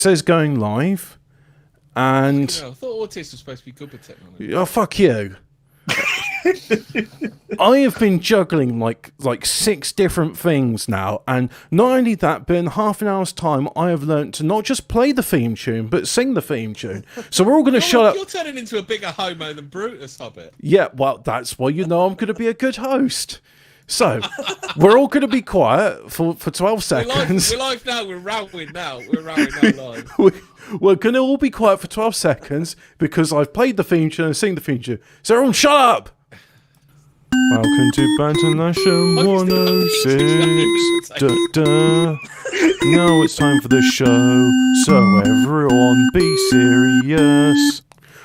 says going live, and I thought autists were supposed to be good with technology. Oh, fuck you. I have been juggling like 6 different things now, and not only that, but in half an hour's time, I have learnt to not just play the theme tune, but sing the theme tune. So we're all going to shut up. You're turning into a bigger homo than Brutus, Hobbit. Yeah, well, that's why I'm going to be a good host. So we're all going to be quiet for 12 seconds. We're live now. We're rowing now. We're rowing now live. We're going to all be quiet for 12 seconds because I've played the theme tune and sing the theme tune. So everyone shut up! Welcome to Banter Nationalism 106. Now it's time for the show, so everyone be serious.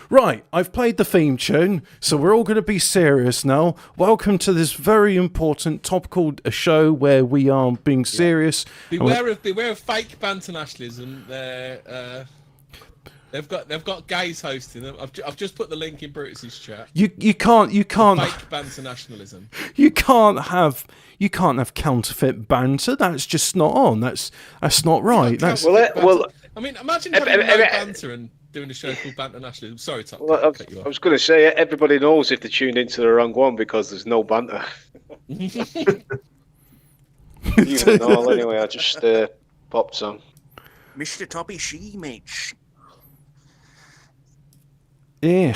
Right, I've played the theme tune, so we're all going to be serious now. Welcome to this very important topical show where we are being serious. Beware of fake banter nationalism. They've got gays hosting them. I've just put the link in Brutus's chat. You can't fake banter nationalism. You can't have counterfeit banter. That's just not on. That's not right. That's well. I mean, imagine having no banter and doing a show called Banter Nationalism. Sorry, Tom. Well, I was going to say, everybody knows if they tuned into the wrong one because there's no banter. Even all, anyway, I just popped some. Mr. Toppy She-Mate. Yeah.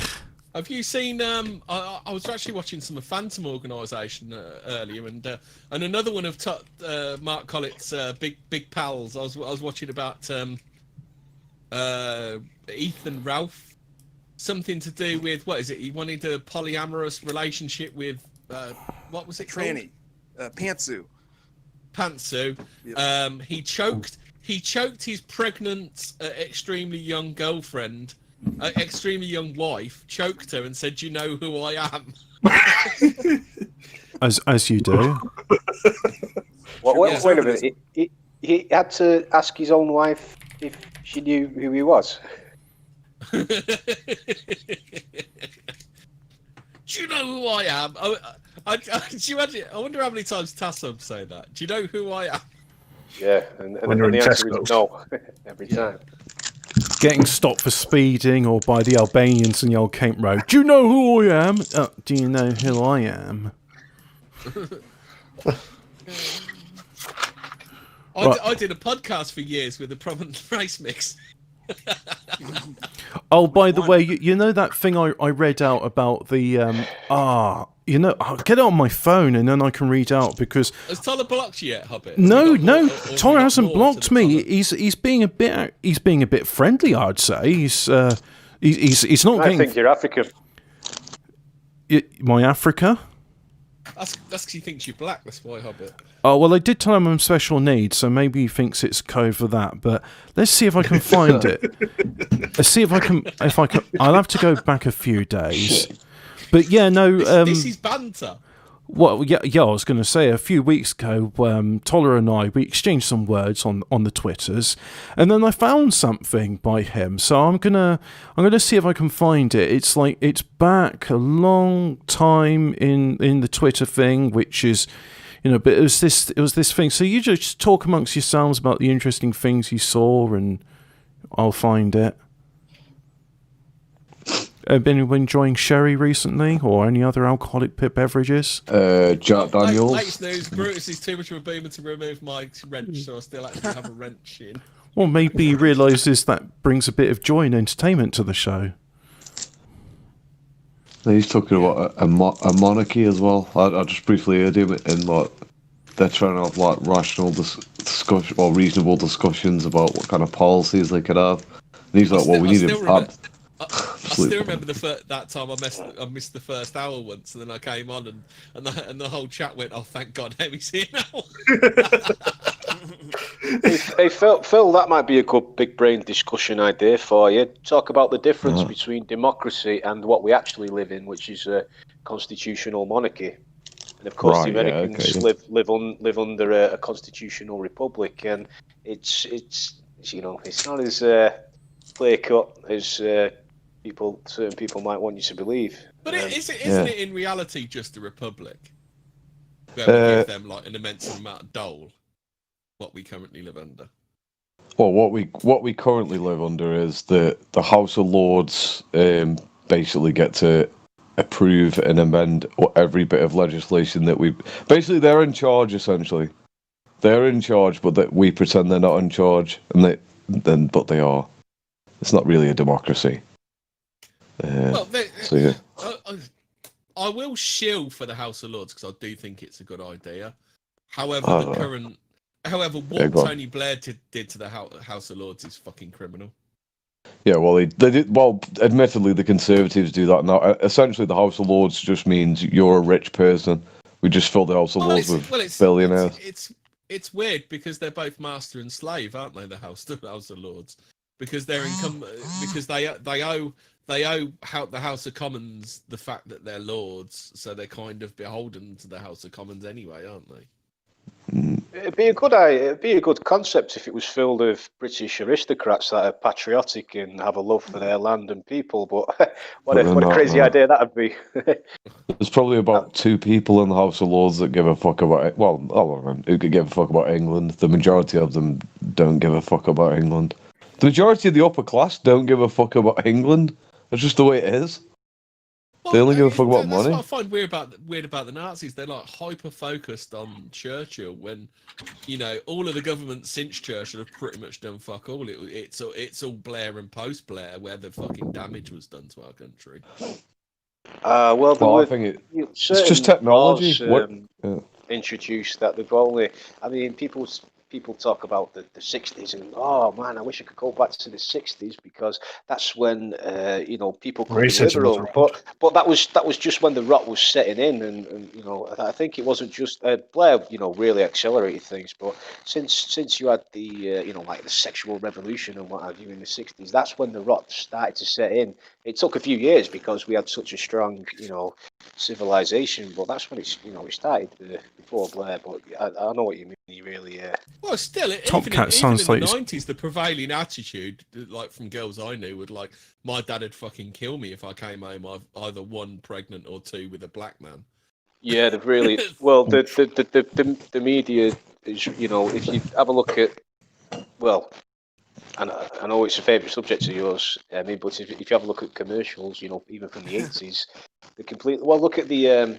Have you seen? I was actually watching some of Phantom Organisation earlier, and another one of Mark Collett's big pals. I was watching about Ethan Ralph, something to do with what is it? He wanted a polyamorous relationship with what was it? Tranny, Pantsu. Pantsu. Yep. He choked his pregnant, extremely young girlfriend. Extremely young wife choked her and said, "Do you know who I am?" as you do. Wait a minute. He had to ask his own wife if she knew who he was. Do you know who I am? I wonder how many times Tassum say that. Do you know who I am? Yeah, and the answer is no every time. Getting stopped for speeding or by the Albanians in the old Cape Road. Do you know who I am? Do you know who I am? I did a podcast for years with a prominent race mix. Oh, by the way, you know that thing I read out about the I'll get it on my phone and then I can read out because has Toller blocked you yet, Hobbit? No, Toller hasn't blocked me. He's being a bit friendly, I'd say. He's not I think you're African. My Africa? That's because he thinks you're black. That's why, Hobbit. Oh, well, I did tell him I'm special needs, so maybe he thinks it's code for that. But let's see if I can find it. Let's see if I can. I'll have to go back a few days. But yeah, no. This is banter. Well, yeah. I was going to say a few weeks ago, Toller and we exchanged some words on the Twitters, and then I found something by him. So I'm gonna see if I can find it. It's back a long time in the Twitter thing, which is, but it was this thing. So you just talk amongst yourselves about the interesting things you saw, and I'll find it. Have anyone enjoying sherry recently, or any other alcoholic beverages? Jack Daniels. Latest news: Brutus is too much of a boomer to remove my wrench, so I still actually have a wrench in. Well, maybe he realises that brings a bit of joy and entertainment to the show. He's talking about a monarchy as well. I just briefly heard him, and they're trying to have rational discussion or reasonable discussions about what kind of policies they could have. And he's like, "Well, we need to." I still remember that time I missed the first hour once, and then I came on and the whole chat went, "Oh, thank God, Emmy's here now." Hey, Phil, that might be a good big brain discussion idea for you. Talk about the difference between democracy and what we actually live in, which is a constitutional monarchy. And of course, the Americans live under a constitutional republic, and it's not as clear cut as certain people might want you to believe. But isn't it in reality just a republic? Where we give them like an immense amount of dole, what we currently live under. Well, what we currently live under is the House of Lords basically get to approve and amend every bit of legislation that we. Basically, they're in charge. Essentially, they're in charge, but that we pretend they're not in charge, and but they are. It's not really a democracy. Well, So yeah. I will shill for the House of Lords because I do think it's a good idea. However, what Tony Blair did to the House of Lords is fucking criminal. Yeah, well, they did. Well, admittedly, the Conservatives do that now. Essentially, the House of Lords just means you're a rich person. We just fill the House of Lords with billionaires. It's weird because they're both master and slave, aren't they? The House of Lords, because they're because they owe the House of Commons the fact that they're lords, so they're kind of beholden to the House of Commons anyway, aren't they? It'd be a good concept if it was filled with British aristocrats that are patriotic and have a love for their land and people. But what a crazy idea that'd be. There's probably about 2 people in the House of Lords that give a fuck about it. Well, all of them who could give a fuck about England. The majority of them don't give a fuck about England. The majority of the upper class don't give a fuck about England. That's just the way it is. They only give a fuck about money. That's what I find weird about the Nazis. They're like hyper focused on Churchill when, all of the governments since Churchill have pretty much done fuck all. It's all Blair and post Blair where the fucking damage was done to our country. I think it's just technology. Introduced that they've only. I mean, people talk about the 60s and oh man, I wish I could go back to the 60s because that's when people could be liberal. But that was just when the rot was setting in, and I think it wasn't just Blair really accelerated things. But since you had the like the sexual revolution and what have you in the 60s, that's when the rot started to set in. It took a few years because we had such a strong civilization, but that's when it started before Blair. But I know what you mean. You really well, still, even in the 90s, the prevailing attitude, like from girls I knew, would like, my dad would fucking kill me if I came home either 1 pregnant or 2 with a black man. Yeah, they've really well. The media is, if you have a look at, well, and I know it's a favourite subject of yours, but if you have a look at commercials, even from the 80s, they completely. Well, look at the.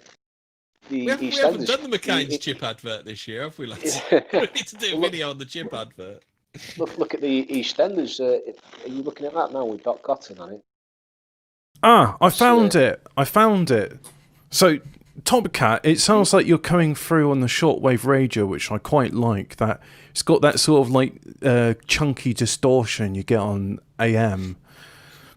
We haven't done the McCain's chip advert this year, have we, lads? We need to do a video on the chip advert. Look at the EastEnders. Are you looking at that now with Doc Cotton on it? I found it. So, Top Cat, it sounds like you're coming through on the shortwave radio, which I quite like. That it's got that sort of like chunky distortion you get on AM.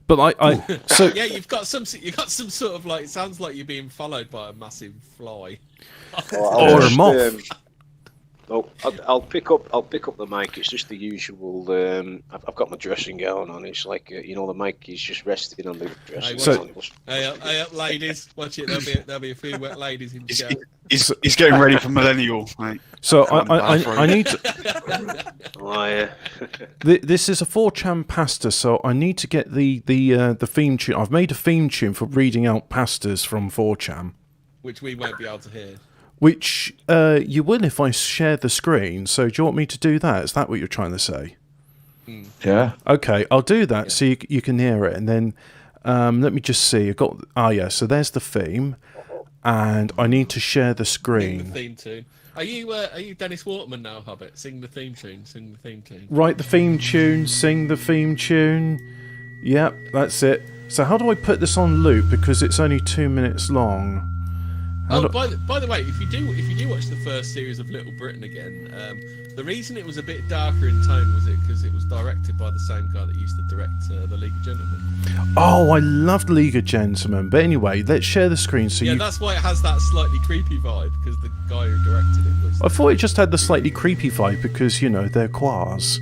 But so yeah, you've got some sort of like, it sounds like you're being followed by a massive fly or a moth. I'll pick up the mic. It's just the usual. I've got my dressing gown on. It's like the mic is just resting on the dressing gown. Hey up, ladies! Watch it. There'll be a few wet ladies in the show. He's getting ready for millennial, mate. So I need to. Oh yeah. This is a 4chan pasta, so I need to get the theme tune. I've made a theme tune for reading out pastas from 4chan, which we won't be able to hear. Which you will if I share the screen. So do you want me to do that? Is that what you're trying to say? Yeah. Okay, I'll do that so you can hear it. And then let me just see. I've got. So there's the theme, and I need to share the screen. The theme tune. Are you Dennis Waterman now, Hobbit? Sing the theme tune. Sing the theme tune. Write the theme tune. Sing the theme tune. Yep, that's it. So how do I put this on loop because it's only 2 minutes long? By the way, if you do watch the first series of Little Britain again, the reason it was a bit darker in tone was because it was directed by the same guy that used to direct The League of Gentlemen. Oh, I loved League of Gentlemen. But anyway, let's share the screen. That's why it has that slightly creepy vibe because the guy who directed it was. I thought it just had the slightly creepy vibe because they're quars.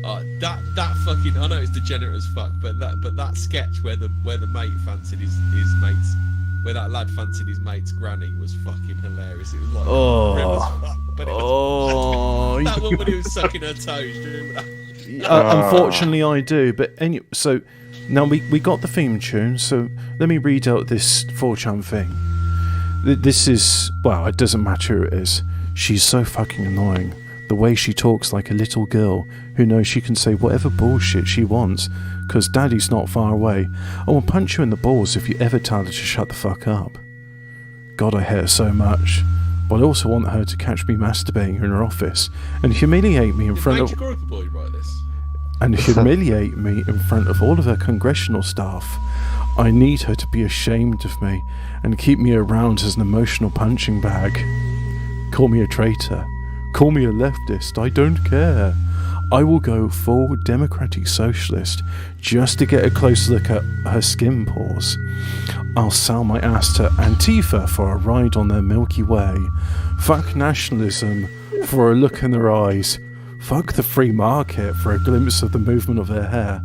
That fucking, I know it's degenerate as fuck, but that sketch where the mate fancied his mate's. Where that lad fancied his mate's granny was fucking hilarious. It was like grim as fuck, but it was that one when he was sucking her toes. Do you remember that? Unfortunately, I do. But anyway, so now we got the theme tune. So let me read out this 4chan thing. This is it doesn't matter who it is. She's so fucking annoying. The way she talks like a little girl who knows she can say whatever bullshit she wants, 'cause daddy's not far away. I will punch you in the balls if you ever tell her to shut the fuck up. God, I hate her so much. But I also want her to catch me masturbating in her office and humiliate me in front of... Boy write this? And humiliate me in front of all of her congressional staff. I need her to be ashamed of me and keep me around as an emotional punching bag. Call me a traitor. Call me a leftist. I don't care. I will go full democratic socialist just to get a close look at her skin pores. I'll sell my ass to Antifa for a ride on their Milky Way. Fuck nationalism for a look in their eyes. Fuck the free market for a glimpse of the movement of their hair.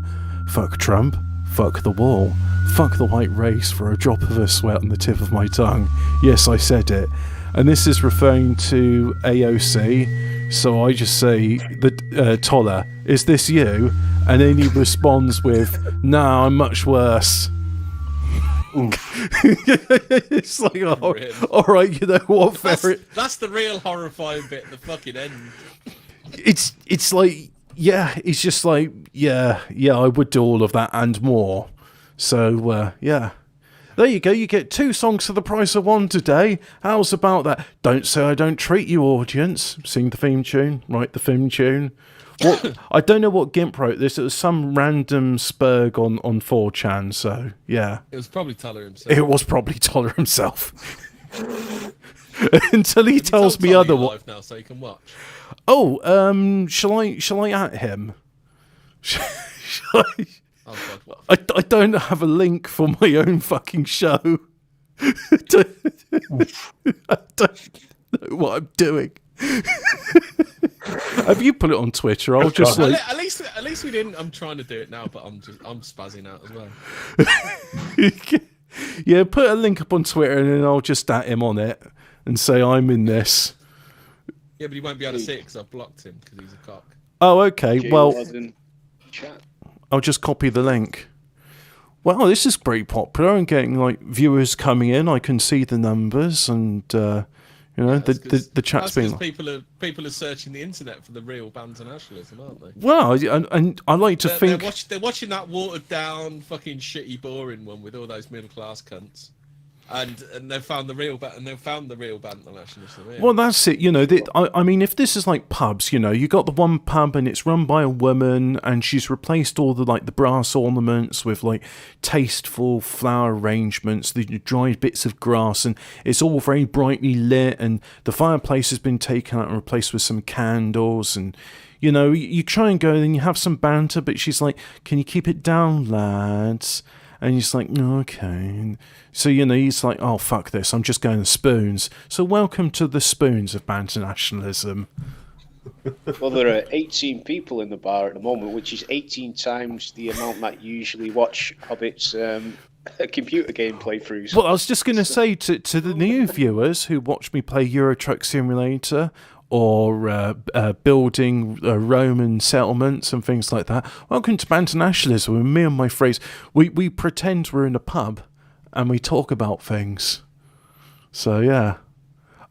Fuck Trump. Fuck the wall. Fuck the white race for a drop of her sweat on the tip of my tongue. Yes, I said it. And this is referring to AOC. So I just say, Toller, is this you? And then he responds with, nah, I'm much worse. It's like, oh, all right, you know what? That's the real horrifying bit at the fucking end. It's like, yeah, it's just like, yeah, I would do all of that and more. So, yeah. There you go, you get 2 songs for the price of 1 today. How's about that? Don't say I don't treat you, audience. Sing the theme tune, write the theme tune. What, I don't know what Gimp wrote this. It was some random spurg on 4chan, so, yeah. It was probably Toller himself. It was probably Toller himself. Until he tells me otherwise. Now, so you can watch. Oh, shall I at him? Shall I? Oh, God, I don't have a link for my own fucking show. I don't know what I'm doing. Have you put it on Twitter? I'll just like... At least we didn't. I'm trying to do it now, but I'm spazzing out as well. Yeah, put a link up on Twitter and then I'll just at him on it and say I'm in this. Yeah, but he won't be able to see it because I've blocked him because he's a cock. Oh, okay. Well, Chat. I'll just copy the link. Wow, this is pretty popular. I'm getting like viewers coming in. I can see the numbers, and you know, the chat's being. People are searching the internet for the real Banter Nationalism, aren't they? Well, and I like to think they're watching that watered down, fucking shitty, boring one with all those middle class cunts. And they've found the real Banter Nationalism. Yeah. Well, that's it. You know, I mean, if this is like pubs, you know, you got the one pub and it's run by a woman, and she's replaced all the brass ornaments with like tasteful flower arrangements, the dried bits of grass, and it's all very brightly lit, and the fireplace has been taken out and replaced with some candles, and you know, you try and go and you have some banter, but she's like, "Can you keep it down, lads?" And he's like, no, okay. So, you know, he's like, oh, fuck this. I'm just going to spoons. So welcome to the spoons of Banter Nationalism. Well, there are 18 people in the bar at the moment, which is 18 times the amount that usually watch Hobbit's computer game playthroughs. Well, I was just going to say to the new viewers who watch me play Euro Truck Simulator or building Roman settlements and things like that. Welcome to Banter Nationalism. And me and my phrase, we pretend we're in a pub and we talk about things. So, yeah.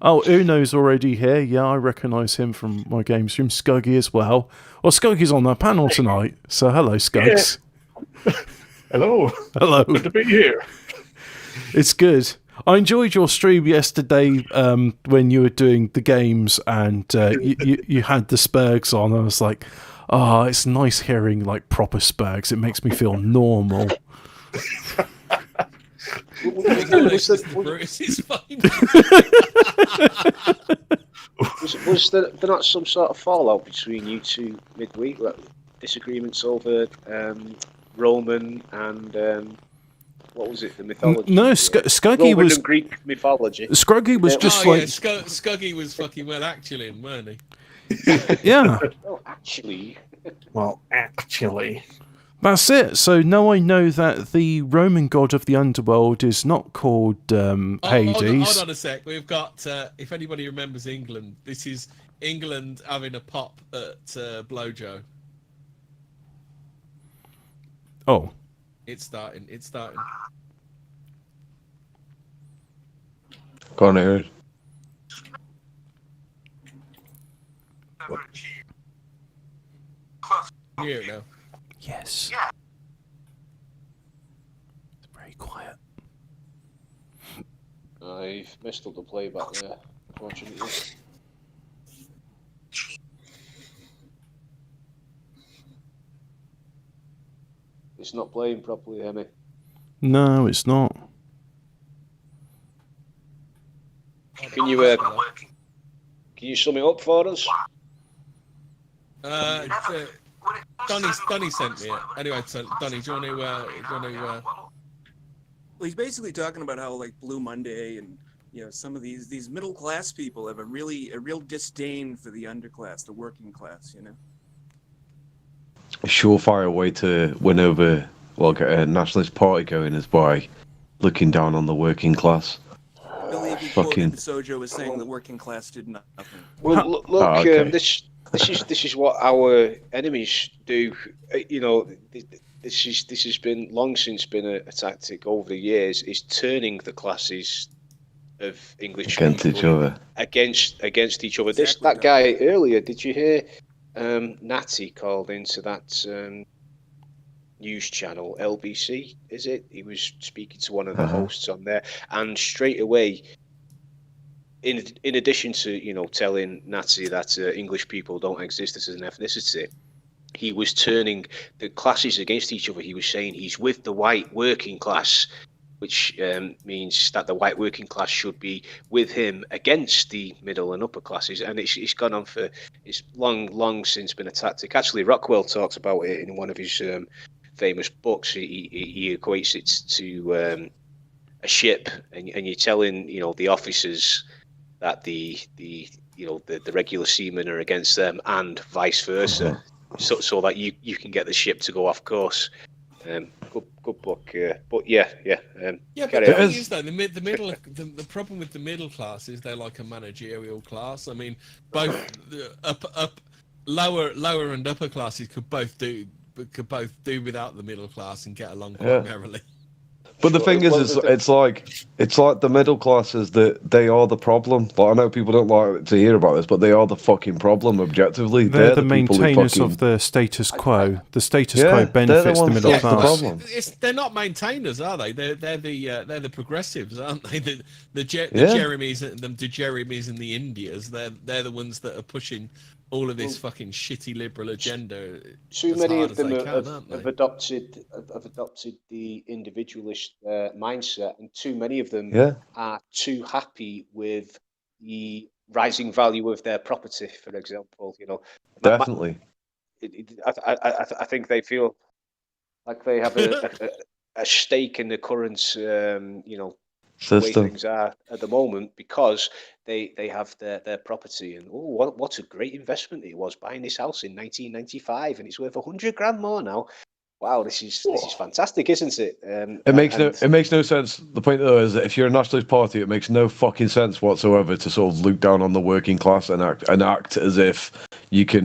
Oh, Uno's already here. Yeah, I recognise him from my game stream. Scuggy as well. Well, Scuggy's on the panel tonight. So, hello, Scugs. Yeah. Hello. Hello. Good to be here. It's good. I enjoyed your stream yesterday when you were doing the games and you had the Spurgs on. I was like, oh, it's nice hearing like proper Spurgs. It makes me feel normal. Was there not some sort of fallout between you two midweek? Like disagreements over Roman and what was it? The mythology? No, Scuggy Roman was and Greek mythology. Scruggy was just like Scuggy was fucking well actually, weren't he? Yeah. Oh, actually. Well, actually. That's it. So now I know that the Roman god of the underworld is not called Hades. Hold on a sec. We've got, if anybody remembers England, this is England having a pop at Blowjo. Oh. It's starting. Go on, Aaron. Hear it now. Yes. It's very quiet. I've messed up the playback there, unfortunately. It's not playing properly, Hemi. No, it's not. Can you sum it up for us? Donny sent me it. Anyway, so Donny, do you want to Well, he's basically talking about how like Blue Monday and some of these middle class people have a real disdain for the underclass, the working class. A surefire way to win over, well, get a nationalist party going is by looking down on the working class. I believe he quoted Sojo as saying the working class did nothing. Well, look, okay. this is what our enemies do. This has been long since been a tactic over the years. Is turning the classes of English Against people each other. Against each other. Exactly, That guy earlier. Did you hear? Natty called into that news channel, LBC, is it? He was speaking to one of the hosts on there, and straight away, in addition to telling Natty that English people don't exist as an ethnicity, he was turning the classes against each other. He was saying he's with the white working class, which means that the white working class should be with him against the middle and upper classes. And it's gone on for, it's long since been a tactic. Actually, Rockwell talks about it in one of his famous books. He equates it to a ship, and you're telling the officers that the regular seamen are against them, and vice versa, so that you can get the ship to go off course. Good book, but yeah. but the thing is though, the problem with the middle class is they're like a managerial class. I mean, both the lower and upper classes could both do without the middle class and get along quite merrily. But the thing is, it's like the middle classes that they are the problem. Like, I know people don't like to hear about this, but they are the fucking problem. Objectively, they're the people maintainers of the status quo. The status quo benefits the middle class. They're not maintainers, are they? They're the progressives, aren't they? The Jeremies and the Jeremies and the Indias. They're the ones that are pushing all of this fucking shitty liberal agenda. Too many of them have adopted the individualist mindset, and too many of them are too happy with the rising value of their property. For example, definitely. I think they feel like they have a stake in the current, system. The way things are at the moment, because they have their property, and what a great investment it was buying this house in 1995, and it's worth $100,000 more now. Wow, this is fantastic, isn't it? It makes no sense. The point though is that if you're a nationalist party, it makes no fucking sense whatsoever to sort of look down on the working class and act as if you can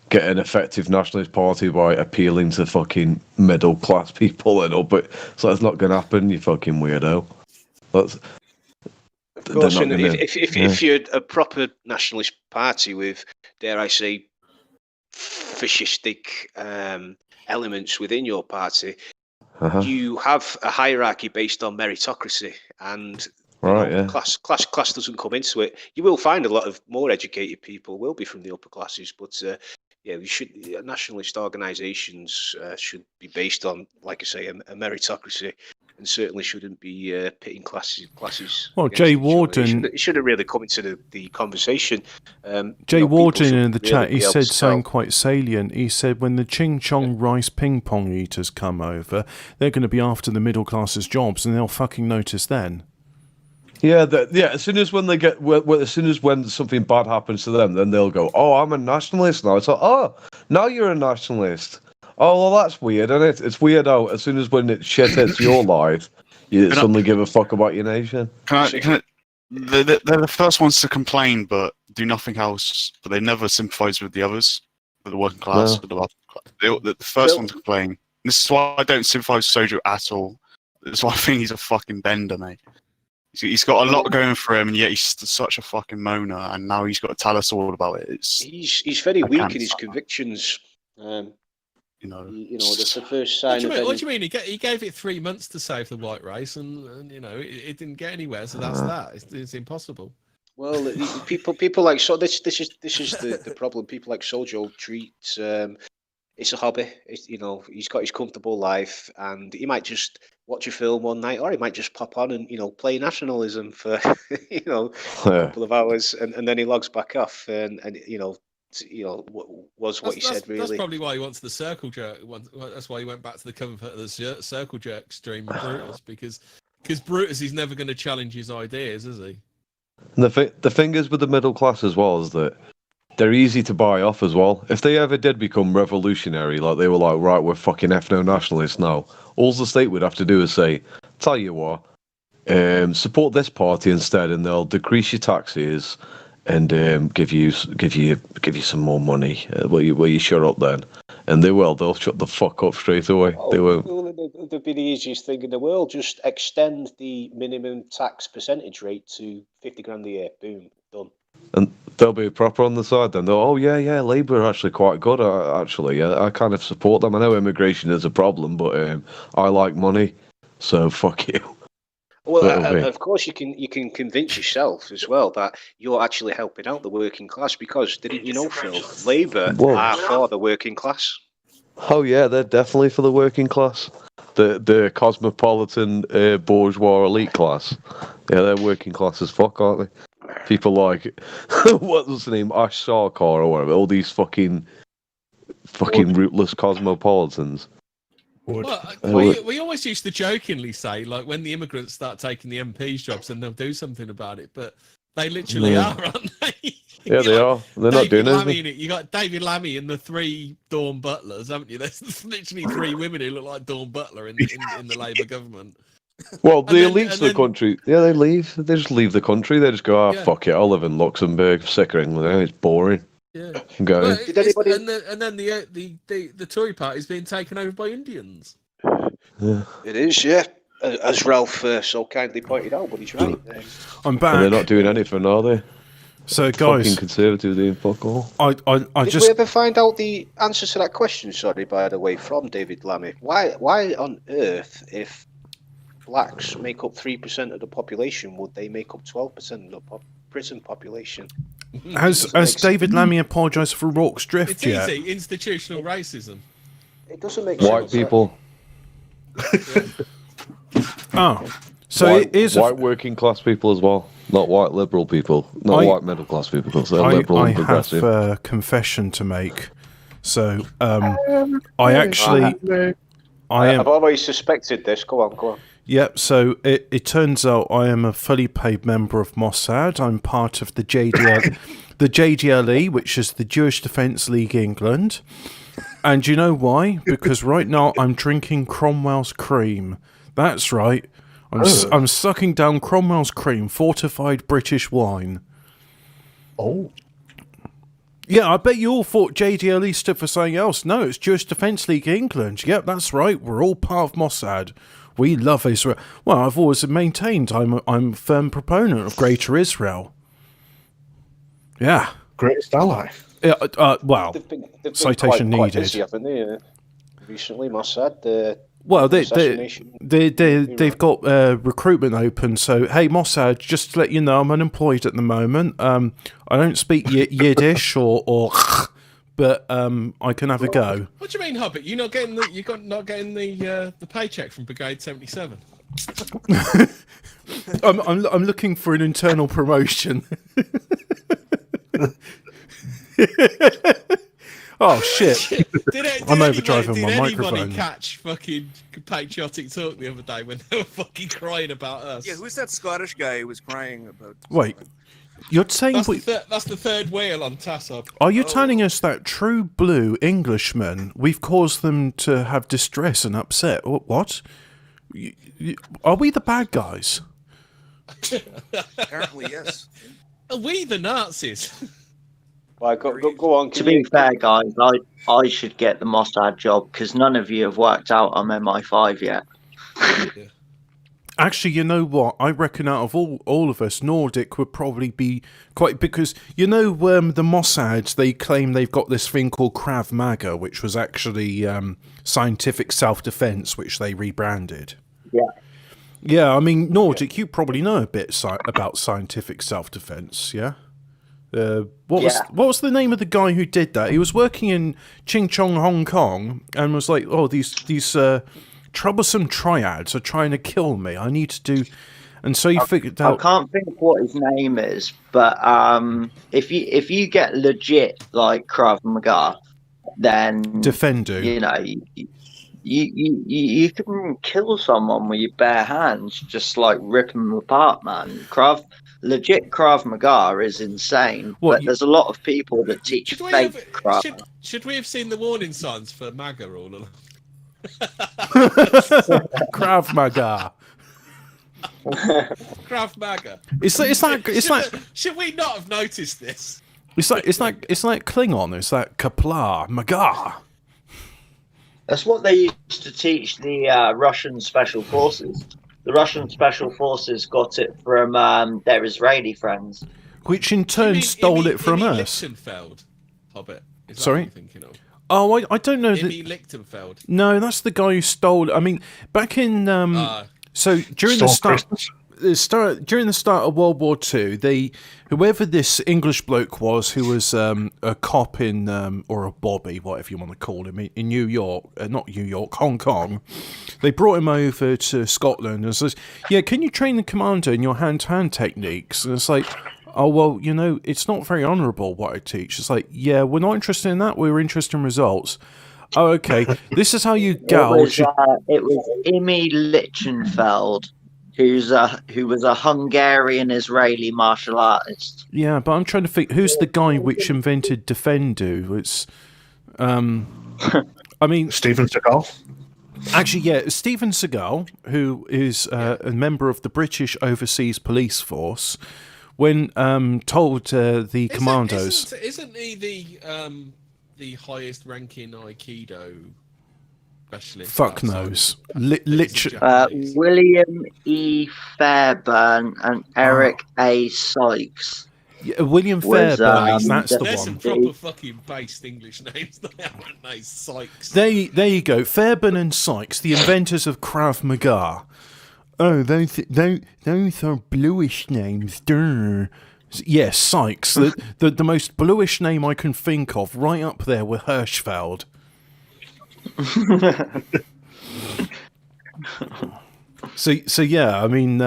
get an effective nationalist party by appealing to fucking middle class people and all. But so that's not going to happen. You fucking weirdo. Of course, and if you're a proper nationalist party with, dare I say, fascistic elements within your party, you have a hierarchy based on meritocracy, and class doesn't come into it. You will find a lot of more educated people will be from the upper classes, but nationalist organisations should be based on, like I say, a meritocracy. And certainly shouldn't be pitting classes. Well, Jay Warden, it should have really come into the conversation. Jay Warden in the chat, he said something quite salient. He said, when the Ching Chong rice ping pong eaters come over, they're going to be after the middle classes' jobs, and they'll fucking notice then. Yeah, as soon as when something bad happens to them, then they'll go, "Oh, I'm a nationalist now." It's like, "Oh, now you're a nationalist." Oh, well, that's weird, isn't it? It's weird how as soon as when shit hits your life, you suddenly give a fuck about your nation. They're the first ones to complain, but do nothing else. But they never sympathise with the others, with the working class. No. The first one to complain. This is why I don't sympathise with Sojo at all. This is why I think he's a fucking bender, mate. He's got a lot going for him, and yet he's such a fucking moaner. And now he's got to tell us all about it. He's very weak can't in his stand that. convictions. You know, That's the first sign of What do you mean? He gave it 3 months to save the white race, and it didn't get anywhere. So that's that. It's impossible. Well, people like this is the problem. People like Sojo treat it's a hobby. He's got his comfortable life, and he might just watch a film one night, or he might just pop on and play nationalism for a couple of hours, and then he logs back off, and was what he said really. That's probably why he wants the circle jerk. That's why he went back to the comfort of the circle jerk stream of Brutus, because Brutus is never going to challenge his ideas, is he? And the thing is with the middle class as well is that they're easy to buy off as well. If they ever did become revolutionary, like they were like, right, we're fucking ethno-nationalists now, all the state would have to do is say, tell you what, support this party instead, and they'll decrease your taxes and give you some more money. Will you shut up then? And they will. They'll shut the fuck up straight away. They won't. It'd be the easiest thing in the world. Just extend the minimum tax percentage rate to 50 grand a year. Boom, done. And they'll be proper on the side then. Oh yeah, Labour are actually quite good. Actually, I kind of support them. I know immigration is a problem, but I like money, so fuck you. Well, of course you can convince yourself as well that you're actually helping out the working class, because didn't you know, Phil? Labour are for the working class. Oh yeah, they're definitely for the working class. The cosmopolitan bourgeois elite class. Yeah, they're working class as fuck, aren't they? People like what was the name? Ash Sarkar or whatever. All these fucking rootless cosmopolitans. Well, we always used to jokingly say, like, when the immigrants start taking the MP's jobs, and they'll do something about it, but they literally are, aren't they? Yeah, they are. They're not doing anything. You got David Lammy and the 3 Dawn Butlers, haven't you? There's literally 3 women who look like Dawn Butler in the Labour government. Well, the elites of the country, they leave. They just leave the country. They just go, fuck it, I'll live in Luxembourg. Sick of England. It's boring. Yeah. Go. Did anybody... And then the Tory party is being taken over by Indians. Yeah. It is, yeah. As Ralph so kindly pointed out, but he's right. I'm back. And they're not doing anything, are they? So, guys, fucking conservative doing fuck all. Did we ever find out the answer to that question? Sorry, by the way, from David Lammy. Why on earth, if blacks make up 3% of the population, would they make up 12% of the prison population? Has David Lammy apologised for Rorke's drift it's yet? Easy. Institutional racism. It doesn't make sense. White people. So it is white working class people as well, not white liberal people, not white middle class people, because they're liberal and progressive. I have a confession to make. So I've always suspected this. Go on. Yep, so it turns out I am a fully paid member of Mossad. I'm part of the JDLE, which is the Jewish Defence League England. And you know why? Because right now I'm drinking Cromwell's cream. That's right. I'm sucking down Cromwell's cream, fortified British wine. Oh. Yeah, I bet you all thought JDLE stood for something else. No, it's Jewish Defence League England. Yep, that's right. We're all part of Mossad. We love Israel. Well, I've always maintained I'm a firm proponent of Greater Israel. Yeah. Greatest ally. Yeah. Well, they've been citation quite needed. Busy, haven't they? Recently, Mossad. Well, they've got recruitment open. So, hey, Mossad, just to let you know, I'm unemployed at the moment. I don't speak Yiddish or but I can have a go. What do you mean, Hobbit? You're not getting the paycheck from Brigade 77. I'm looking for an internal promotion. Oh shit! I'm overdriving my microphone. Did anybody catch fucking patriotic talk the other day when they were fucking crying about us? Yeah, who's that Scottish guy who was crying about? Wait, you're saying that's the third wheel on TASOB. Are you telling us that true blue Englishmen, we've caused them to have distress and upset? What? Are we the bad guys? Apparently, yes. Are we the Nazis? Well, go on. To be fair, guys, I should get the Mossad job because none of you have worked out on MI5 yet. Actually, you know what? I reckon out of all of us, Nordic would probably be quite, because the Mossad, they claim they've got this thing called Krav Maga, which was actually scientific self-defense, which they rebranded. Yeah. Yeah, I mean, Nordic, you probably know a bit about scientific self-defense, yeah? What was the name of the guy who did that? He was working in Ching Chong, Hong Kong, and was like, "Oh, these troublesome triads are trying to kill me. I need to do," and so he figured out. I can't think what his name is, but if you get legit like Krav Maga, then Defendo. You know, you can kill someone with your bare hands, just like rip them apart, man. Legit Krav Maga is insane, but there's a lot of people that teach fake Krav. Should we have seen the warning signs for MAGA all along? Krav Maga. Krav Maga. Should we not have noticed this? It's like Klingon. It's like Kapla Maga. That's what they used to teach the Russian special forces. The Russian special forces got it from their Israeli friends, which in turn stole it from us. Lichtenfeld, Hobbit. Is that Sorry? what you're thinking of? Oh, I don't know. Lichtenfeld. No, that's the guy who stole. I mean, back in so during the start of World War II, whoever this English bloke was, who was a cop in or a bobby, whatever you want to call him, in New York, not New York, Hong Kong, they brought him over to Scotland and says, "Yeah, can you train the commander in your hand-to-hand techniques?" And it's like, "Oh, well, it's not very honourable what I teach." It's like, "Yeah, we're not interested in that. We're interested in results." Oh, okay. This is how you gouge. It was Imi Lichtenfeld, who was a Hungarian Israeli martial artist. Yeah, but I'm trying to think who's the guy which invented Defendo. It's, I mean, Steven Seagal. Actually, yeah, Steven Seagal, who is a member of the British Overseas Police Force, when told the commandos, isn't he the highest ranking Aikido specialist? Fuck knows. William E. Fairburn and Eric A. Sykes. Yeah, William Fairburn, that's the there's one. Some proper fucking based English names there, aren't they? Sykes. There you go. Fairburn and Sykes, the inventors of Krav Maga. Oh, those are bluish names. Durr. Yes, Sykes, the most bluish name I can think of, right up there with Hirschfeld. So yeah, I mean,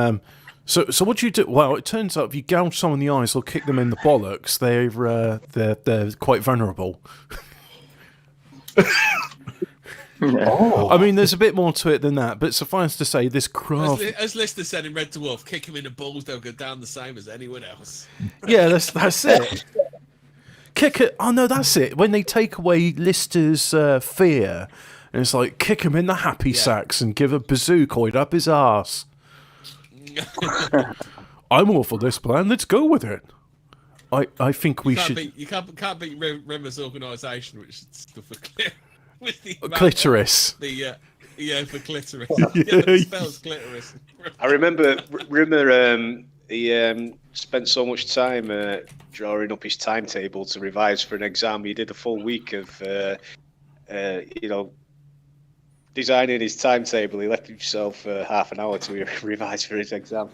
so what do you do? Well, it turns out if you gouge someone in the eyes or kick them in the bollocks, they're quite vulnerable. Oh. I mean, there's a bit more to it than that, but suffice to say, this craft. As Lister said in Red Dwarf, kick him in the balls, they'll go down the same as anyone else. Yeah, that's it. Kick it. Oh no, that's it. When they take away Lister's fear, and it's like kick him in the happy sacks and give a bazookoid up his arse. I'm all for this plan. Let's go with it. I think we should. You can't beat Rimmer's organisation, which stuff for clitoris. For clitoris. Yeah, spells clitoris. I remember Rimmer. He spent so much time drawing up his timetable to revise for an exam. He did a full week of, designing his timetable. He left himself half an hour to revise for his exam.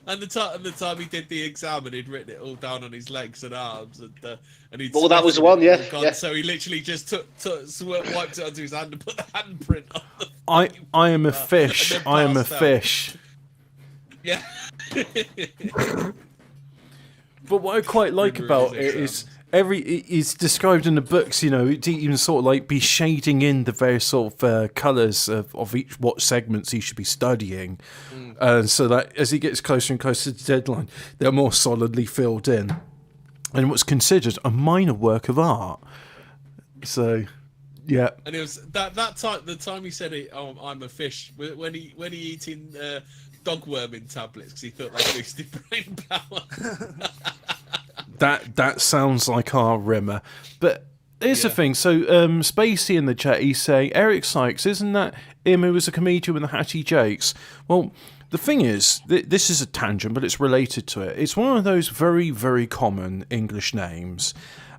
And the time he did the exam, and he'd written it all down on his legs and arms, and he'd. Well, that was the one, yeah. So he literally just wiped it onto his hand and put the handprint on. I am a fish. I am a fish. Yeah. But what I quite like about it is it's described in the books, it even sort of like be shading in the various sort of colours of each what segments he should be studying, so that as he gets closer and closer to the deadline, they're more solidly filled in, and what's considered a minor work of art. So, yeah. And it was that time. The time he said it, "Oh, I'm a fish," when he eating dog worming tablets because he thought they boosted brain power. That sounds like our Rimmer, but Here's the thing. So, Spacey in the chat, he's saying, Eric Sykes, isn't that him who was a comedian with the Hattie Jakes? Well, the thing is, this is a tangent, but it's related to it. It's one of those very, very common English names,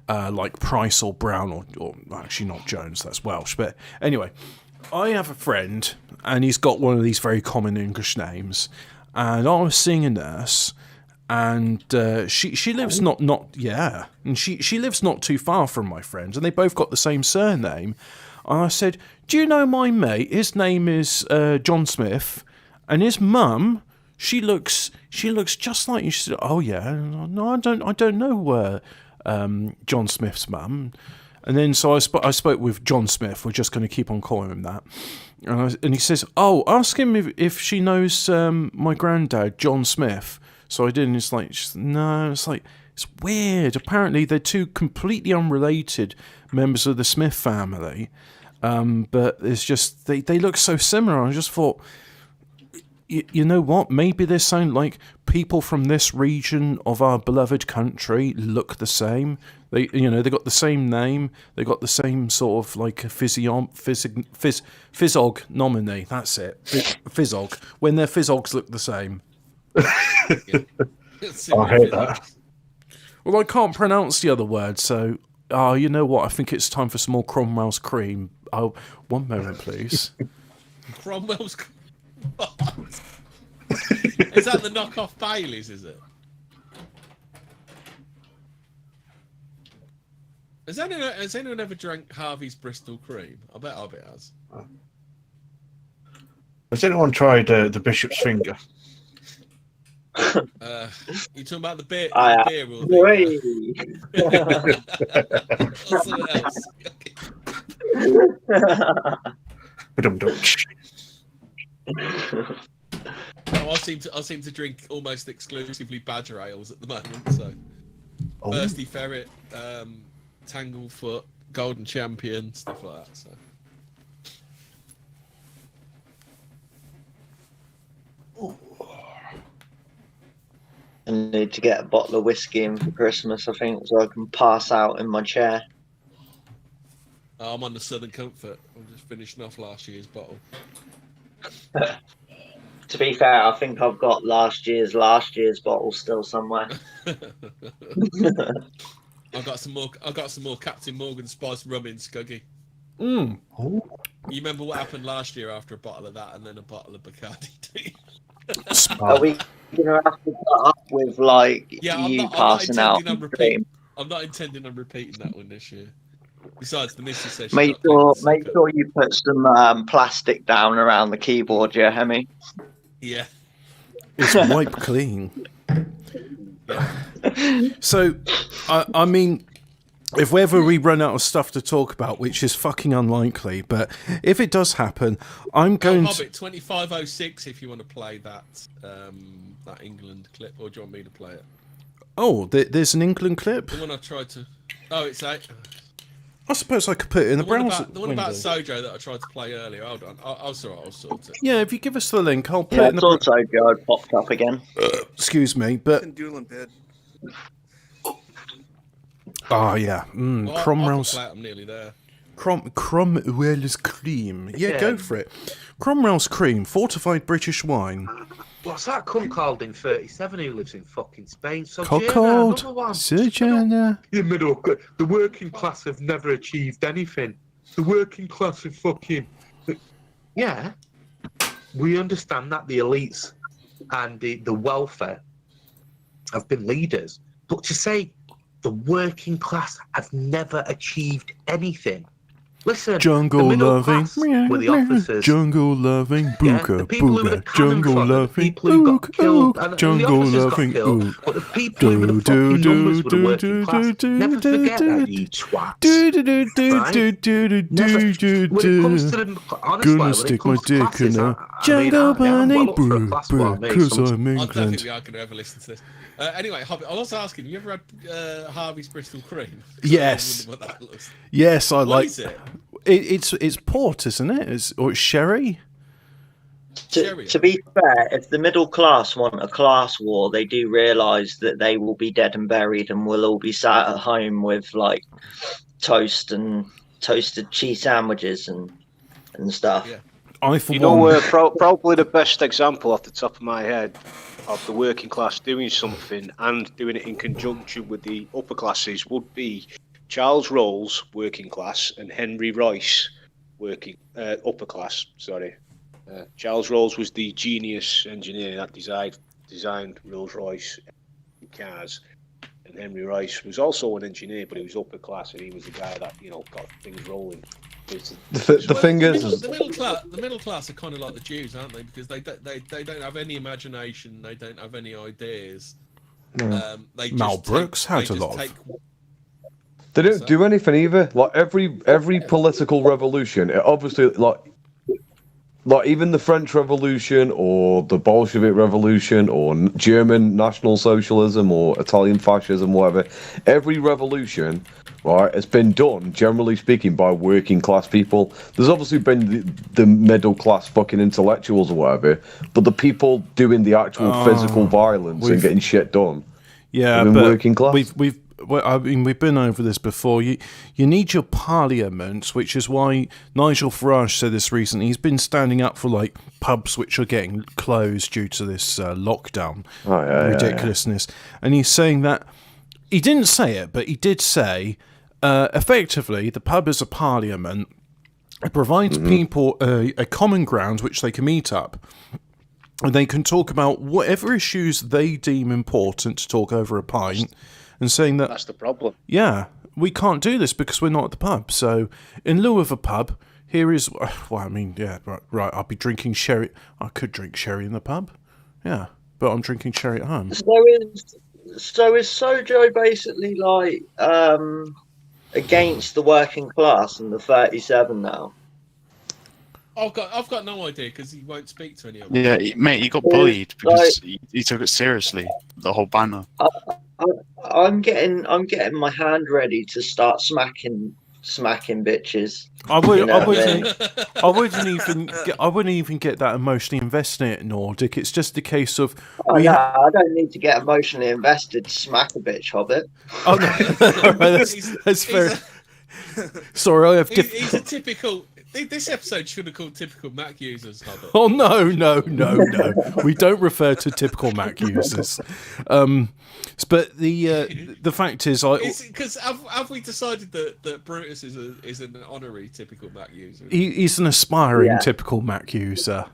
like Price or Brown, or actually not Jones, that's Welsh. But anyway, I have a friend, and he's got one of these very common English names, and I was seeing a nurse, and she lives and she lives not too far from my friend, and they both got the same surname. And I said, "Do you know my mate? His name is John Smith, and his mum, she looks just like you." She said, "Oh yeah, no, I don't know John Smith's mum." And then so I spoke with John Smith. We're just going to keep on calling him that. And he says, "Oh, ask him if she knows my granddad, John Smith." So I did, and it's like, no, it's like, it's weird. Apparently, they're two completely unrelated members of the Smith family, but it's just, they look so similar. I just thought, you know what? Maybe they sound like people from this region of our beloved country look the same. They got the same name. They got the same sort of like a physiognomy. That's it. Physog. When their physiognomies look the same. I hate that. Well, I can't pronounce the other word, so you know what? I think it's time for some more Cromwell's cream. Oh, one moment, please. Cromwell's. Is that the knockoff Baileys? Is it? Has anyone ever drank Harvey's Bristol Cream? I bet it has. Has anyone tried the Bishop's Finger? You talking about the beer? I Beer I seem to drink almost exclusively Badger ales at the moment. So, Thirsty Ferret, Tanglefoot, Golden Champion, stuff like that. So. I need to get a bottle of whiskey in for Christmas, I think, so I can pass out in my chair. I'm on the Southern Comfort. I'm just finishing off last year's bottle. To be fair, I think I've got last year's bottle still somewhere. I've got some more Captain Morgan Spice rum in Scuggy. Mm. You remember what happened last year after a bottle of that and then a bottle of Bacardi tea? Are we gonna have to put up with passing out? I'm not intending on repeating that one this year. Besides, the missus says make sure you put some plastic down around the keyboard, yeah, Hemi. Yeah, it's wiped clean. Yeah. So, I mean, if ever we run out of stuff to talk about, which is fucking unlikely, but if it does happen, I'm going to... Hobbit 2506 if you want to play that England clip, or do you want me to play it? Oh, there's an England clip? The one I tried to... Oh, it's like... I suppose I could put it in the browser. The one about Sojo that I tried to play earlier. Hold on. I'll sort it. Yeah, if you give us the link, I'll put it in the browser. Sojo popped up again. Excuse me, but... Oh, yeah. Cromwell's... I'm nearly there. Cromwell's Cream. Yeah, go for it. Cromwell's Cream, fortified British wine. What's that cunt called in 37 who lives in fucking Spain? Sojourner. The middle, the working class have never achieved anything. The working class have fucking... Yeah, we understand that the elites and the welfare have been leaders. But to say the working class have never achieved anything... Listen, jungle loving, were the officers. Jungle loving, booga, booga, jungle loving, ook, ook, jungle loving, ook. But the people who were the fucking numbers were the working class. Never forget that, you twats. When it comes to the, honestly, gonna stick my dick in a jungle bunny, because I'm England. I don't think we are going to ever listen to this. Anyway, I was asking, you ever had Harvey's Bristol Cream? Yes. Yes, I like. What is it? It's port, isn't it? Or it's sherry? To be fair, if the middle class want a class war, they do realise that they will be dead and buried and will all be sat at home with like toast and toasted cheese sandwiches and stuff. Yeah. Probably the best example off the top of my head of the working class doing something and doing it in conjunction with the upper classes would be Charles Rolls, working class, and Henry Royce, upper class. Sorry, Charles Rolls was the genius engineer that designed Rolls-Royce cars, and Henry Royce was also an engineer, but he was upper class, and he was the guy that got things rolling. The thing is, the middle class are kind of like the Jews, aren't they? Because they don't have any imagination, they don't have any ideas. Mel Brooks had a lot. They don't do anything either. Like every political revolution, it obviously like even the French Revolution or the Bolshevik Revolution or German National Socialism or Italian fascism, whatever. Every revolution, right, has been done, generally speaking, by working class people. There's obviously been the middle class fucking intellectuals or whatever, but the people doing the actual physical violence and getting shit done. Yeah, but working class. We've been over this before. You need your parliament, which is why Nigel Farage said this recently. He's been standing up for like pubs which are getting closed due to this lockdown ridiculousness, and he's saying that he didn't say it, but he did say effectively the pub is a parliament. It provides people a common ground which they can meet up. And they can talk about whatever issues they deem important to talk over a pint, and saying that that's the problem. Yeah, we can't do this because we're not at the pub. So, in lieu of a pub, here is. Well, I mean, yeah, right. I'll be drinking sherry. I could drink sherry in the pub. Yeah, but I'm drinking sherry at home. So is Sojo basically like against the working class and the 37 now? I've got no idea because he won't speak to any of them. Yeah, mate, he got bullied because he took it seriously. The whole banner. I'm getting my hand ready to start smacking bitches. I wouldn't even get that emotionally invested in it, Nordic. It's just a case of. I don't need to get emotionally invested to smack a bitch, Hobbit. Oh no, that's fair. Sorry, I have. He's a typical. This episode should have called typical Mac users, Hobbit. Oh no! We don't refer to typical Mac users. But the fact is, because have we decided that Brutus is an honorary typical Mac user? He's an aspiring typical Mac user.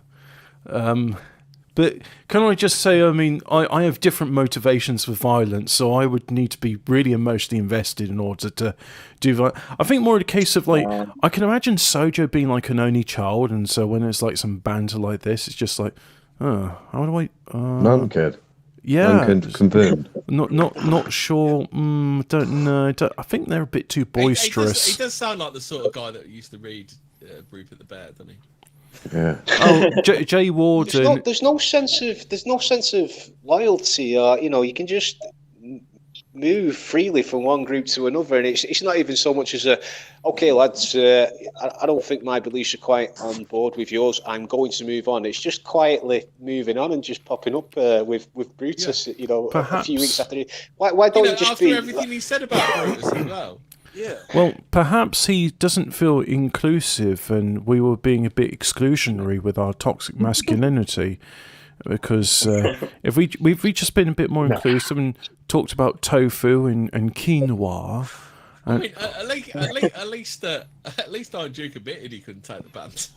But can I just say, I mean, I have different motivations for violence, so I would need to be really emotionally invested in order to do that. I think more a case of, like, I can imagine Sojo being, like, an only child, and so when there's, like, some banter like this, it's just like, how do I... Non-kid. Yeah. Non-kid confirmed. Not sure. Don't know. I think they're a bit too boisterous. He does sound like the sort of guy that used to read Rupert the Bear, doesn't he? Yeah. Oh, Jay Warden. There's no sense of loyalty, or you can just move freely from one group to another, and it's not even so much as okay, lads, I don't think my beliefs are quite on board with yours. I'm going to move on. It's just quietly moving on and just popping up with Brutus. Perhaps. A few weeks after. Why don't you just after be everything he said about Brutus as well? Yeah. Well, perhaps he doesn't feel inclusive, and we were being a bit exclusionary with our toxic masculinity. Because if we just been a bit more inclusive and talked about tofu and quinoa. I mean, at least Iron Duke admitted he couldn't take the band.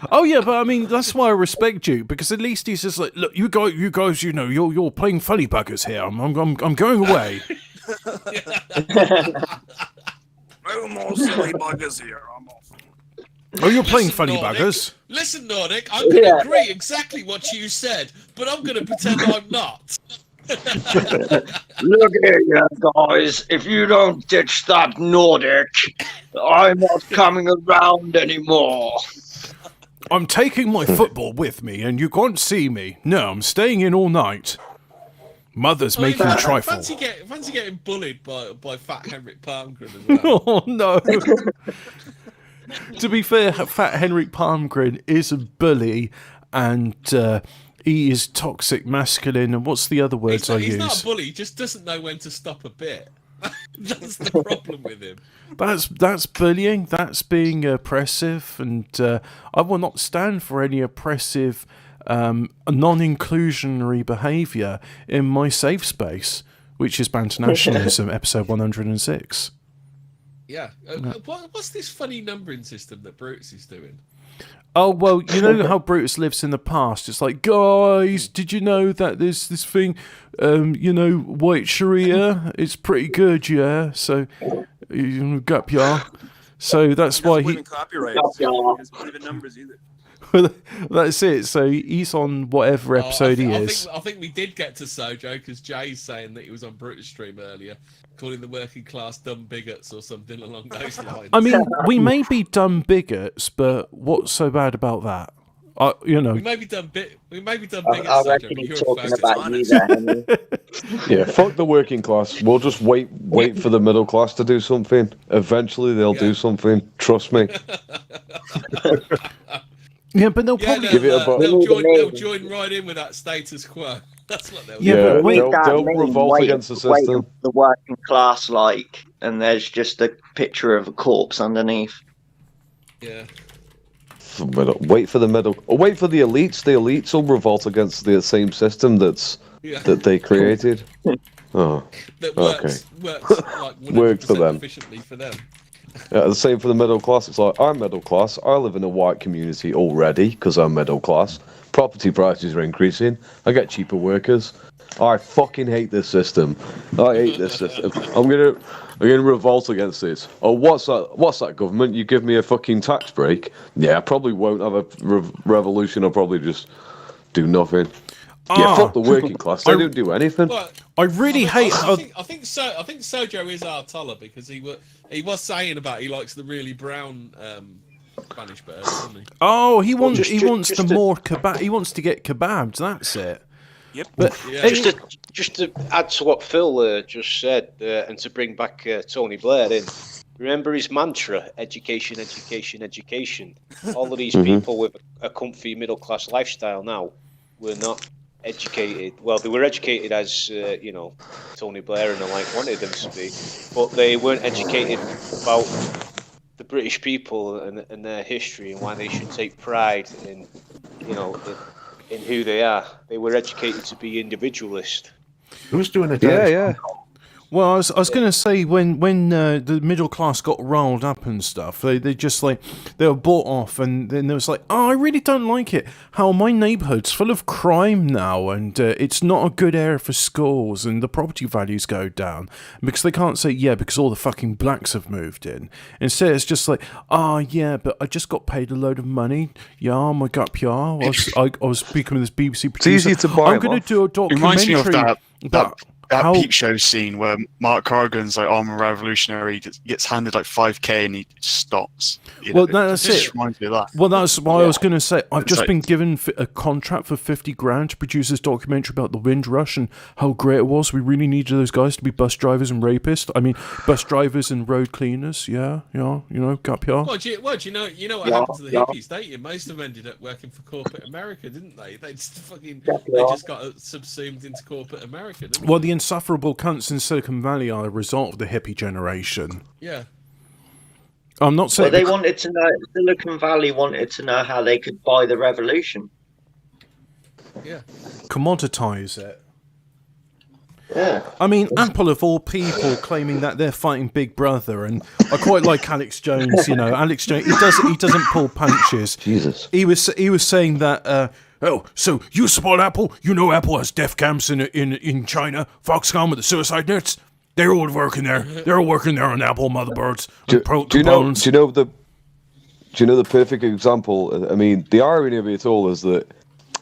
Oh yeah, but I mean that's why I respect Duke, because at least he's just like, look, you guys, you're playing funny buggers here. I'm going away. No more silly buggers here. I'm off. Oh, you're playing funny buggers. Listen, Nordic, I'm going to agree exactly what you said, but I'm going to pretend I'm not. Look here, you guys. If you don't ditch that Nordic, I'm not coming around anymore. I'm taking my football with me, and you can't see me. No, I'm staying in all night. Mother's making trifle. Fancy getting bullied by Fat Henrik Palmgren as well. Oh no. To be fair, Fat Henrik Palmgren is a bully, and he is toxic masculine. And what's the other words I use? He's not a bully. He just doesn't know when to stop a bit. That's the problem with him. That's bullying. That's being oppressive, and I will not stand for any oppressive, non-inclusionary behaviour in my safe space, which is Banter Nationalism, episode 106. Yeah. What's this funny numbering system that Brutus is doing? Oh, well, you know how Brutus lives in the past. It's like, guys, did you know that there's this thing, white Sharia? It's pretty good, yeah? So, gup, yeah. So that's why he... Copyright. He doesn't believe in numbers either. That's it. So he's on whatever episode he is. I think we did get to Sojo because Jay's saying that he was on Brutus stream earlier, calling the working class dumb bigots or something along those lines. I mean, we may be dumb bigots, but what's so bad about that? We may be dumb bigots. I reckon he's talking about you there, Henry. Yeah, fuck the working class. We'll just wait for the middle class to do something. Eventually, they'll do something. Trust me. Yeah, but they'll probably give it a they'll join right in with that status quo. That's what they'll do. Yeah, but they'll revolt against the system. The working class, and there's just a picture of a corpse underneath. Yeah. Wait for the middle. Or wait for the elites. The elites will revolt against the same system that they created. Oh, that works like worked for them. Efficiently for them. Yeah, the same for the middle class. It's like, I'm middle class. I live in a white community already because I'm middle class. Property prices are increasing. I get cheaper workers. I fucking hate this system. I hate this system. I'm gonna revolt against this. Oh, what's that government? You give me a fucking tax break? Yeah, I probably won't have a revolution. I'll probably just do nothing. Yeah, fuck the working class. They don't do anything. Well, I think Sojo is our Toller because he was saying about he likes the really brown Spanish birds, doesn't he? Oh, he wants kebab. He wants to get kebabbed. That's it. Yep. But Just to add to what Phil just said, and to bring back Tony Blair in. Remember his mantra: education, education, education. All of these people with a comfy middle class lifestyle now were not educated. Well, they were educated as Tony Blair and the like wanted them to be, but they weren't educated about the British people and their history and why they should take pride in in who they are. They were educated to be individualist. Who's doing it? Yeah. Well, I was going to say when the middle class got rolled up and stuff, they just they were bought off, and then it was like, oh, I really don't like it. How my neighbourhood's full of crime now, and it's not a good area for schools, and the property values go down because they can't say because all the fucking blacks have moved in. Instead, it's just like, yeah, but I just got paid a load of money. Yeah, my gut, yeah. I was speaking with this BBC producer. It's easy to buy. I'm going to do a documentary. It reminds me of that How... peep show scene where Mark Corrigan's armor revolutionary gets handed $5,000 and he stops. That's it. Just reminds me of that. Well, that's why I was going to say I've just been given a contract for $50,000 to produce this documentary about the Windrush and how great it was. We really needed those guys to be bus drivers and rapists. I mean, bus drivers and road cleaners. Yeah. Gup, yeah. Well, do you know what happened to the hippies, don't you? Most of them ended up working for corporate America, didn't they? They just got subsumed into corporate America, didn't they? Well, the insufferable cunts in Silicon Valley are the result of the hippie generation. Yeah. I'm not saying... Well, they wanted to know... Silicon Valley wanted to know how they could buy the revolution. Yeah. Commoditize it. Yeah. I mean, Apple of all people claiming that they're fighting Big Brother, and I quite like Alex Jones. Alex Jones, he doesn't pull punches. Jesus. He was saying that. So you support Apple? You know Apple has death camps in China. Foxconn with the suicide nets. They're all working there. They're all working there on Apple motherboards. Do you know the perfect example? I mean, the irony of it all is that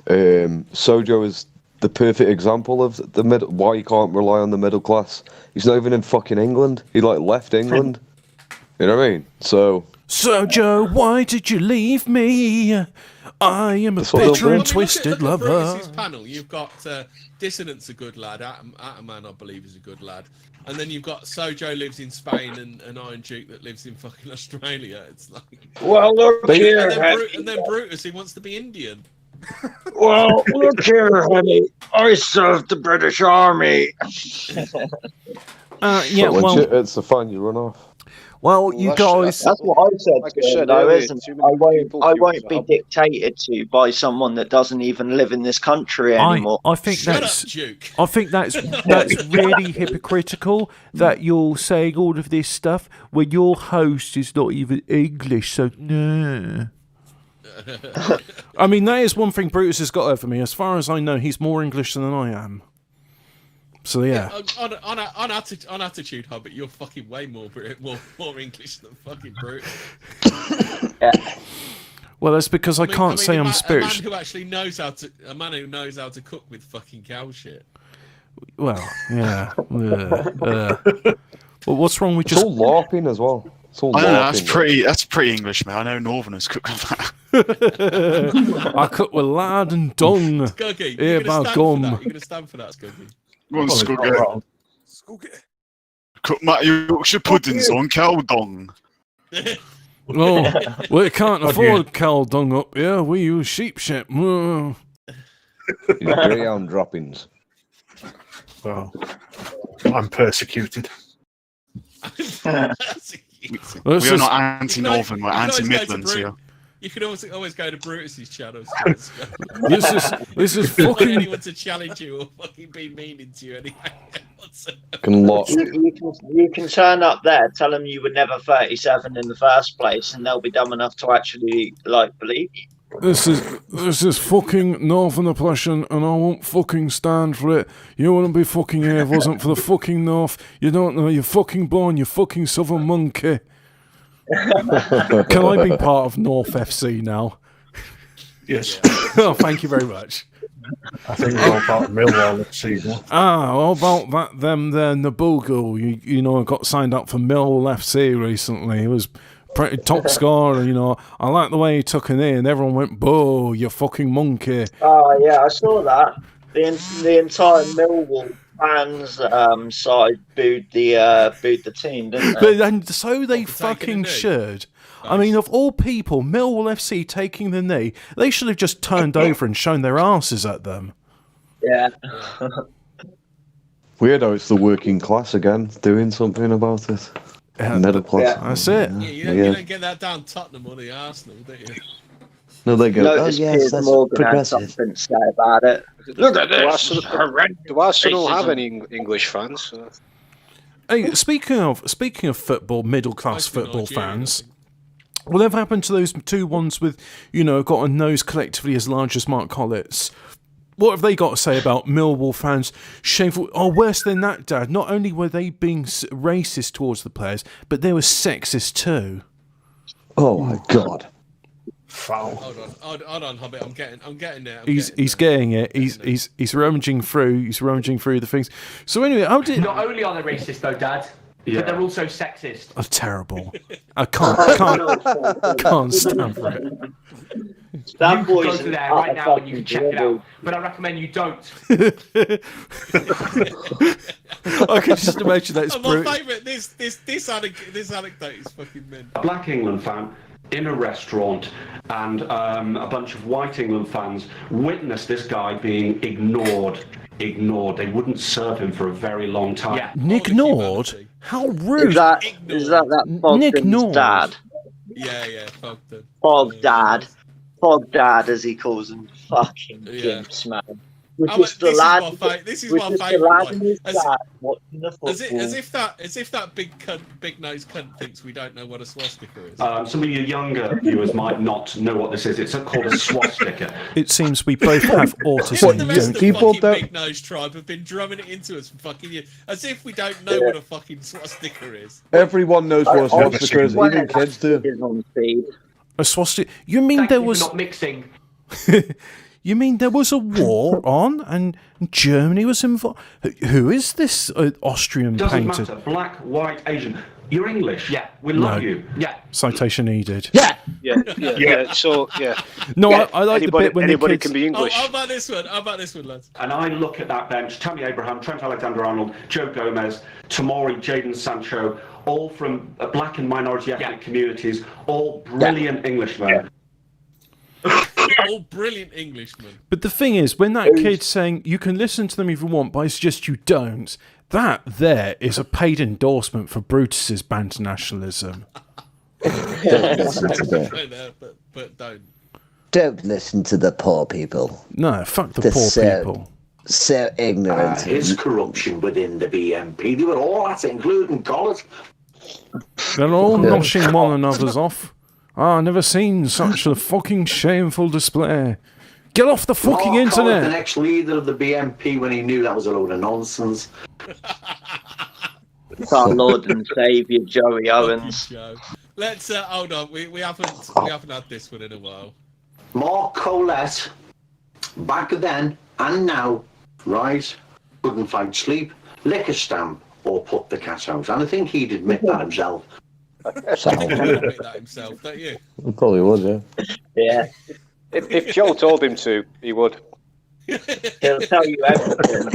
Sojo is the perfect example of the middle. Why you can't rely on the middle class? He's not even in fucking England. He left England. You know what I mean? Sojo, why did you leave me? I am a bitter and twisted lover. This panel, you've got Dissonant's a good lad. Ataman, I believe, is a good lad. And then you've got Sojo lives in Spain and Iron Duke that lives in fucking Australia. It's like... Well, look here, and then Brutus, who wants to be Indian. Well, look here, honey. I served the British Army. Yeah, But well, legit, it's the fun you run off. well, you guys. That's what I said Like to I him, said though, earlier, isn't too it? many people I queuing won't for be help. dictated to by someone that doesn't even live in this country anymore. I think Shut that's up, Duke. I think that's really hypocritical that you're saying all of this stuff when your host is not even English. So no. I mean, that is one thing Brutus has got over me. As far as I know, he's more English than I am. So yeah. On attitude, Hobbit, you're fucking way more English than fucking Brutus. Well, that's because I can't say I'm spiritual. A man who actually knows how to cook with fucking cow shit. Well, yeah. Well, what's wrong with It's just all LARPing as well. It's all I don't know, LARPing. that's pretty English, mate. I know Northerners cook with that. I cook with lard and dung. Skuggy, Yeah, you're gonna by stand gum. for that. You're gonna stand for that, Skuggy. Go on, Well, Skuggy. Skuggy. Cook my Yorkshire puddings on cow dung. Oh, we can't afford cow dung up here. We use sheep shit. These greyhound droppings. Well, I'm persecuted. We are not anti-Northern, we're anti-Midlands here. You can always go to Brutus's channel. This is fucking fucking. anyone to challenge you or fucking be meaning to you anyway. You can turn up there, tell them you were never 37 in the first place, and they'll be dumb enough to actually believe you. This is fucking Northern oppression, and I won't fucking stand for it. You wouldn't be fucking here if it wasn't for the fucking North. You don't know. You're fucking born. You fucking Southern monkey. Can I be part of North FC now? Yes. Oh, thank you very much. I think we're all part of Millwall this season. How about that? Them there, Nabugo. You know, got signed up for Millwall FC recently. He was pretty top scorer. You know, I like the way he took it in. Everyone went, "Boo, you fucking monkey." Oh yeah, I saw that. The entire Millwall fans side booed the team, didn't they? But and so they fucking should. I mean, of all people, Millwall FC taking the knee, they should have just turned over and shown their asses at them. Yeah. Weird how it's the working class again doing something about it. Middle class. Yeah. That's it. Yeah, you don't get that down Tottenham or the Arsenal, do you? No, they go, Notice Piers Morgan had something to say about it. Look at this. Do Arsenal have any English fans? Hey, speaking of football, middle class football fans. Whatever happened to those two ones with, got a nose collectively as large as Mark Collett's? What have they got to say about Millwall fans? Shameful. Oh, worse than that, Dad. Not only were they being racist towards the players, but they were sexist too. Oh my God. Foul. Hold on, Hobbit. I'm getting there. He's getting it. He's rummaging through. He's rummaging through the things. So anyway, how did? Not only are they racist though, Dad. But they're also sexist. Oh, terrible. I can't stand for it. You can go to there right now and you can check it out. But I recommend you don't. I can just imagine that. It's my favourite. This anecdote is fucking mint. A black England fan in a restaurant, and a bunch of white England fans witnessed this guy being ignored. They wouldn't serve him for a very long time. Yeah. Ignored? How rude! Is that Fogden's dad? Yeah, Fogden. Fog Dad, as he calls him. Fucking gimps, man. This is my favourite. As if that big nosed cunt thinks we don't know what a swastika is. Some of your younger viewers might not know what this is. It's called a swastika. It seems we both have autism. The rest of the fucking big nose tribe have been drumming it into us for fucking years, as if we don't know what a fucking swastika is. Everyone knows what a swastika is. Even kids do. A swastika? You mean there was? Not mixing. You mean there was a war on and Germany was involved? Who is this Austrian painter? Doesn't matter. Black, white, Asian. You're English. Yeah. We love you. Yeah. Citation needed. Yeah. So, yeah. No, I like the bit when anybody the kids... can be English. How about this one, lads? And I look at that bench, Tammy Abraham, Trent Alexander-Arnold, Joe Gomez, Tomori, Jadon Sancho, all from black and minority ethnic communities, all brilliant Englishmen. all brilliant Englishmen. But the thing is, when that kid's saying you can listen to them if you want, but I suggest you don't, that there is a paid endorsement for Brutus's banter nationalism. Don't listen to them. But don't. Don't listen to the poor people. No, fuck the poor people. So ignorant. His corruption within the BNP, they were all at it, including Collins. They're all noshing one another's off. I've never seen such a fucking shameful display. Get off the fucking internet! The next leader of the BNP when he knew that was a load of nonsense. It's our Lord and Saviour, Joey Owens. Let's hold on. We haven't had this one in a while. Mark Colette, back then and now, right, couldn't find sleep, lick a stamp, or put the cat out. And I think he'd admit that himself. I think he'd admit that himself, don't you? Probably would, yeah. Yeah. If Joe told him to, he would. He'll tell you everything.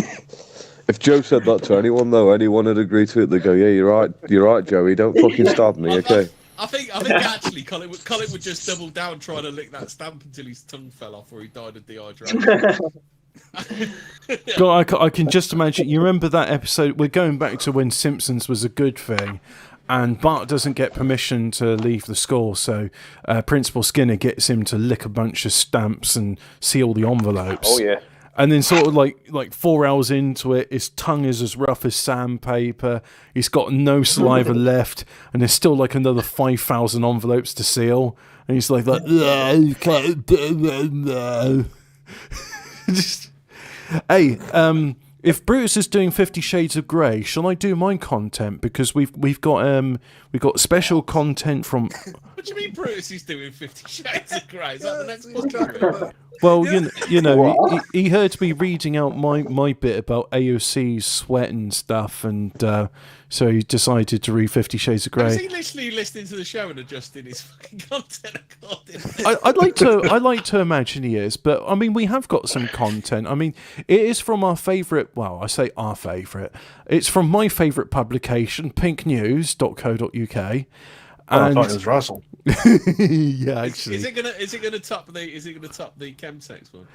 If Joe said that to anyone, though, anyone would agree to it. They go, "Yeah, you're right, Joey. Don't fucking stab me, okay?" I think actually Colin would just double down trying to lick that stamp until his tongue fell off or he died of dehydration. God, I can just imagine. You remember that episode? We're going back to when Simpsons was a good thing, and Bart doesn't get permission to leave the school, so Principal Skinner gets him to lick a bunch of stamps and see all the envelopes. Oh yeah. And then sort of like 4 hours into it, his tongue is as rough as sandpaper. He's got no saliva left, and there's still like another 5,000 envelopes to seal. And he's like, you can't do that now. Just, hey, if Brutus is doing 50 Shades of Grey, shall I do my content? Because we've got special content from. What do you mean Brutus is doing 50 Shades of Grey? Is that the next podcast? Well, you know, he heard me reading out my bit about AOC's sweat and stuff, and so he decided to read 50 Shades of Grey. Is he literally listening to the show and adjusting his fucking content accordingly? I'd like to imagine he is, but I mean, we have got some content. I mean, it is from our favourite. Well, I say our favourite. It's from my favourite publication, pinknews.co.uk. I thought it was Russell. Yeah, actually. Is it gonna top the chemsex one?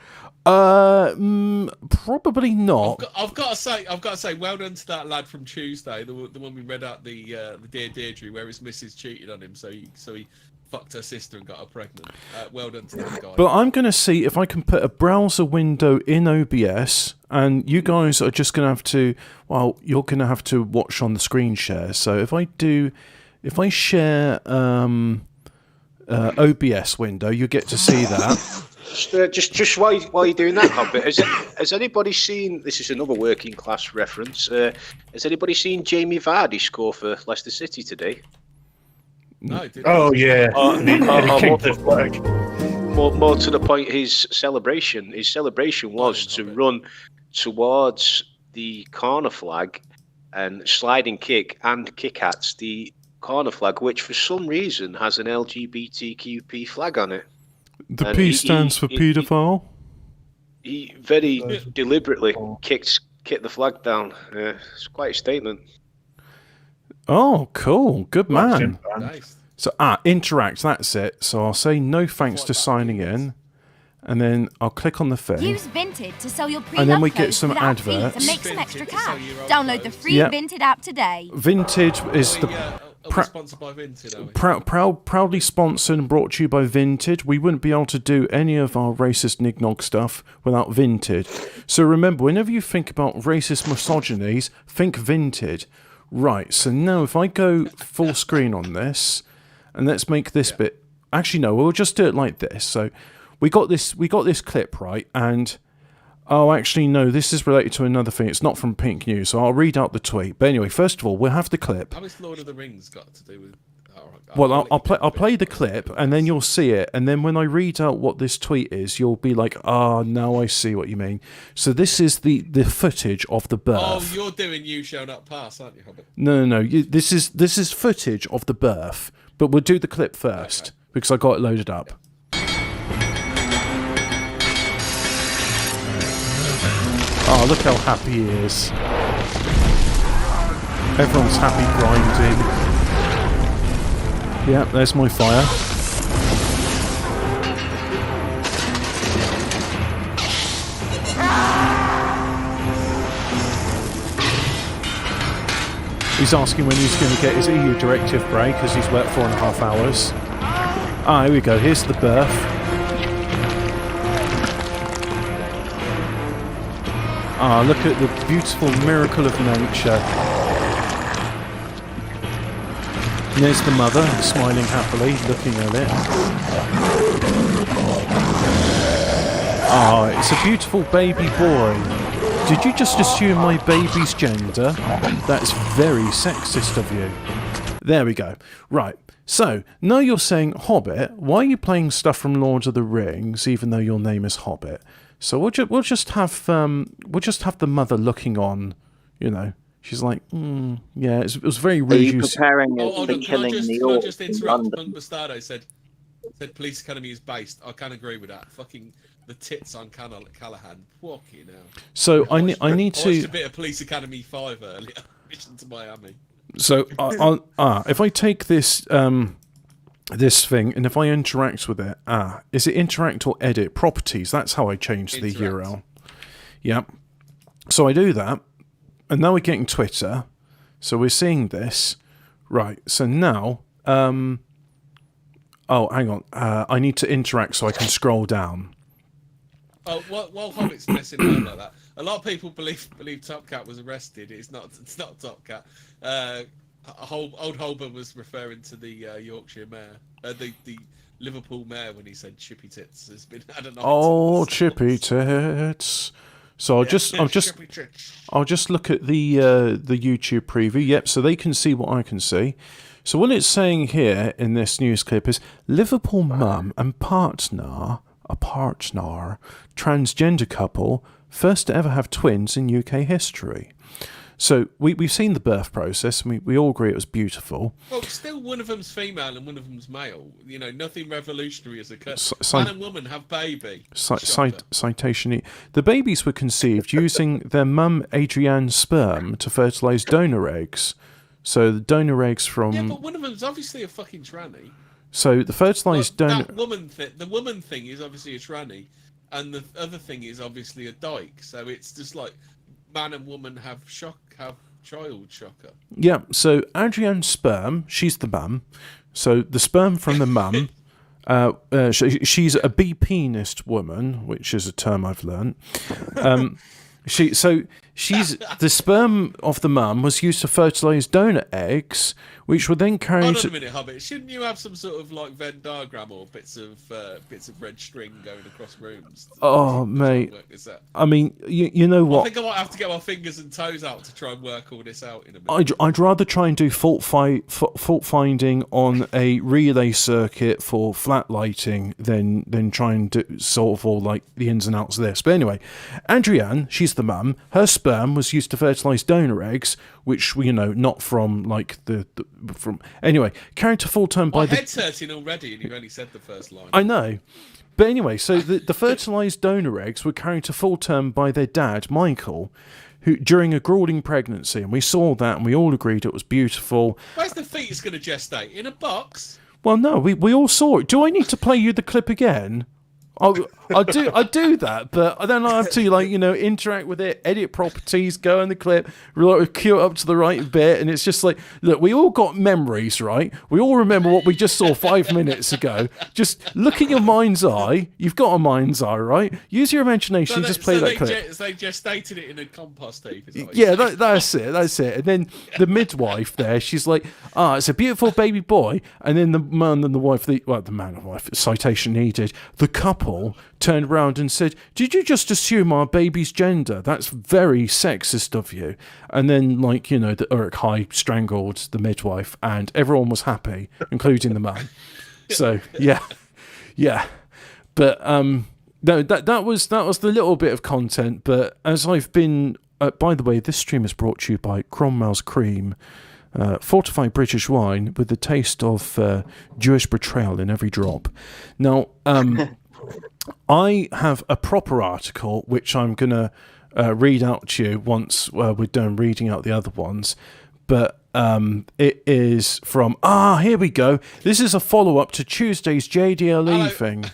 Probably not. I've got to say, well done to that lad from Tuesday, the one we read out the Dear Deirdre, where his missus cheated on him, so he fucked her sister and got her pregnant. Well done to that guy. But I'm going to see if I can put a browser window in OBS, and you guys are just going to have to. Well, you're going to have to watch on the screen share. So if I share OBS window, you get to see that. Just while you're doing that, Hobbit, has anybody seen? This is another working class reference. Has anybody seen Jamie Vardy score for Leicester City today? No, I didn't. Oh yeah, he kicked the flag. More to the point, his celebration was to run towards the corner flag and sliding kick and kick at the corner flag, which for some reason has an LGBTQP flag on it. The P stands for paedophile. He very deliberately kicked the flag down. It's quite a statement. Oh, cool. Good man. Nice. So, interact, that's it. So I'll say no thanks to signing in, and then I'll click on the thing. Use Vinted to sell your pre-love and then we get clothes some without fees adverts. and make some extra cash. Download the free Yep. Vinted app today. Vinted is the sponsored by Vinted, are we? proudly sponsored and brought to you by Vinted. We wouldn't be able to do any of our racist nignog stuff without Vinted. So remember, whenever you think about racist misogynies, think Vinted. Right, so now if I go full screen on this, and let's make this bit. Actually, no, we'll just do it like this. So we got this clip, right? And oh, actually, no, this is related to another thing. It's not from Pink News, so I'll read out the tweet. But anyway, first of all, we'll have the clip. How much Lord of the Rings got to do with? Well, I'll play the clip, and then you'll see it. And then when I read out what this tweet is, you'll be like, now I see what you mean. So this is the footage of the birth. Oh, you're doing You Shall Not Pass, aren't you, Hobbit? No. This is footage of the birth, but we'll do the clip first because I got it loaded up. Oh, look how happy he is. Everyone's happy grinding. Yeah, there's my fire. He's asking when he's going to get his EU directive break because he's worked 4.5 hours. Ah, here we go. Here's the birth. Ah, look at the beautiful miracle of nature. And there's the mother, smiling happily, looking at it. Ah, it's a beautiful baby boy. Did you just assume my baby's gender? That's very sexist of you. There we go. Right. So, now you're saying Hobbit. Why are you playing stuff from Lord of the Rings, even though your name is Hobbit? So we'll just have the mother looking on, you know. She's like, yeah, it was very rude. Are you preparing for killing the orcs? Can I just interrupt? Monk Bastardo said Police Academy is based. I can agree with that. Fucking the tits on Callahan. Fucking hell. So I need I to. watched a bit of Police Academy 5 earlier. Mission to Miami. So if I take this this thing and if I interact with it, is it interact or edit properties? That's how I change the URL. Yep. So I do that. And now we're getting Twitter, so we're seeing this. Right, so now... oh, hang on. I need to interact so I can scroll down. Oh, while Hobbit's messing around like that, a lot of people believe Top Cat was arrested. It's not Top Cat. Old Holborn was referring to the Yorkshire mayor, the Liverpool mayor when he said Chippy Tits has been had a night. Oh, Chippy Tits. So I'll just look at the YouTube preview. Yep, so they can see what I can see. So what it's saying here in this news clip is Liverpool mum and partner, transgender couple, first to ever have twins in UK history. So we've seen the birth process, and we all agree it was beautiful. Well, still one of them's female and one of them's male. You know, nothing revolutionary has occurred. Man and woman have baby. Citation. The babies were conceived using their mum Adrianne's sperm to fertilise donor eggs. So the donor eggs from... Yeah, but one of them's obviously a fucking tranny. So the fertilised donor... The woman thing is obviously a tranny, and the other thing is obviously a dyke. So it's just like... Man and woman have child shocker. Yeah, so Adrianne's sperm, she's the mum. So the sperm from the mum, she's a B-penist woman, which is a term I've learned. She's the sperm of the mum was used to fertilise donor eggs, which were then carried. Hold on a minute, Hobbit. Shouldn't you have some sort of like Venn diagram or bits of red string going across rooms? Oh, mate. I mean, you know what? I think I might have to get my fingers and toes out to try and work all this out in a minute. I'd rather try and do fault finding on a relay circuit for flat lighting than try and do sort of all like the ins and outs of this. But anyway, Adrianne, she's the mum. Her sperm was used to fertilise donor eggs, which not from like from anyway, carried to full term by my head's hurting already, and you only said the first line. I know, but anyway, so the fertilised donor eggs were carried to full term by their dad, Michael, who during a grueling pregnancy, and we saw that, and we all agreed it was beautiful. Where's the fetus going to gestate? In a box? Well, no, we all saw it. Do I need to play you the clip again? I do that, but then I have to interact with it, edit properties, go in the clip, queue it up to the right bit, and it's just like, look, we all got memories, right? We all remember what we just saw 5 minutes ago. Just look in your mind's eye. You've got a mind's eye, right? Use your imagination. Just play that clip. They gestated it in a compost heap. Yeah, that's it. And then the midwife there, she's like, it's a beautiful baby boy. And then the man and the wife, the man and wife, citation needed, the couple turned around and said, "Did you just assume our baby's gender? That's very sexist of you." And then, the Uruk Hai strangled the midwife, and everyone was happy, including the man. So yeah. But no, that was the little bit of content. But as I've been, by the way, this stream is brought to you by Cromwell's Cream. Fortified British wine with the taste of Jewish betrayal in every drop. Now, I have a proper article which I'm going to read out to you once we're done reading out the other ones. But it is from... here we go. This is a follow-up to Tuesday's JDLE thing.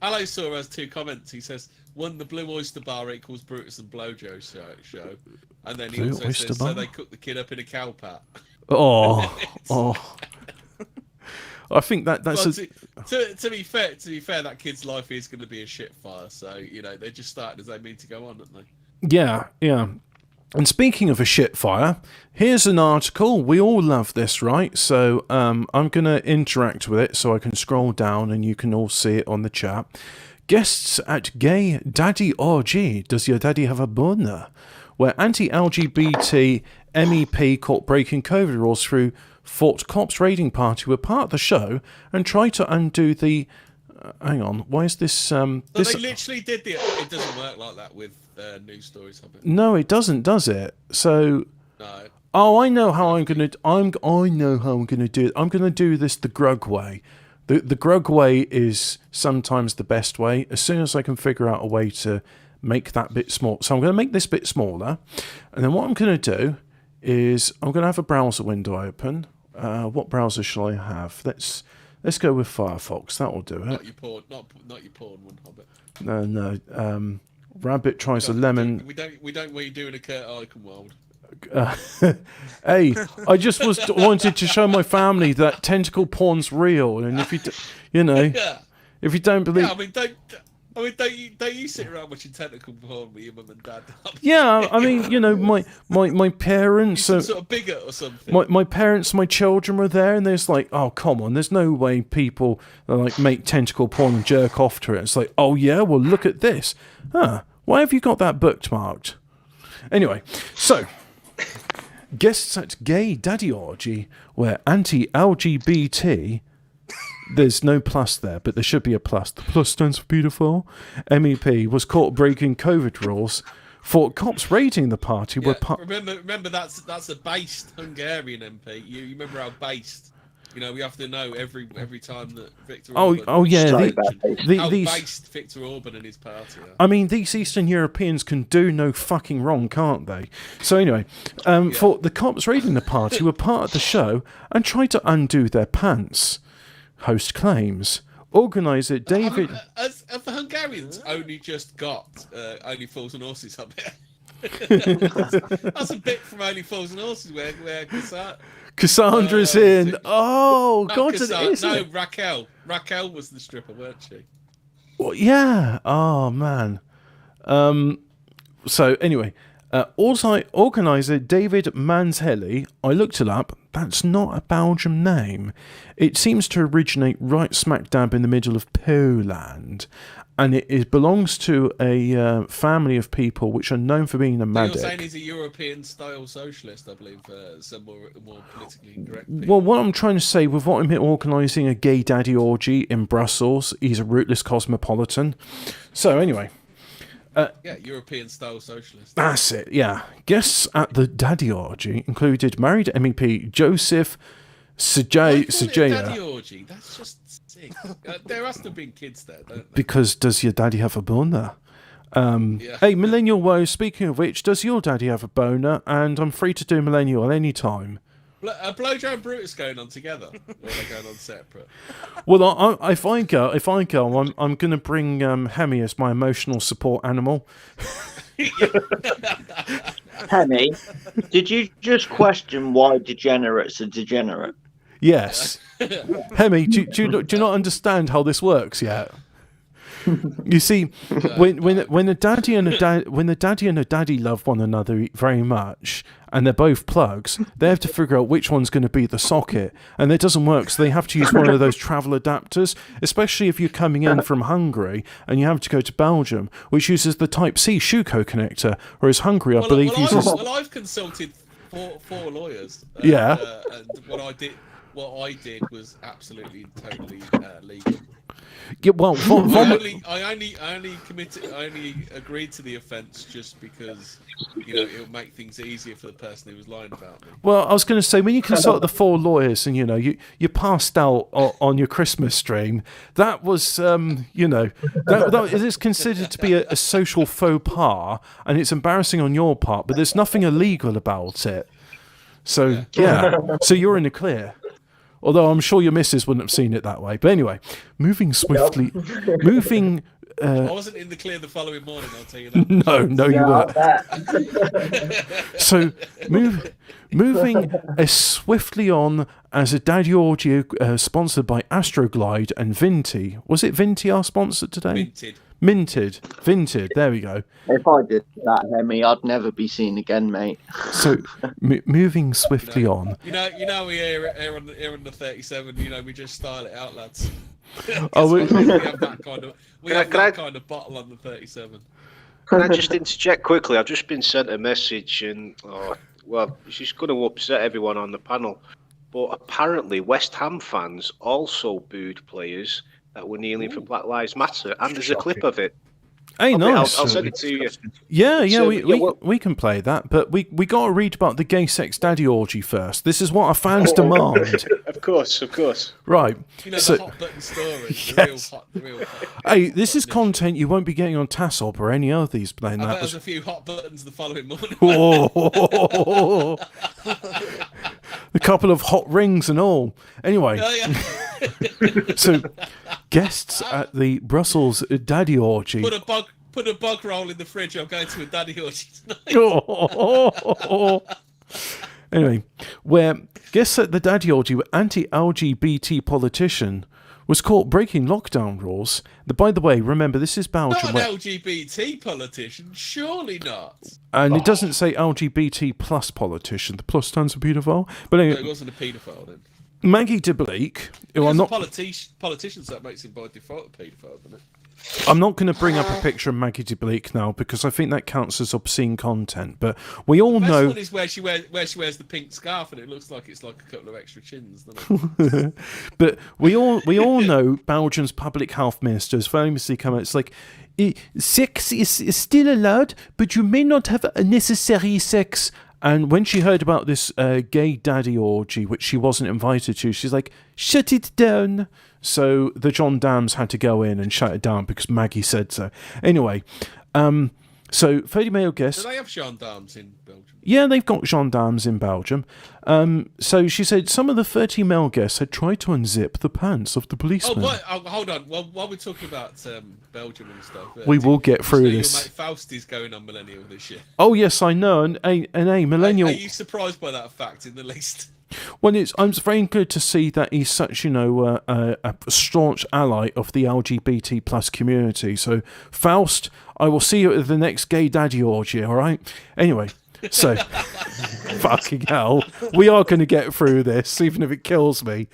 Allosaur has 2 comments. He says, one, the Blue Oyster Bar equals Brutus and Blowjo show. And then he also says, so they cook the kid up in a cow pat. Oh. I think that's to be fair, that kid's life is going to be a shit fire. So, they just started as they mean to go on, don't they? Yeah. And speaking of a shit fire, here's an article. We all love this, right? So I'm going to interact with it so I can scroll down and you can all see it on the chat. Guests at Gay Daddy Orgy. Does your daddy have a boner? Where anti-LGBT MEP caught breaking COVID rules through Fort Cops raiding party were part of the show and tried to undo the... hang on, why is this... So they literally did it doesn't work like that with news stories, have it? No, it doesn't, does it? So... No. Oh, I know how I'm gonna do it. I'm gonna do this the Grug way. The Grug way is sometimes the best way. As soon as I can figure out a way to make that bit small, so I'm gonna make this bit smaller, and then what I'm gonna do is I'm gonna have a browser window open. What browser shall I have? Let's go with Firefox. That will do it. Not your porn one, Hobbit. No. Rabbit tries a lemon. We don't what you do in a Kurt Eichenwald. Hey, I just wanted to show my family that tentacle porn's real, and if you if you don't believe, don't you sit around watching tentacle porn with your mum and dad? Yeah, I mean, my parents, sort of bigot or something. My parents, my children were there, and there's like, oh come on, there's no way people like make tentacle porn and jerk off to it. It's like, oh yeah, well look at this, why have you got that bookmarked? Anyway, so. Guests at Gay Daddy Orgy, where anti-LGBT, there's no plus there, but there should be a plus. The plus stands for beautiful. MEP was caught breaking COVID rules. Fort Cops raiding the party were remember that's a based Hungarian MP. You remember how based? We have to know every time that Viktor Orban... Oh yeah, how based Viktor Orban and his party are. I mean, these Eastern Europeans can do no fucking wrong, can't they? So anyway, for the cops raiding the party were part of the show and tried to undo their pants. Host claims. Organiser David... Have the Hungarians only just got Only Fools and Horses up here? That's a bit from Only Fools and Horses where Cassandra's in. Oh, God, it is. No, Raquel. Raquel was the stripper, weren't she? Well, yeah. Oh, man. So, anyway, organiser David Manzelli, I looked it up. That's not a Belgian name. It seems to originate right smack dab in the middle of Poland. And it belongs to a family of people which are known for being nomadic. So you're saying he's a European-style socialist, I believe, some more politically incorrect people. Well, what I'm trying to say, with what I'm organising a gay daddy orgy in Brussels, he's a rootless cosmopolitan. So, anyway. European-style socialist. That's it, yeah. Guests at the daddy orgy included married MEP Joseph Sajaya. Daddy orgy? That's just sick. There has to have been kids there, don't there? Because does your daddy have a boner? Hey, Millennial Woe, speaking of which, does your daddy have a boner? And I'm free to do Millennial any time. Are Blowjo and Brutus going on together? Or are they going on separate? Well, if I go, I'm going to bring Hemi as my emotional support animal. Hemi, did you just question why degenerates are degenerate? Yes. Hemi, do you not understand how this works yet? You see, when a daddy and a daddy love one another very much, and they're both plugs, they have to figure out which one's going to be the socket, and it doesn't work. So they have to use one of those travel adapters, especially if you're coming in from Hungary and you have to go to Belgium, which uses the Type C Schuko connector, whereas Hungary, I believe, uses. I've consulted four lawyers. Yeah. And what I did was absolutely totally legal. Yeah, well, I only agreed to the offence just because it'll make things easier for the person who was lying about me. Well, I was going to say, when you consult the 4 lawyers and you passed out on your Christmas stream, that was that is considered to be a social faux pas, and it's embarrassing on your part, but there's nothing illegal about it. So yeah, so you're in the clear. Although I'm sure your missus wouldn't have seen it that way. But anyway, moving swiftly, moving. I wasn't in the clear the following morning, I'll tell you that. No, you weren't. So, moving as swiftly on as a Daddy Orgy sponsored by Astroglide and Vinty. Was it Vinty our sponsor today? Minted. There we go. If I did that, Hemi, I'd never be seen again, mate. So, moving swiftly on. You know, we here on the 37. You know, we just style it out, lads. We have that kind of bottle on the 37. Can I just interject quickly? I've just been sent a message, and it's just going to upset everyone on the panel. But apparently, West Ham fans also booed players that were kneeling for Black Lives Matter, and there's a clip of it. Hey, nice. I'll send it to you. Yeah, we can play that, but we got to read about the gay sex daddy orgy first. This is what our fans demand. Of course. Right. You know, the hot button story. Yes. The real hot. Hey, this is content you won't be getting on TASOB or any of these playing I that. bet there's a few hot buttons the following morning. A couple of hot rings and all. Anyway, so guests at the Brussels Daddy Orgy. Put a bug roll in the fridge. I'm going to a daddy orgy tonight. Anyway, where guests at the Daddy Orgy were anti-LGBT politician was caught breaking lockdown rules. By the way, remember, this is Belgium. Not an LGBT politician, surely not. And it doesn't say LGBT plus politician. The plus stands for paedophile. But anyway, it wasn't a paedophile then. Maggie de Bleek, who I'm not politicians, that makes him by default a paedophile, doesn't it? I'm not going to bring up a picture of Maggie de Bleek now because I think that counts as obscene content. But we all know. The best one is where she wears the pink scarf and it looks like it's like a couple of extra chins, doesn't it? But we all know Belgium's public health minister has famously come out. It's like sex is still allowed, but you may not have unnecessary sex. And when she heard about this gay daddy orgy, which she wasn't invited to, she's like, shut it down. So the gendarmes had to go in and shut it down because Maggie said so. Anyway, so 30 male guests. Do they have gendarmes in Belgium? Yeah, they've got gendarmes in Belgium. So she said some of the 30 male guests had tried to unzip the pants of the policeman. Hold on. Well, while we're talking about Belgium and stuff, we will get through this. Your mate Fausti's going on Millennial this year. Oh yes, I know. And Millennial. Are you surprised by that fact in the least? Well, I'm very good to see that he's such, a staunch ally of the LGBT plus community. So, Faust, I will see you at the next gay daddy orgy, all right? Anyway, so, fucking hell, we are going to get through this, even if it kills me.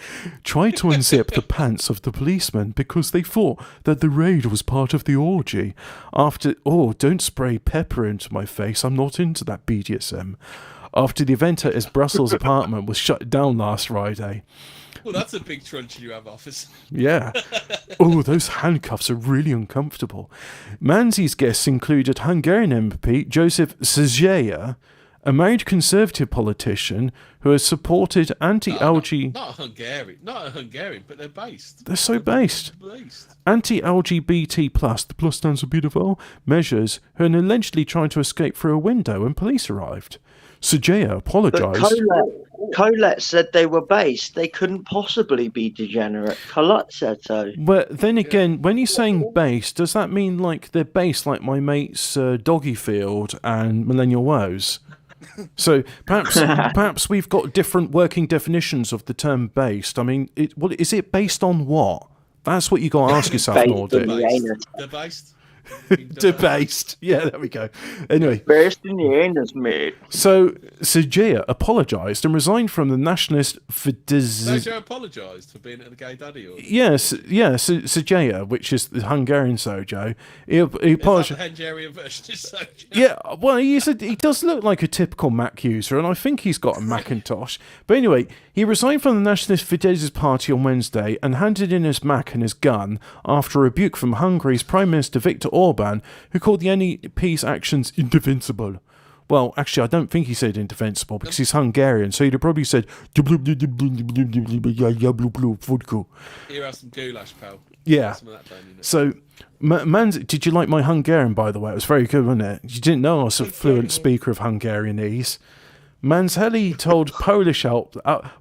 Try to unzip the pants of the policeman because they thought that the raid was part of the orgy. Don't spray pepper into my face. I'm not into that BDSM. After the event at his Brussels apartment was shut down last Friday. Well, that's a big truncheon you have, office. Yeah. Oh, those handcuffs are really uncomfortable. Manzi's guests included Hungarian MP Joseph Széjjel, a married Conservative politician who has supported anti-LG... Not a Hungarian, but they're based. They're so based. Anti-LGBT plus, the plus stands for beautiful, measures who had allegedly tried to escape through a window when police arrived. Széjjel apologised. Colette said they were based. They couldn't possibly be degenerate. Colette said so. But then again, when you're saying based, does that mean like they're based like my mates Doggyfield and Millennial Woes? So perhaps we've got different working definitions of the term based. I mean, is it based on what? That's what you got to ask yourself, Nordic. Debased. Debased. Yeah, there we go. Anyway. Based in the anus, mate. So, Széjjel apologised and resigned from the nationalist Széjjel apologised for being at the gay daddy orgy? Yes, Széjjel, which is the Hungarian Sojo. He apologised. Is that the Hungarian version of Sojo? Yeah, well, he does look like a typical Mac user, and I think he's got a Macintosh. But anyway, he resigned from the Nationalist Fidesz party on Wednesday and handed in his Mac and his gun after a rebuke from Hungary's Prime Minister Viktor Orban, who called the NEP's actions indefensible. Well, actually, I don't think he said indefensible because he's Hungarian, so he'd have probably said Here have some goulash, pal. Yeah. So, did you like my Hungarian, by the way? It was very good, wasn't it? You didn't know I was a fluent speaker of Hungarianese. Manzheli told Polish out there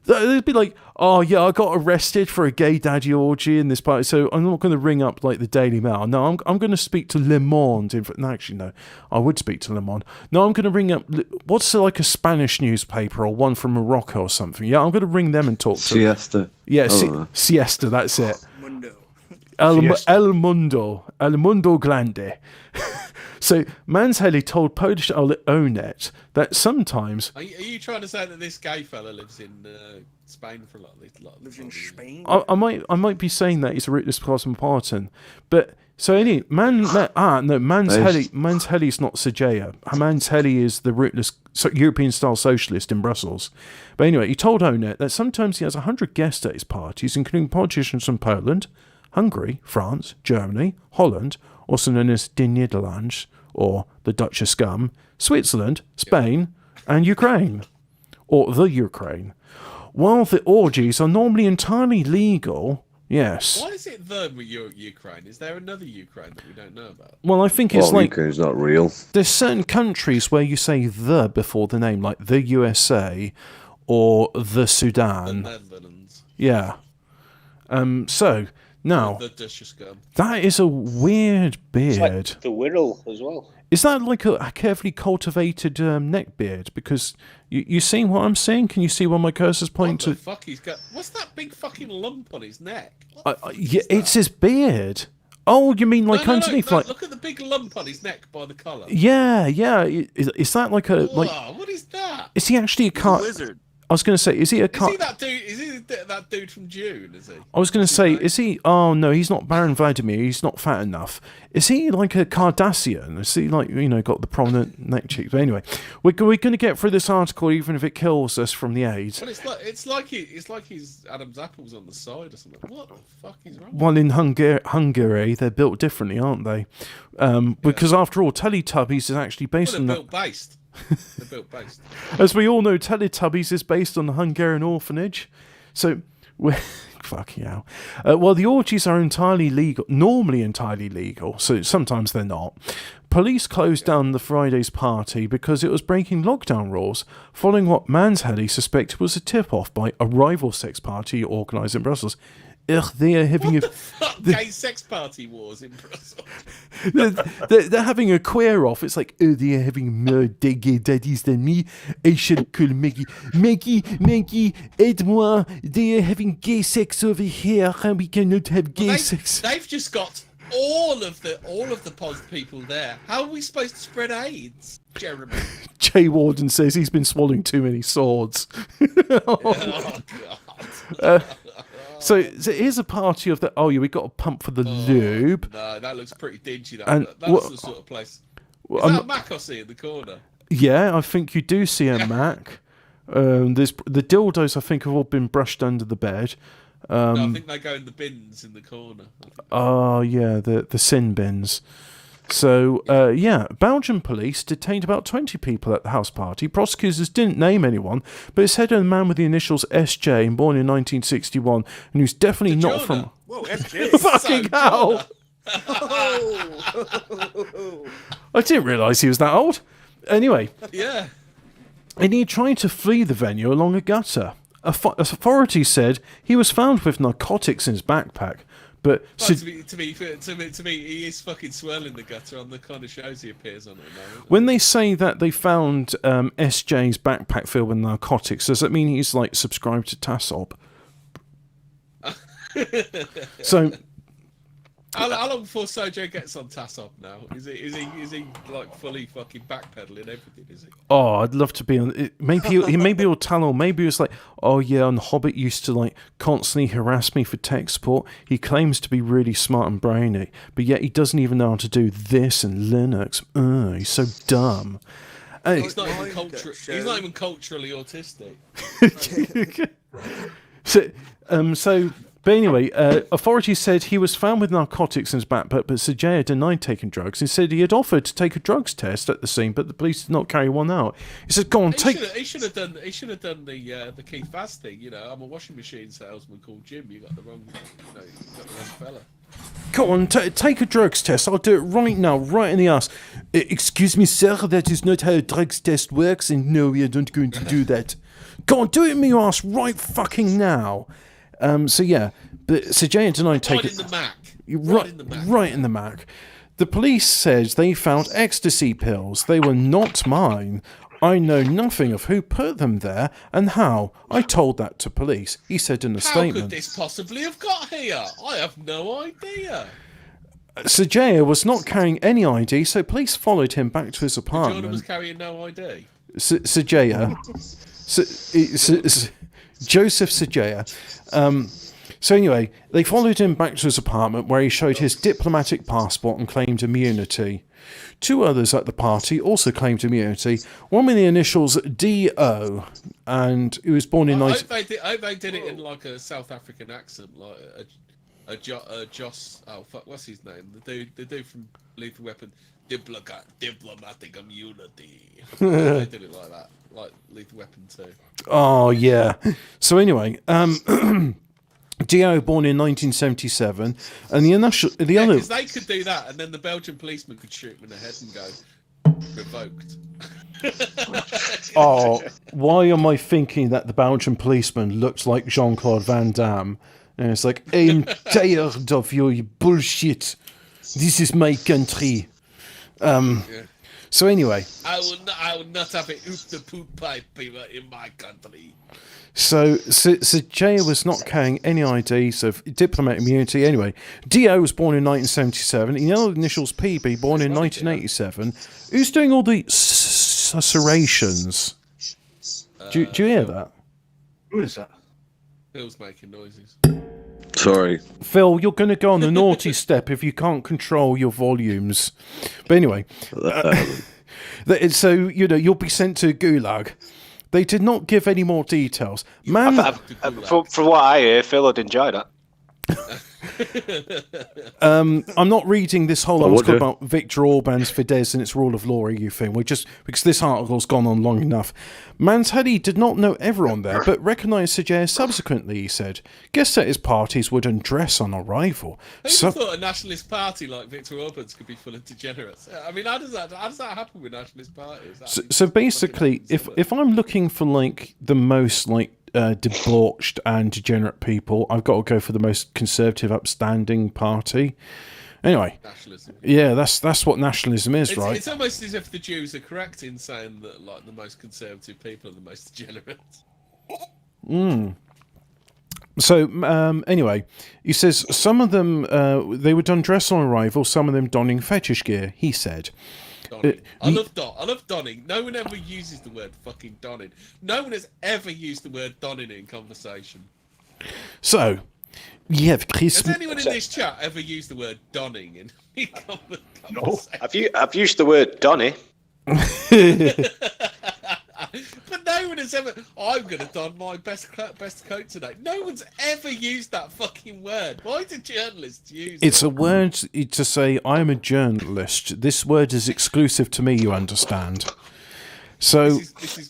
They'd be like, oh yeah, I got arrested for a gay daddy orgy in this party, so I'm not going to ring up like the Daily Mail. No, I'm going to speak to Le Monde. No, actually, no, I would speak to Le Monde. No, I'm going to ring up, what's like a Spanish newspaper or one from Morocco or something. Yeah, I'm going to ring them and talk to Siesta. Yeah, Siesta, that's it. Mundo. El Mundo Grande. So, Mansheli told Polish outlet Onet that sometimes... Are you trying to say that this gay fella lives in Spain for a lot lives in Spain? I might be saying that he's a rootless cosmopolitan, but... So anyway, Mansheli's not Sajaya. Mansheli is the rootless European-style socialist in Brussels. But anyway, he told Onet that sometimes he has 100 guests at his parties, including politicians from Poland, Hungary, France, Germany, Holland, also known as the Netherlands, or the Dutch scum, Switzerland, Spain, and Ukraine, or the Ukraine. While the orgies are normally entirely legal, yes. Why is it the Ukraine? Is there another Ukraine that we don't know about? Well, I think it's like... Ukraine's not real. There's certain countries where you say the before the name, like the USA or the Sudan. The Netherlands. Yeah. So... Now, that is a weird beard. It's like the Wirral as well. Is that like a carefully cultivated neck beard? Because you see what I'm saying? Can you see where my cursor's pointing to? What the fuck he's got? What's that big fucking lump on his neck? Yeah, it's his beard. Oh, you mean like underneath? No, like, look at the big lump on his neck by the collar. Yeah. Is that like a like? What is that? Is he actually a lizard? I was going to say, is he a Is he that dude? Is he that dude from June? Is he? I was going to say, is he? Oh no, he's not Baron Vladimir. He's not fat enough. Is he like a Cardassian? Is he like got the prominent neck cheeks? But anyway, we're going to get through this article, even if it kills us from the AIDS. Well, it's like he's Adam's apples on the side or something. What the fuck is wrong? Well, in Hungary, they're built differently, aren't they? Because after all, Teletubbies is actually based on They're built based. As we all know, Teletubbies is based on the Hungarian orphanage. So, fucking hell. Well, the orgies are normally entirely legal, so sometimes they're not. Police closed down the Friday's party because it was breaking lockdown rules, following what Mansheli suspected was a tip-off by a rival sex party organised in Brussels. They are having gay sex party wars in Brussels. they're having a queer off. It's like, oh, they are having more gay daddies than me. I should call Maggie, aide-moi. They are having gay sex over here, and we cannot have gay sex. They've just got all of the pod people there. How are we supposed to spread AIDS, Jeremy? Jay Warden says he's been swallowing too many swords. Oh God. So here's a party of the. Oh yeah, we got a pump for the lube. No, that looks pretty dingy. That's the sort of place. Is that a Mac I see in the corner? Yeah, I think you do see a Mac. There's the dildos. I think have all been brushed under the bed. No, I think they go in the bins in the corner. Oh yeah, the sin bins. So, Belgian police detained about 20 people at the house party. Prosecutors didn't name anyone, but it said a man with the initials SJ, born in 1961, and who's definitely not from... Whoa, SJ! Fucking hell! I didn't realise he was that old. Anyway. Yeah. And he tried to flee the venue along a gutter. Authorities said he was found with narcotics in his backpack. But to me, he is fucking swirling the gutter on the kind of shows he appears on at the moment. When they say that they found SJ's backpack filled with narcotics, does that mean he's like subscribed to TASOB? So, how long before Sojo gets on TASOB now? Is he like fully fucking backpedaling everything? Is he? Oh, I'd love to be on. Maybe he'll tell, or maybe it's like, oh yeah, and Hobbit used to like constantly harass me for tech support. He claims to be really smart and brainy, but yet he doesn't even know how to do this in Linux. He's so dumb. He's not even culturally autistic. But anyway, authorities said he was found with narcotics in his backpack, but Sajaya denied taking drugs. He said he had offered to take a drugs test at the scene, but the police did not carry one out. He said, "Go on, take." He should have done the Keith Vaz thing. I'm a washing machine salesman called Jim. You got the wrong fella. Go on, take a drugs test. I'll do it right now, right in the ass. Excuse me, sir, that is not how a drugs test works, and no, we are not going to do that. Go on, do it in my ass right fucking now. So yeah, but Sajaya denied taking... Right in the Mac. Right in the Mac. The police said they found ecstasy pills. They were not mine. I know nothing of who put them there and how. I told that to police, he said in a statement. How could this possibly have got here? I have no idea. Sajaya was not carrying any ID, so police followed him back to his apartment. Jordan was carrying no ID. Sajaya. Joseph Sajaya. So anyway, they followed him back to his apartment where he showed his diplomatic passport and claimed immunity. 2 others at the party also claimed immunity. One with the initials D.O. and he was born in... I hope they did it in like a South African accent, like Joss... Oh, fuck, what's his name? The dude from Lethal Weapon. Diplomatic immunity. They did it like that, like Lethal Weapon 2. Oh, yeah. So anyway... Dio born in 1977, and the other... because they could do that, and then the Belgian policeman could shoot him in the head and go, revoked. Oh, why am I thinking that the Belgian policeman looks like Jean-Claude Van Damme? And it's like, I'm tired of your bullshit. This is my country. So anyway... I will not have a oop the poop pipe in my country. So Jay was not carrying any IDs of diplomatic immunity. Anyway, Dio was born in 1977. The other initials PB, born in 1987. Who's doing all the susurrations? Do you hear that? Who is that? Phil's making noises. Sorry. Phil, you're going to go on the naughty step if you can't control your volumes. But anyway, so, you'll be sent to Gulag. They did not give any more details. From what I hear, Phil would enjoy that. I'm not reading this whole article about Viktor Orban's Fidesz and its rule of law EU thing. We're just because this article's gone on long enough. Manshadi did not know everyone there, but recognised Sajaya subsequently, he said. Guessed that his parties would undress on arrival. Who thought a nationalist party like Viktor Orban's could be full of degenerates? I mean, how does that happen with nationalist parties? So basically, if I'm looking for like the most like debauched and degenerate people, I've got to go for the most conservative, upstanding party. Anyway, nationalism. Yeah, that's what nationalism is, right? It's almost as if the Jews are correct in saying that like the most conservative people are the most degenerate. So anyway, he says some of them they were done dress on arrival, some of them donning fetish gear. He said. I love donning. No one ever uses the word fucking donning. No one has ever used the word donning in conversation. So, you have Chris. Has anyone in this chat ever used the word donning in conversation? No. I've used the word donny. But no one has ever. I'm going to don my best coat today. No one's ever used that fucking word. Why do journalists use it? It's a word to say I'm a journalist. This word is exclusive to me. You understand? So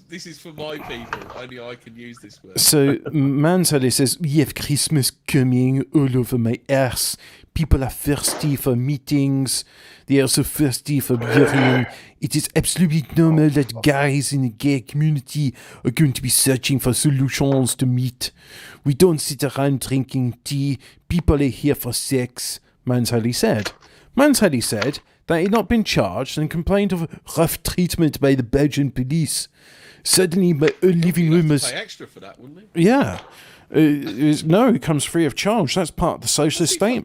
this is for my people. Only I can use this word. So Mansell says we have Christmas coming all over my arse. People are thirsty for meetings. They are so thirsty for beering. It is absolutely normal that guys in the gay community are going to be searching for solutions to meet. We don't sit around drinking tea. People are here for sex, Mansell said. Mansell said that he had not been charged and complained of rough treatment by the Belgian police. Suddenly, my living room was... pay extra for that, wouldn't he? Yeah. No, it comes free of charge. That's part of the socialist state.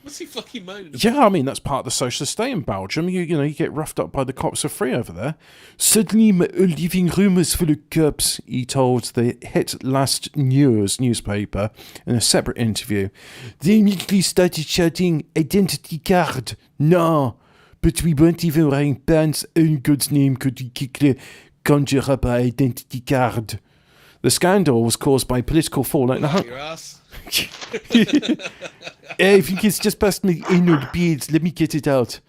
What's he fucking moaning about? Yeah, I mean, that's part of the socialist state in Belgium. You get roughed up by the cops for free over there. Suddenly, my living room was full of cops, he told the Hit Last News newspaper in a separate interview. They immediately started shouting, identity card. No, but we weren't even wearing pants. In God's name could we quickly conjure up our identity card? The scandal was caused by political fallout. Your ass. I think it's just past my anal beads. Let me get it out.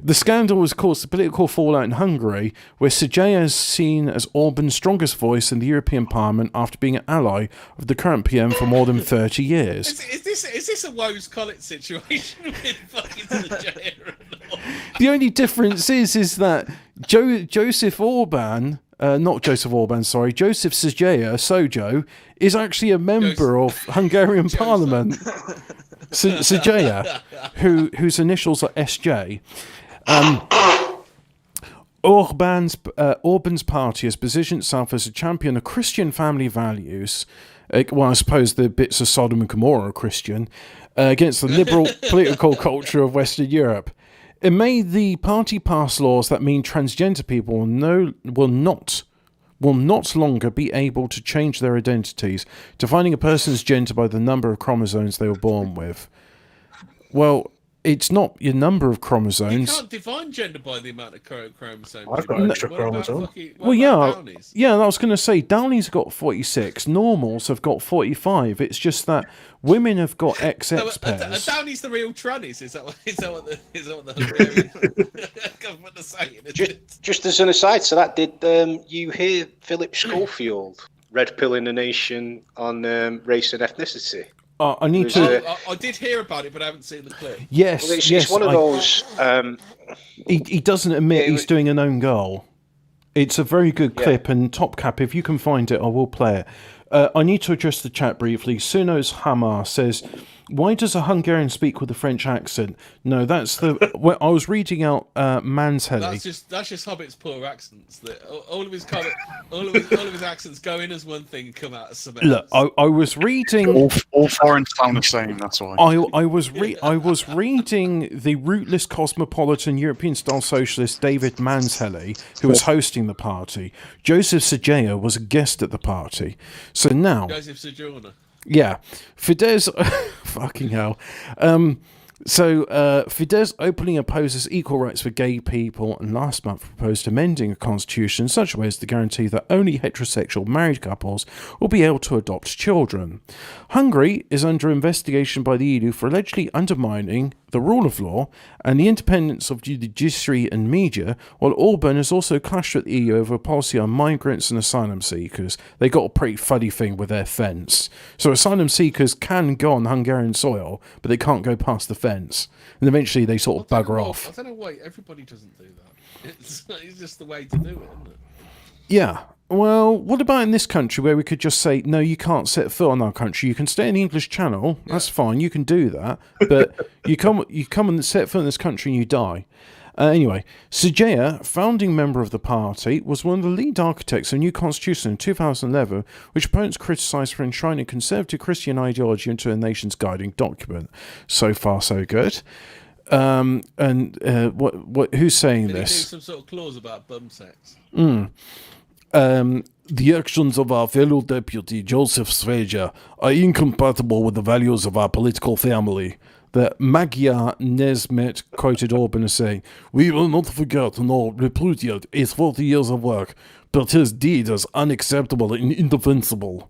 The scandal has caused a political fallout in Hungary, where Széchenyi is seen as Orban's strongest voice in the European Parliament after being an ally of the current PM for more than 30 years. Is this a Woes Collett situation with fucking Széchenyi? The only difference is that Joseph Széchenyi, Sojo, is actually a member of Hungarian Parliament. Széchenyi, whose initials are SJ. Orban's party has positioned itself as a champion of Christian family values. Well, I suppose the bits of Sodom and Gomorrah are Christian, against the liberal political culture of Western Europe. In May, the party passed laws that mean transgender people will not longer be able to change their identities, defining a person's gender by the number of chromosomes they were born with. Well, it's not your number of chromosomes. You can't define gender by the amount of chromosomes. I've got an extra chromosome. Yeah, I was going to say, Downey's got 46, normals have got 45. It's just that women have got XX pairs. Downey's the real trannies, is that what the Hungarian government are saying? Just as an aside, so that did you hear Philip Schofield red pilling the nation on race and ethnicity? I need to. I did hear about it, but I haven't seen the clip. Yes, well, yes. It's one of those. He doesn't admit he's doing an own goal. It's a very good clip, and Top Cap, if you can find it, I will play it. I need to address the chat briefly. Sunos Hamar says, "Why does a Hungarian speak with a French accent?" No, that's the. Well, I was reading out Mansheli. That's just Hobbit's poor accents. That all of his accents go in as one thing and come out as something else. Look, I was reading. All foreign sound the same. That's why. I was reading the rootless cosmopolitan European-style socialist David Mansheli, who was hosting the party. Joseph Széchenyi was a guest at the party. So now, Joseph Sojourner. Yeah, Fidesz, fucking hell. Fidesz openly opposes equal rights for gay people, and last month proposed amending a constitution in such a way as to guarantee that only heterosexual married couples will be able to adopt children. Hungary is under investigation by the EU for allegedly undermining the rule of law and the independence of the judiciary and media, while Orban has also clashed with the EU over a policy on migrants and asylum seekers. They got a pretty funny thing with their fence. So asylum seekers can go on Hungarian soil, but they can't go past the fence. And eventually they sort of bugger off. I don't know why everybody doesn't do that. It's just the way to do it, isn't it? Yeah. Well, what about in this country where we could just say, no, you can't set foot on our country. You can stay in the English Channel. That's fine. You can do that. But you come and set foot in this country and you die. Anyway, Széchenyi, founding member of the party, was one of the lead architects of a new constitution in 2011, which opponents criticised for enshrining conservative Christian ideology into the nation's guiding document. So far, so good. Who's saying Did this? He do some sort of clause about bum sex? The actions of our fellow deputy, Joseph Széchenyi, are incompatible with the values of our political family. The Magyar Nesmet quoted Orban as saying, "We will not forget nor repudiate his 40 years of work, but his deed is unacceptable and indefensible."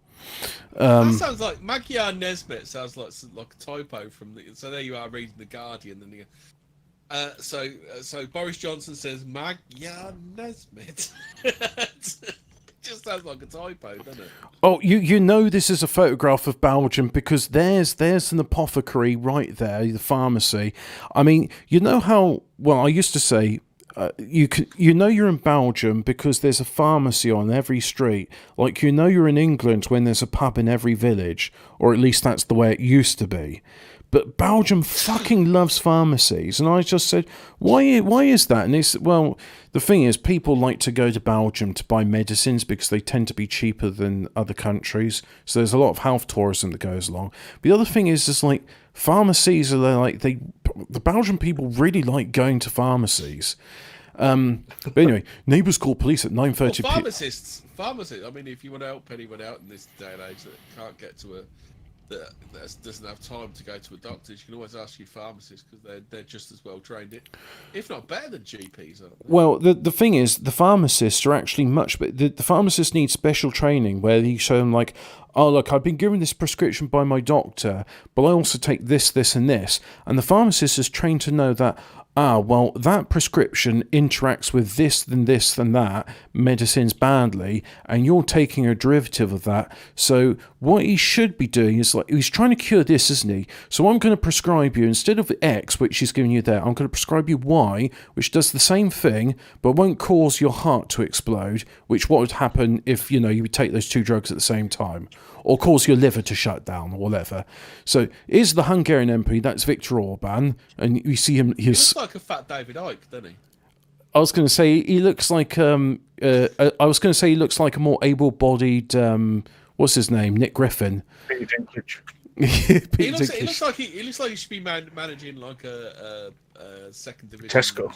That sounds like Magyar Nesmet sounds like a typo from the. So there you are reading the Guardian, and you. So Boris Johnson says Magyar Nesmet. Just sounds like a typo, doesn't it? Oh, you know this is a photograph of Belgium because there's an apothecary right there, the pharmacy. I mean, you know how I used to say you're in Belgium because there's a pharmacy on every street. Like you're in England when there's a pub in every village, or at least that's the way it used to be. But Belgium fucking loves pharmacies, and I just said, why is that? And the thing is, people like to go to Belgium to buy medicines because they tend to be cheaper than other countries. So there's a lot of health tourism that goes along. But the other thing is like pharmacies are the Belgian people really like going to pharmacies. But anyway, neighbours call police at 9:30 p.m. Pharmacists. I mean, if you want to help anyone out in this day and age that can't get to that doesn't have time to go to a doctor, you can always ask your pharmacist because they're just as well trained, if not better than GPs, aren't they? Well, the thing is, the pharmacists are actually much better. The pharmacists need special training where you show them like, oh look, I've been given this prescription by my doctor, but I also take this, and this. And the pharmacist is trained to know that, well, that prescription interacts with this, then that, medicines badly, and you're taking a derivative of that. So what he should be doing is, like, he's trying to cure this, isn't he? So I'm going to prescribe you, instead of X, which he's giving you there, I'm going to prescribe you Y, which does the same thing, but won't cause your heart to explode, which what would happen if, you would take those two drugs at the same time, or cause your liver to shut down, or whatever. So here's the Hungarian MP, that's Viktor Orban, and you see him. He looks like a fat David Icke, doesn't he? I was going to say he looks like he looks like a more able-bodied what's his name, Nick Griffin. He looks like he should be managing like a second division Tesco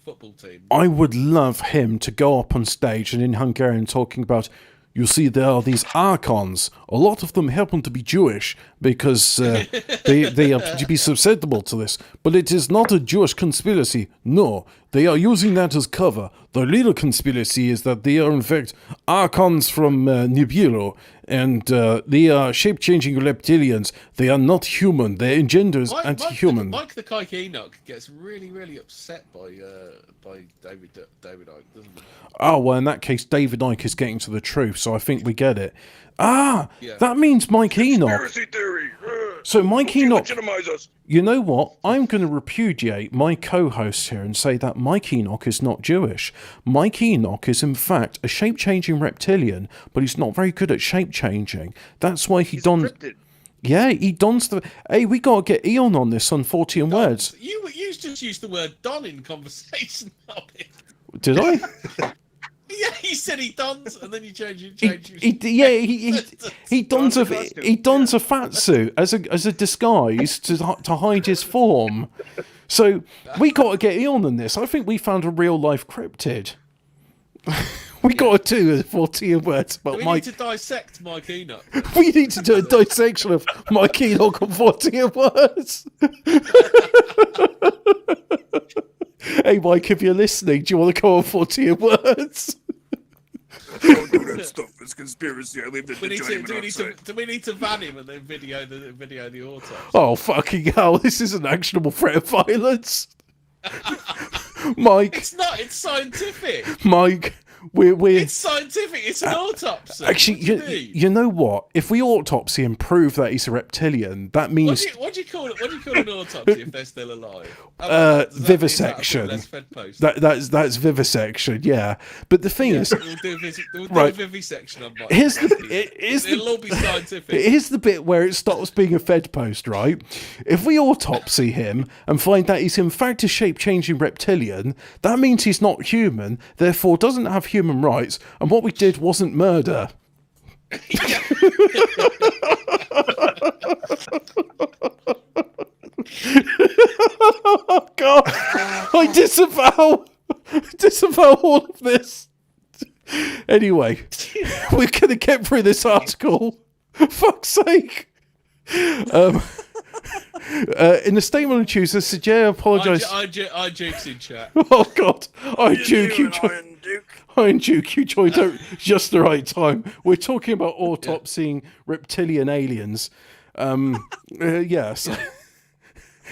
football team. I would love him to go up on stage and in Hungarian talking about, you see, there are these archons. A lot of them happen to be Jewish because they are to be susceptible to this. But it is not a Jewish conspiracy. No, they are using that as cover. The real conspiracy is that they are in fact archons from Nibiru, and they are shape-changing reptilians. They are not human. Their agenda is anti-human. Mike the Kike Enoch gets really, really upset by David Icke, doesn't he? Oh, well, in that case, David Icke is getting to the truth, so I think we get it. That means Mike Enoch. Conspiracy theory. So Mike Enoch, Legitimize us. you know what? I'm going to repudiate my co-host here and say that Mike Enoch is not Jewish. Mike Enoch is in fact a shape-changing reptilian, but he's not very good at shape-changing. That's why he dons... Yeah, he dons the... Hey, we got to get Eon on this on 40 Words. You just used the word don in conversation. Did I? Yeah, he said he dons, and then you change it. He dons a fat suit as a disguise to hide his form. So we got to get Eon on this. I think we found a real life cryptid. We got to do 40 Words about we Mike. need to dissect Mike Enoch. We need to do a dissection of Mike Enoch on 40 Words. Hey, Mike, if you're listening, do you want to go on 40 Words? Don't do that stuff. It's conspiracy. I leave the Do we need to ban him and then video the autopsy? Oh, fucking hell. This is an actionable threat of violence. Mike. It's not. It's scientific. Mike. It's scientific. It's an autopsy. Actually, you know what? If we autopsy and prove that he's a reptilian, that means... What do you call an autopsy if they're still alive? vivisection. That's vivisection, yeah. But the thing is... We'll do vivisection on Mike. It'll all be scientific. Here's the bit where it stops being a fed post, right? If we autopsy him and find that he's in fact a shape-changing reptilian, that means he's not human, therefore doesn't have human rights, and what we did wasn't murder. Oh God! I disavow all of this. Anyway, we're gonna get through this article. Fuck's sake. In the statement on Tuesday, Sergei apologised. I Duke's in chat. Oh God, I Duke, Iron Duke, you joined at just the right time. We're talking about autopsying reptilian aliens. Yes.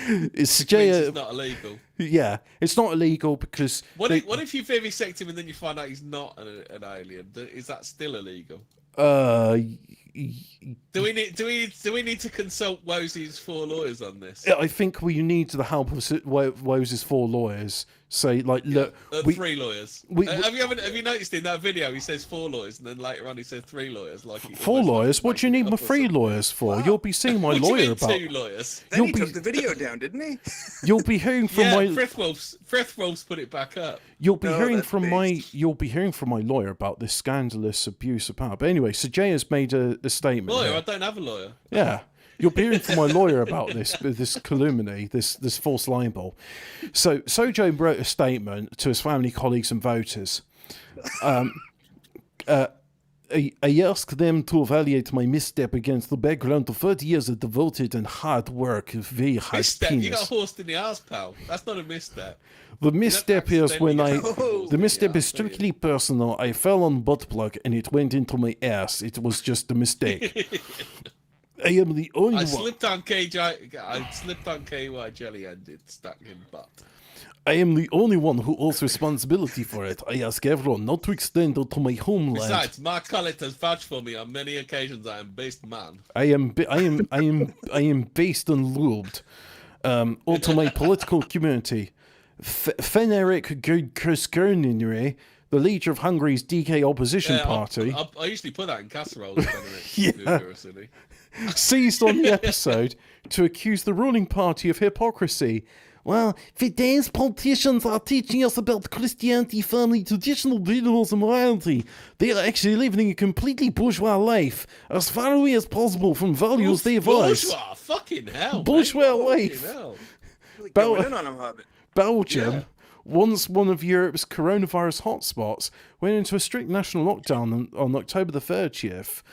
It's not illegal. Yeah, it's not illegal because... What if you vivisect him and then you find out he's not an alien? Is that still illegal? Do we need to consult Woze's 4 lawyers on this? I think we need the help of Woze's 4 lawyers. Say, like, look, 3 lawyers. Have you noticed in that video he says 4 lawyers and then later on he says 3 lawyers? Like 4 lawyers? What do you need my 3 lawyers for? Wow. You'll be seeing my lawyer about. 2 lawyers. Then he took the video down, didn't he? You'll be hearing from my. Frithwolf's put it back up. You'll be hearing from my lawyer about this scandalous abuse of power. But anyway, Sergei has made a statement. Lawyer? I don't have a lawyer. Yeah. You'll be hearing from my lawyer about this calumny, this false libel. So Sojo wrote a statement to his family, colleagues, and voters. I asked them to evaluate my misstep against the background of 30 years of devoted and hard work via high penis. You got horsed in the arse, pal. That's not a misstep. The misstep is is strictly personal. I fell on butt plug and it went into my ass. It was just a mistake. I am the only one. I slipped on KY jelly and it stuck in butt. I am the only one who holds responsibility for it. I ask everyone not to extend it to my homeland. Besides, Mark Collett has vouched for me on many occasions. I am based man. I am based and lubed. To my political community, Feneric Gurskernere, the leader of Hungary's DK opposition party. I usually put that in casserole. Yeah. Seized on the episode to accuse the ruling party of hypocrisy. Well, today's politicians are teaching us about Christianity, family, traditional rituals, and morality. They are actually living a completely bourgeois life, as far away as possible from values they voice. Bourgeois, fucking hell. Bourgeois life. Belgium, Yeah. once one of Europe's coronavirus hotspots, went into a strict national lockdown on October the 30th.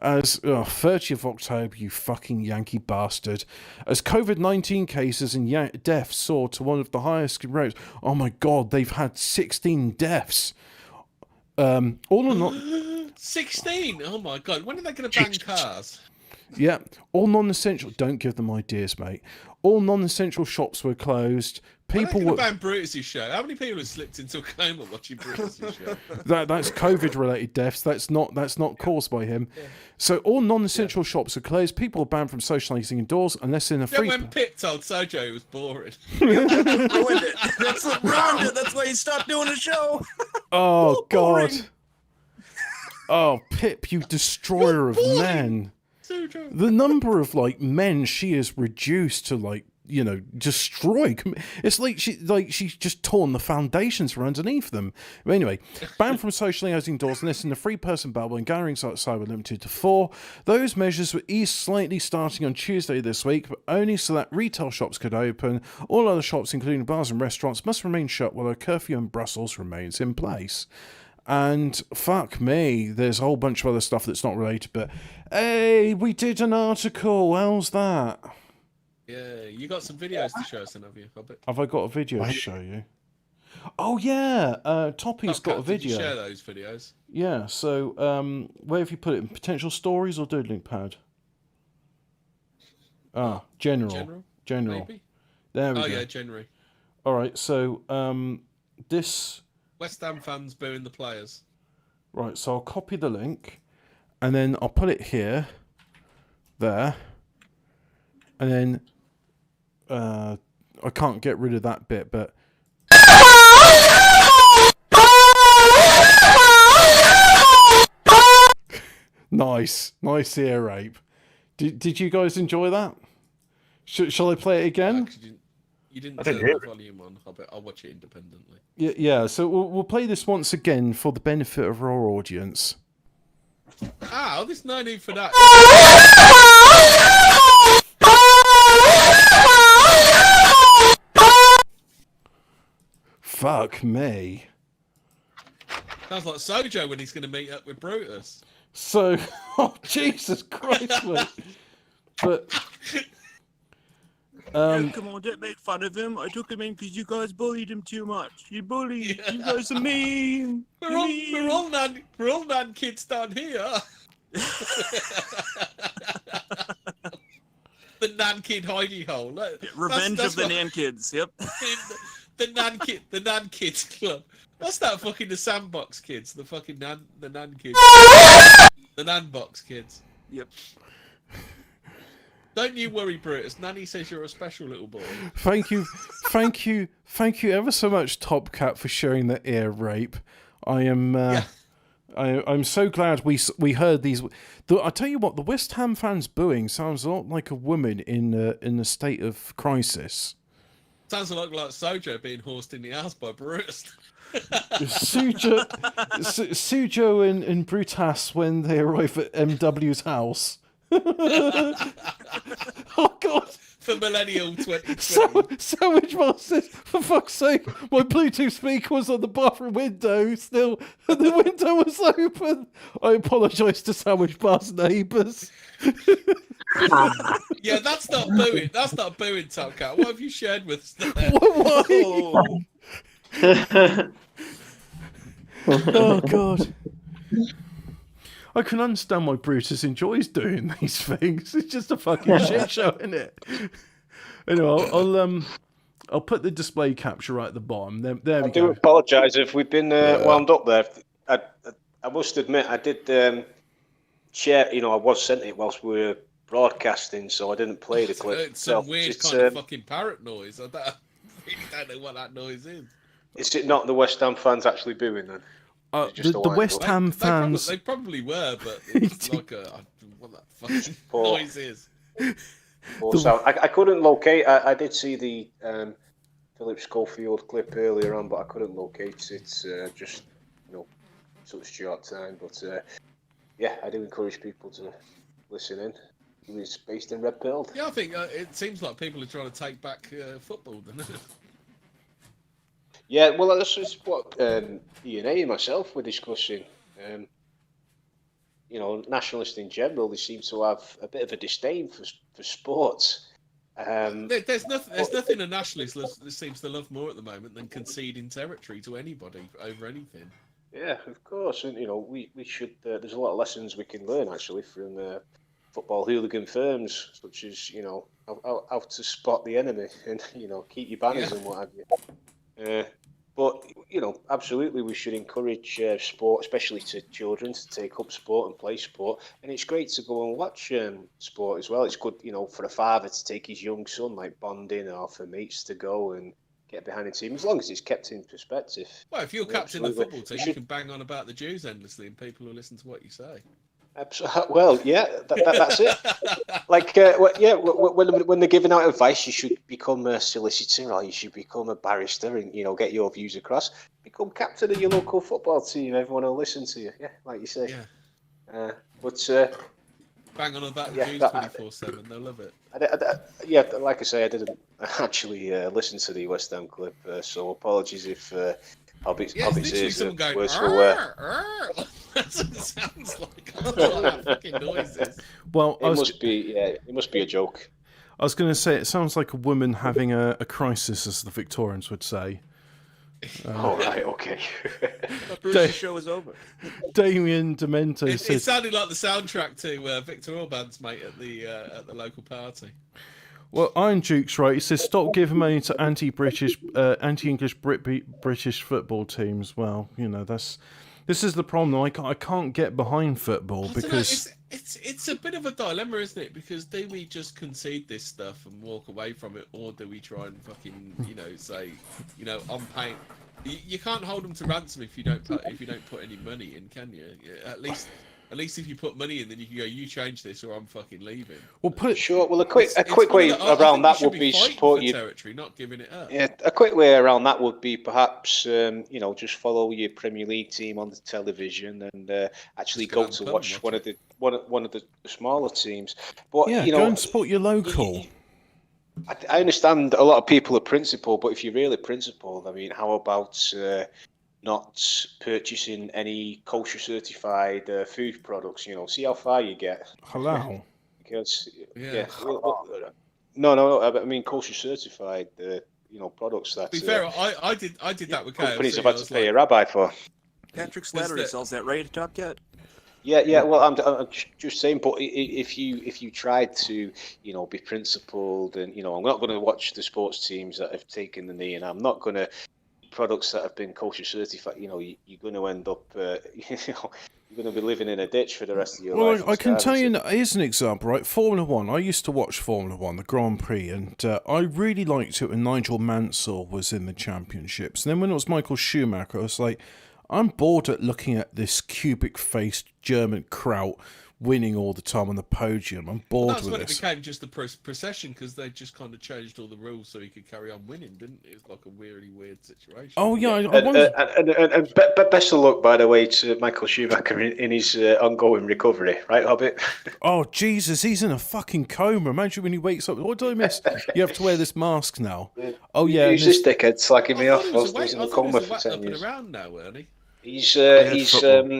30th October, you fucking Yankee bastard. As COVID-19 cases and deaths soared to one of the highest rates. Oh my god, they've had 16 deaths. All or not. 16? Oh my god, when are they going to ban cars? Yeah, all non-essential. Don't give them ideas, mate. All non-essential shops were closed. People were ban Brutus's show. How many people have slipped into a coma watching Brutus's show? That's COVID-related deaths. That's not caused by him. Yeah. So all non-essential shops are closed. People are banned from socialising indoors unless in a free. When Pip told Sojo it was boring. Ruined it. That's what ruined it. That's why he stopped doing the show. Oh god. Oh Pip, you destroyer of men. The number of men she has reduced to destroy. It's like she's just torn the foundations from underneath them. But anyway, banned from socialising indoors unless in a three-person bubble and gatherings outside were limited to 4. Those measures were eased slightly starting on Tuesday this week, but only so that retail shops could open. All other shops, including bars and restaurants, must remain shut while a curfew in Brussels remains in place. And fuck me, there's a whole bunch of other stuff that's not related, but hey, we did an article. How's that? Yeah, you got some videos to show us, then, have you? Have I got a video to show you? Oh yeah, Toppy's got a video. Did you share those videos? Yeah. So where have you put it? In potential stories or doodling pad? General. Maybe? There we go. Oh yeah, January. All right. So this. West Ham fans booing the players. Right. So I'll copy the link, and then I'll put it here, there, and then. I can't get rid of that bit, but nice ear rape. Did you guys enjoy that? Shall I play it again? You didn't turn the volume on. I'll watch it independently. Yeah. So we'll play this once again for the benefit of our audience. There's no need for that. Fuck me. Sounds like Sojo when he's going to meet up with Brutus. So, Jesus Christ, mate. But, come on, don't make fun of him. I took him in because you guys bullied him too much. You guys are mean. We're all nan kids down here. The nan kid hidey hole. Revenge of the nan kids. Yep. The nan kids club. What's that? Fucking the sandbox kids. The fucking the nan kids. The nan box kids. Yep. Don't you worry, Brutus. Nanny says you're a special little boy. Thank you ever so much, Top Cat, for sharing the ear rape. I am. I'm so glad we heard these. I tell you what, the West Ham fans booing sounds a lot like a woman in a state of crisis. Sounds a lot like Sojo being horsed in the house by Brutus. Sujo and Brutus when they arrive at MW's house. Oh God! For Millennial 2020. Sandwich Masters, for fuck's sake, my Bluetooth speaker was on the bathroom window still, and the window was open. I apologise to Sandwich Bar's neighbours. Yeah, that's not booing. That's not booing, Top Cat. What have you shared with us there? Why? Oh God. I can understand why Brutus enjoys doing these things. It's just a fucking shit show, isn't it? Anyway, I'll put the display capture right at the bottom. There we I do go. apologise if we've been wound up there. I must admit, I did share. I was sent it whilst we were broadcasting, so I didn't play the clip. It's some weird kind of fucking parrot noise. I really don't know what that noise is. Is it not the West Ham fans actually booing then? The West Ham fans. They probably were, but it's like what that fucking noise is. I couldn't locate. I did see the Philip Schofield clip earlier on, but I couldn't locate it. Just such short time. But yeah, I do encourage people to listen in. He was based in Redfield. Yeah, I think it seems like people are trying to take back football, doesn't it? Yeah, well, that's just what Ian and myself were discussing. Nationalists in general, they seem to have a bit of a disdain for sports. There's nothing a nationalist seems to love more at the moment than conceding territory to anybody over anything. Yeah, of course, and we should. There's a lot of lessons we can learn actually from football hooligan firms, such as how to spot the enemy and keep your banners and what have you. But absolutely, we should encourage sport, especially to children, to take up sport and play sport. And it's great to go and watch sport as well. It's good, for a father to take his young son, like bonding, or for mates to go and get behind the team, as long as it's kept in perspective. Well, if you're captain of the football team, you can bang on about the Jews endlessly, and people will listen to what you say. Well, yeah, that's it. Like, when they're giving out advice, you should become a solicitor or you should become a barrister and get your views across. Become captain of your local football team. Everyone will listen to you. Yeah, like you say. Yeah. Bang on about the Jews 24/7. They'll love it. Yeah, like I say, I didn't actually listen to the West Ham clip, so apologies if Hobbit's ears are worse for wear. That's what it sounds like. I don't know what that fucking noise is. Well, it must be a joke. I was going to say, it sounds like a woman having a crisis, as the Victorians would say. All right, okay. The show is over. Damien Demento says... It sounded like the soundtrack to Victor Orban's mate at the local party. Well, Iron Duke's right. He says, stop giving money to anti-British, anti-English British football teams. Well, this is the problem. I can't get behind football because it's a bit of a dilemma, isn't it? Because do we just concede this stuff and walk away from it, or do we try and fucking say I'm paying? You can't hold them to ransom if you don't put any money in, can you? At least if you put money in, then you can go, you change this or I'm fucking leaving. Well, a quick way around that would be support your territory, not giving it up. Yeah, a quick way around that would be perhaps just follow your Premier League team on the television and actually go to watch one of the smaller teams. But go and support your local. I understand a lot of people are principled, but if you're really principled, I mean, how about not purchasing any kosher certified food products? See how far you get. Halal. Because no, I mean kosher certified products that. To be fair, I did that with KFC. Companies have had to pay a rabbi for. Patrick Slattery sells that right at Top Cat. Yeah. Well, I'm just saying, but if you tried to, be principled, and I'm not going to watch the sports teams that have taken the knee, and I'm not going to products that have been kosher certified. You're going to end up, you're going to be living in a ditch for the rest of your life. Well, I can tell you, here's an example, right? Formula One. I used to watch Formula One, the Grand Prix, and I really liked it when Nigel Mansell was in the championships. And then when it was Michael Schumacher, I was like, I'm bored at looking at this cubic-faced German kraut winning all the time on the podium. I'm bored with this. That's when it became just the procession, because they just kind of changed all the rules so he could carry on winning, didn't it? It was like a really weird situation. Oh, yeah. And best of luck, by the way, to Michael Schumacher in his ongoing recovery, right, Hobbit? Oh, Jesus, he's in a fucking coma. Imagine when he wakes up. What did I miss? You have to wear this mask now. Oh, yeah. Who's this dickhead slacking me off? Whilst he's in a coma for 10 years. Around now, weren't he? He's awake,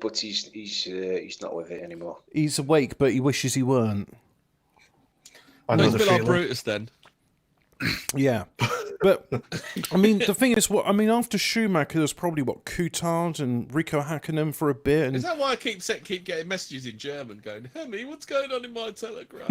but he's not with it anymore. He's awake, but he wishes he weren't. He's a bit like Brutus then. Yeah, but I mean, the thing is, after Schumacher, there's probably Coulthard and Rico Hakkinen for a bit. And... Is that why I keep getting messages in German going, "Hemi, what's going on in my telegram?"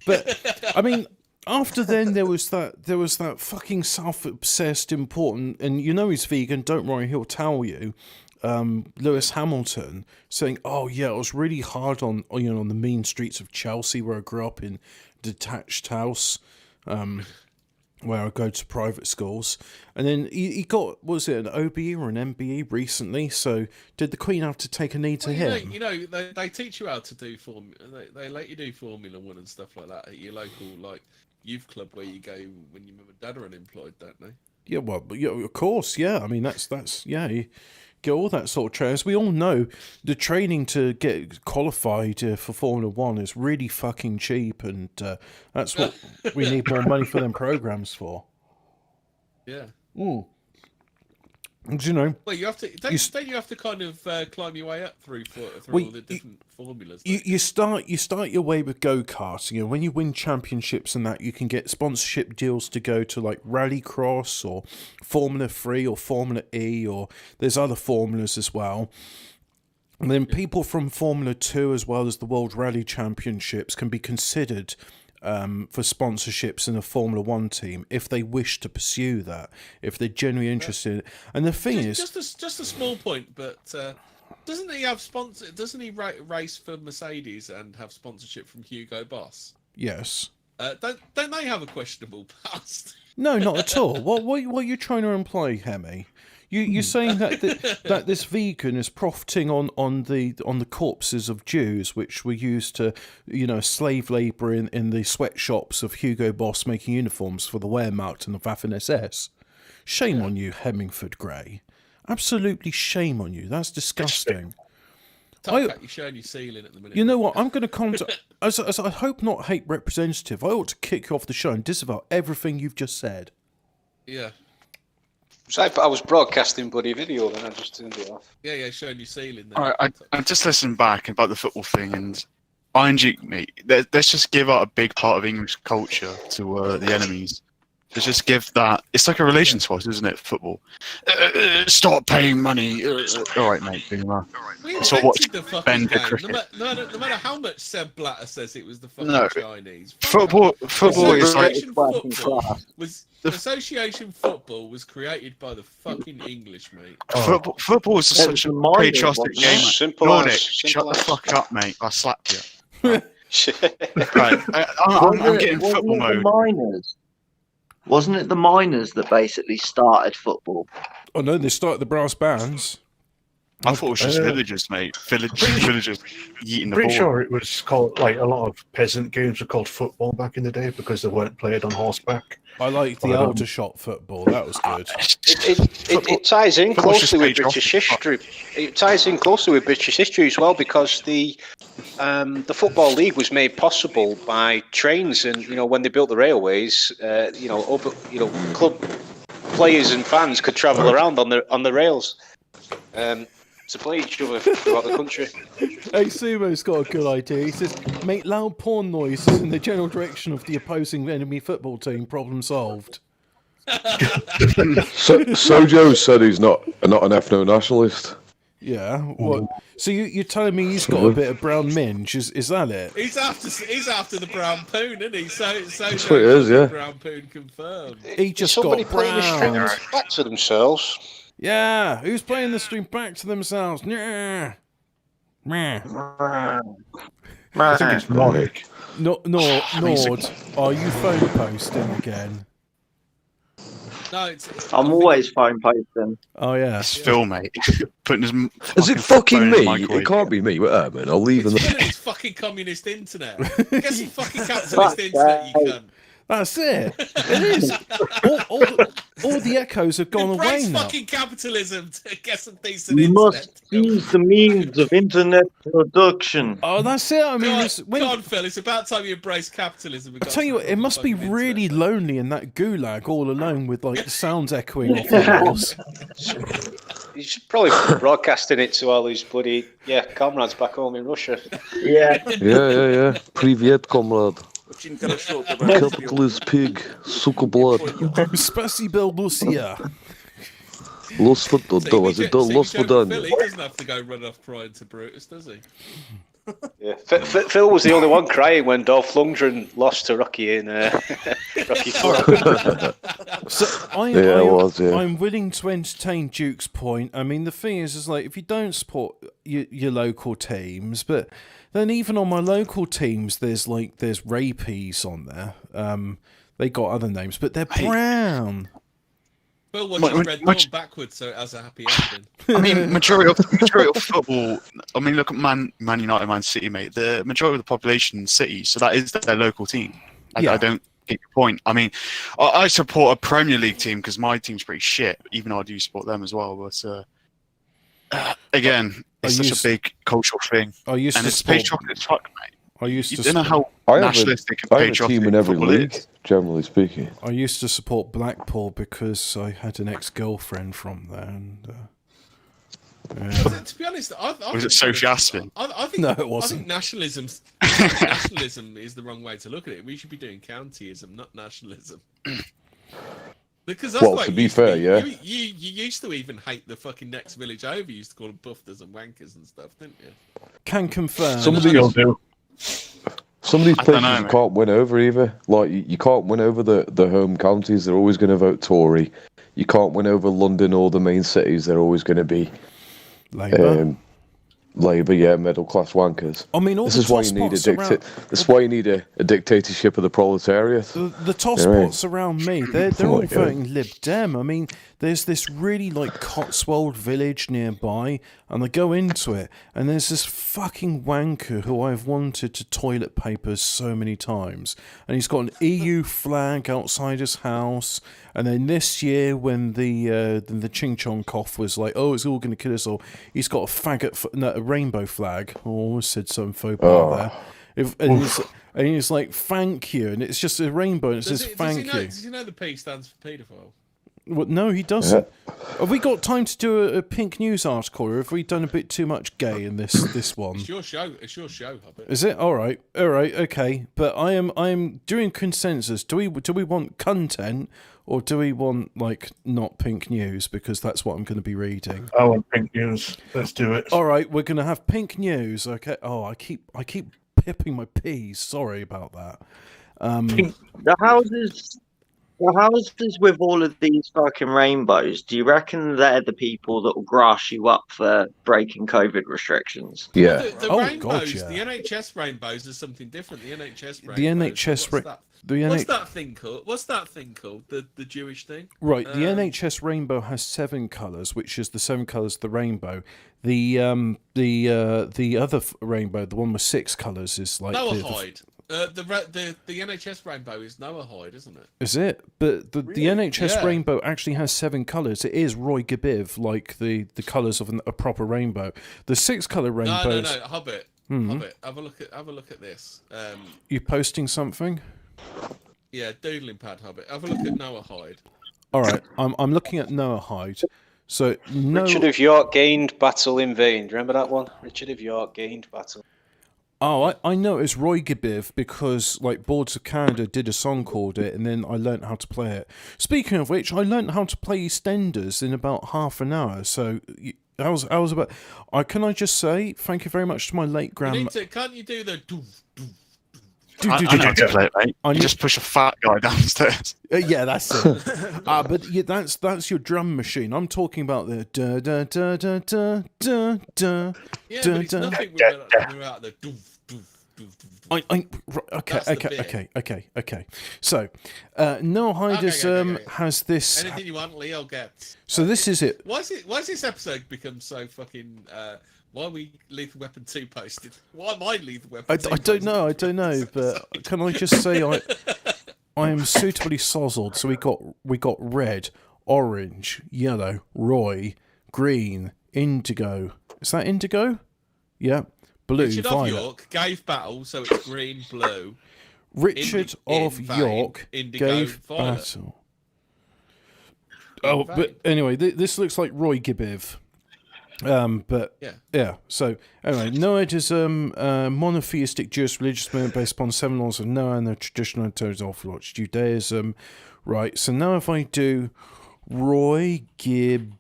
But I mean, After then, there was that fucking self-obsessed, important, and you know he's vegan. Don't worry, he'll tell you. Lewis Hamilton saying, "Oh yeah, it was really hard on on the mean streets of Chelsea where I grew up in, detached house, where I go to private schools." And then he got, was it an OBE or an MBE recently? So did the Queen have to take a knee to him? They teach you how to do they let you do Formula 1 and stuff like that at your local youth club where you go when your mum and dad are unemployed, don't they? Yeah, well, of course, yeah. I mean, that's yeah. You get all that sort of training. As we all know, the training to get qualified for Formula 1 is really fucking cheap, and that's what we need more money for them programs for. Yeah. Mm. You know, well, you have to. Don't you have to kind of climb your way up through all the different formulas? You start your way with go-karting. You know, when you win championships and that, you can get sponsorship deals to go to like Rallycross or Formula 3 or Formula E, or there's other formulas as well. And then people from Formula 2 as well as the World Rally Championships can be considered for sponsorships in a Formula 1 team if they wish to pursue that, if they're genuinely interested. And the thing is, just a small point, but doesn't he have Doesn't he race for Mercedes and have sponsorship from Hugo Boss? Yes. Don't they have a questionable past? No, not at all. What are you trying to imply, Hemi? You're saying that this vegan is profiting on the corpses of Jews, which were used to, slave labour in the sweatshops of Hugo Boss making uniforms for the Wehrmacht and the Waffen-SS. Shame on you, Hemmingford Grey. Absolutely shame on you. That's disgusting. You're showing your ceiling at the minute. You know what? I'm going to contact, as I hope not hate representative, I ought to kick you off the show and disavow everything you've just said. Yeah. I was broadcasting bloody video and I just turned it off. Yeah, showing your ceiling there. I just listened back about the football thing, and Iron Duke, mate, let's just give out a big part of English culture to the enemies. Let's just give that. It's like a relation to us, isn't it? Football. Stop paying money. All right, mate. So watch Ben the cricket. No matter how much Seb Blatter says it was the fucking Chinese. Football is like Association football was created by the fucking English, mate. Football is such a patriotic game. Simple Shut the fuck up, mate. I'll slap you. Right, I'm getting football mode. Wasn't it the miners that basically started football? Oh no, they started the brass bands. I thought it was just villagers, mate. Villagers eating the ball. Pretty sure it was called, like, a lot of peasant games were called football back in the day because they weren't played on horseback. I liked the Aldershot football. That was good. It ties in closely with British history. It ties in closely with British history as well, because the Football League was made possible by trains, and when they built the railways, club players and fans could travel around on the rails to play each other throughout the country. Hey, Sumo's got a good idea. He says, make loud porn noises in the general direction of the opposing enemy football team. Problem solved. Sojo said he's not an ethno-nationalist. Yeah. What? So you're telling me he's got a bit of brown minge? Is that it? He's after the brown poon, isn't he? So that's what it is, yeah. Brown poon confirmed. He just somebody got playing the strings back to themselves. Yeah, who's playing the string back to themselves? Yeah. I think it's Nordic. Nord, are you phone posting again? No, I'm always phone posting. Oh yeah, it's Phil, mate. Putting his Is it fucking me? It can't be me. Whatever, man. I'll leave. It's fucking communist internet. Get some fucking capitalist internet, you cunt. That's it. It is. All the echoes have gone away now. Fucking capitalism to get some decent You internet. must use the means of internet production. Oh, that's it. I mean, Come on, Phil. It's about time you embrace capitalism. I tell you what, it must be really lonely in that gulag all alone with like the sounds echoing off the walls. You should probably be broadcasting it to all these bloody comrades back home in Russia. Yeah. Привет, comrade. Capitalist pig, suka blood. Spasibo Lucia. Los Fodani. Phil, he doesn't have to go run off crying to Brutus, does he? Yeah, Phil was the only one crying when Dolph Lundgren lost to Rocky in Rocky IV. So I'm willing to entertain Duke's point. I mean, the thing is like if you don't support your local teams, but then even on my local teams, there's rapies on there. They got other names, but they're brown. Well, watch Red Dawn backwards so it has a happy ending. I mean, majority of football. I mean, look at Man United, Man City, mate. The majority of the population is cities, so that is their local team. I don't get your point. I mean, I support a Premier League team because my team's pretty shit, even though I do support them as well. But again, it's such a big cultural thing, and it's patriotic as fuck, mate. You don't know how nationalistic and patriotic I have a team in every league, is. generally speaking. I used to support Blackpool because I had an ex-girlfriend from there, and to be honest, I was it Sophie Aspin? I think no, it wasn't. I think nationalism is the wrong way to look at it. We should be doing countyism, not nationalism. Because that's to be fair, you used to even hate the fucking next village over. You used to call them buffers and wankers and stuff, didn't you? Can confirm. Some of these places you can't win over either. Like you can't win over the home counties. They're always going to vote Tory. You can't win over London or the main cities. They're always going to be Labour. Labour, yeah, middle class wankers. I mean, this is why you need This is why you need a dictatorship of the proletariat. The tosspots around me, they're all voting Lib Dem. I mean, there's this really Cotswold village nearby, and I go into it, and there's this fucking wanker who I've wanted to toilet paper so many times, and he's got an EU flag outside his house. And then this year, when the Ching Chong cough was like, oh, it's all going to kill us all, he's got a rainbow flag. I almost said some faux pas there. And he's like, thank you. And it's just a rainbow, and it says thank you. Does he know the P stands for paedophile? Well, no, he doesn't. Have we got time to do a pink news article, or have we done a bit too much gay in this one? It's your show. It's your show, Hubbard. Is it? All right, okay. But I am doing consensus. Do we want content, or do we want not pink news, because that's what I'm going to be reading? I want pink news. Let's do it. All right, we're going to have pink news. Okay. Oh, I keep pipping my peas. Sorry about that. The houses with all of these fucking rainbows, do you reckon they're the people that will grass you up for breaking COVID restrictions? Yeah. The rainbows, the NHS rainbows are something different. The NHS rainbows. What's that thing called? What's that thing called? The Jewish thing? Right. The NHS rainbow has 7 colours, which is the 7 colours of the rainbow. The other rainbow, the one with 6 colours, is like Noahide. The NHS rainbow is Noahide, isn't it? Is it? But the NHS rainbow actually has 7 colours. It is Roy Gabiv, like the colours of a proper rainbow. The 6 colour rainbows. No, Hobbit. Hobbit. Have a look at this. You posting something? Yeah, doodling pad, Hobbit. Have a look at Noahide. All right, I'm looking at Noahide. So Richard of York gained battle in vain. Do you remember that one? Richard of York gained battle. Oh, I know it's Roy Gabiv because Boards of Canada did a song called it, and then I learnt how to play it. Speaking of which, I learnt how to play EastEnders in about half an hour. So I was about. Can I just say thank you very much to my late grandma. Can't you do the? I know how to play it, mate. You just push a fat guy downstairs. Yeah, that's it. But that's your drum machine. I'm talking about the da da da da da da da. Yeah, but it's nothing without the. Okay. So, Noahide has this. Anything you want, Leo gets. So this is it. Why has this episode become so fucking? Why are we Lethal Weapon 2 posted? Why am I Lethal Weapon 2 I don't know, but can I just say I am suitably sozzled. So we got red, orange, yellow, Roy, green, indigo. Is that indigo? Yeah. Blue, Richard violet. of York gave battle, so it's green, blue. Richard of York gave violet. battle. Oh, but anyway, this looks like Roy Gabiv. But yeah. So anyway, Noahide is monotheistic Jewish religious movement based upon 7 laws of Noah and the traditional Orthodox Judaism. Right. So now if I do Roy Gib,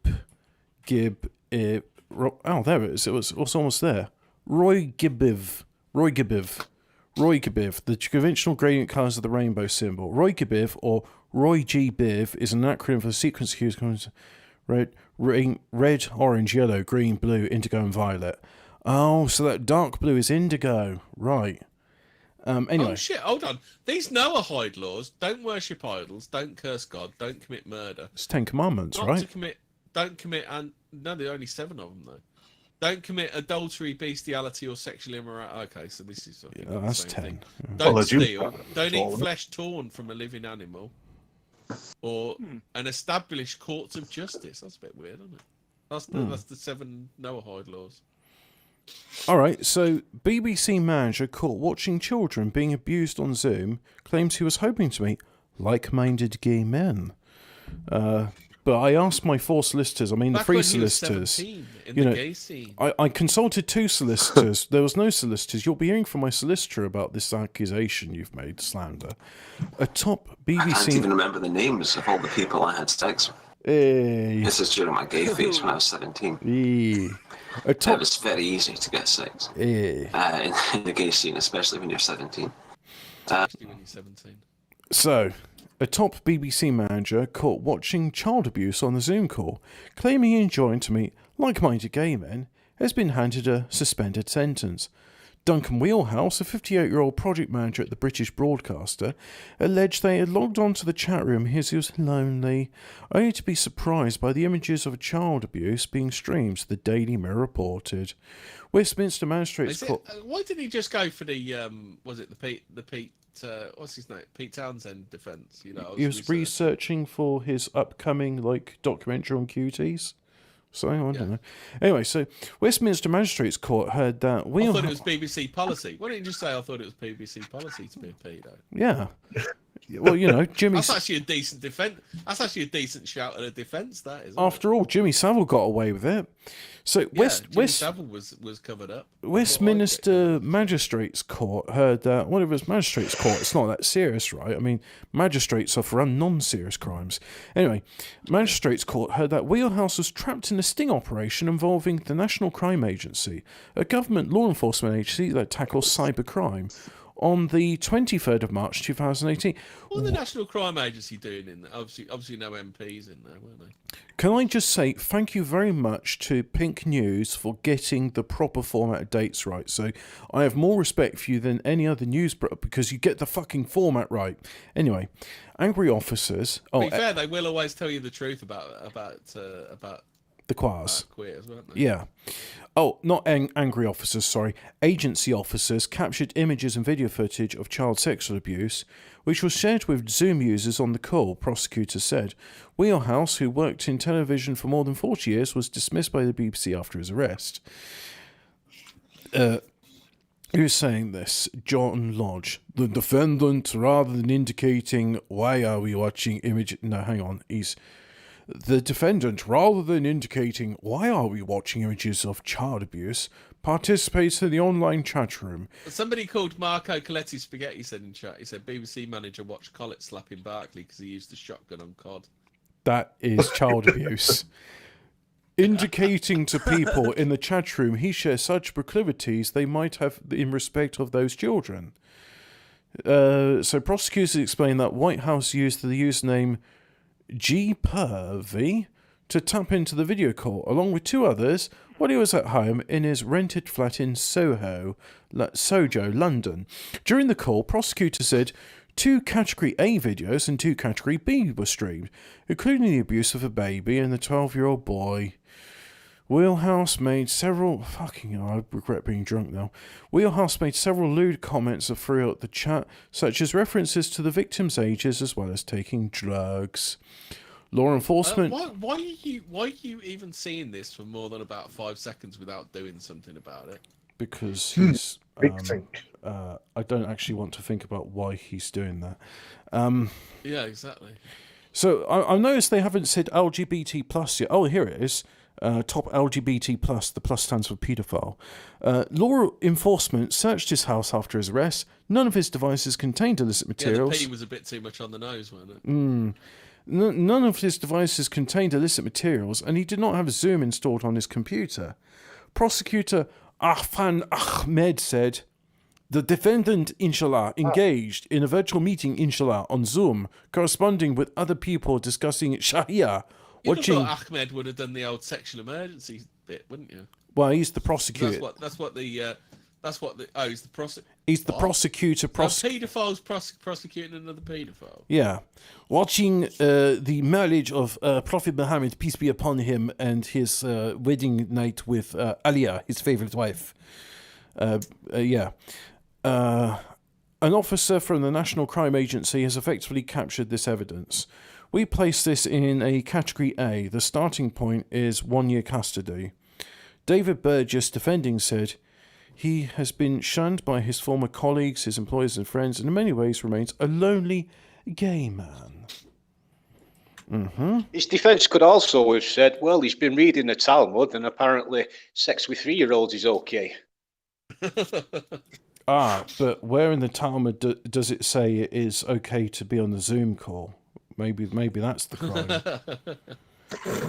oh, there it is. It was almost there. Roy Gibiv, the conventional gradient colours of the rainbow symbol. Roy Gibiv, or Roy G. Biv, is an acronym for the sequence cues red, orange, yellow, green, blue, indigo, and violet. Oh, so that dark blue is indigo, right? Anyway. Oh shit! Hold on. These Noahide laws: don't worship idols, don't curse God, don't commit murder. It's 10 Commandments, Not right? to commit. Don't commit, and no, there are only 7 of them though. Don't commit adultery, bestiality, or sexual immorality. Okay, so this is. That's 10. Thing. Yeah. Don't steal. Don't eat flesh torn from a living animal. Or an established courts of justice. That's a bit weird, isn't it? That's the 7 Noahide laws. All right, so BBC manager caught watching children being abused on Zoom claims he was hoping to meet like-minded gay men. But I asked my 4 solicitors, the 3 solicitors. Gay scene. I consulted 2 solicitors. There was no solicitors. You'll be hearing from my solicitor about this accusation you've made, slander. A top BBC... I can't even remember the names of all the people I had sex with. Hey. This is during my gay phase when I was 17. Hey. It was very easy to get sex in the gay scene, especially when you're 17. Especially when you're 17. So... A top BBC manager caught watching child abuse on a Zoom call, claiming he enjoyed to meet like-minded gay men, has been handed a suspended sentence. Duncan Wheelhouse, a 58-year-old project manager at the British broadcaster, alleged they had logged onto the chat room as he was lonely, only to be surprised by the images of child abuse being streamed, the Daily Mirror reported. Westminster Magistrates Court... Why didn't he just go for the, was it the Pete what's his name? Pete Townsend defence. He was researching for his upcoming documentary on cuties. So I don't know. Anyway, so Westminster Magistrates Court heard that I thought it was BBC policy. Why didn't you just say I thought it was BBC policy to be a pedo? Yeah. Well, Jimmy. That's actually a decent defence. That's actually a decent shout at a defence. That is. After all, Jimmy Savile got away with it. So Jimmy Savile was covered up. Westminster Magistrates Court heard that whatever it's Magistrates Court, it's not that serious, right? Magistrates are for non-serious crimes. Anyway, Magistrates Court heard that Wheelhouse was trapped in a sting operation involving the National Crime Agency, a government law enforcement agency that tackles cybercrime, on the 23rd of March 2018. What the National Crime Agency doing in there? Obviously no MPs in there, weren't they? Can I just say thank you very much to Pink News for getting the proper format of dates right. So I have more respect for you than any other news because you get the fucking format right. Anyway, angry officers... To be fair, they will always tell you the truth about the quars. Queers, weren't they? Yeah. Oh, not angry officers, sorry. Agency officers captured images and video footage of child sexual abuse, which was shared with Zoom users on the call, prosecutors said. Wheelhouse, who worked in television for more than 40 years, was dismissed by the BBC after his arrest. Who's saying this? John Lodge. The defendant, rather than indicating why are we watching image... No, hang on. The defendant, rather than indicating why are we watching images of child abuse, participates in the online chat room. Somebody called Marco Coletti Spaghetti said in chat, he said BBC manager watched Collett slapping Barkley because he used a shotgun on COD. That is child abuse. Indicating to people in the chat room he shares such proclivities they might have in respect of those children. So prosecutors explained that White House used the username G-Pervy to tap into the video call, along with 2 others, while he was at home in his rented flat in Soho, London. During the call, prosecutors said 2 Category A videos and 2 Category B were streamed, including the abuse of a baby and the 12-year-old boy. Wheelhouse made several... I regret being drunk now. Wheelhouse made several lewd comments throughout the chat, such as references to the victims' ages as well as taking drugs. Law enforcement... Why are you even seeing this for more than about 5 seconds without doing something about it? Because he's... Big think. I don't actually want to think about why he's doing that. Yeah, exactly. So I noticed they haven't said LGBT plus yet. Oh, here it is. Top LGBT plus, the plus stands for paedophile. Law enforcement searched his house after his arrest. None of his devices contained illicit materials. Yeah, the P was a bit too much on the nose, wasn't it? None of his devices contained illicit materials, and he did not have Zoom installed on his computer. Prosecutor Ahfan Ahmed said, the defendant, inshallah, engaged in a virtual meeting, inshallah, on Zoom, corresponding with other people discussing Sharia. You'd have thought Ahmed would have done the old sexual emergency bit, wouldn't you? Well, he's the prosecutor. He's the prosecutor. He's the prosecutor. Paedophile's prosecuting another paedophile. Yeah. Watching the marriage of Prophet Muhammad, peace be upon him, and his wedding night with Aliyah, his favorite wife. Yeah. An officer from the National Crime Agency has effectively captured this evidence. We place this in a category A. The starting point is 1 year custody. David Burgess, defending, said he has been shunned by his former colleagues, his employers and friends, and in many ways remains a lonely gay man. His defence could also have said, well, he's been reading the Talmud and apparently sex with 3-year-olds is okay. But where in the Talmud does it say it is okay to be on the Zoom call? Maybe that's the crime.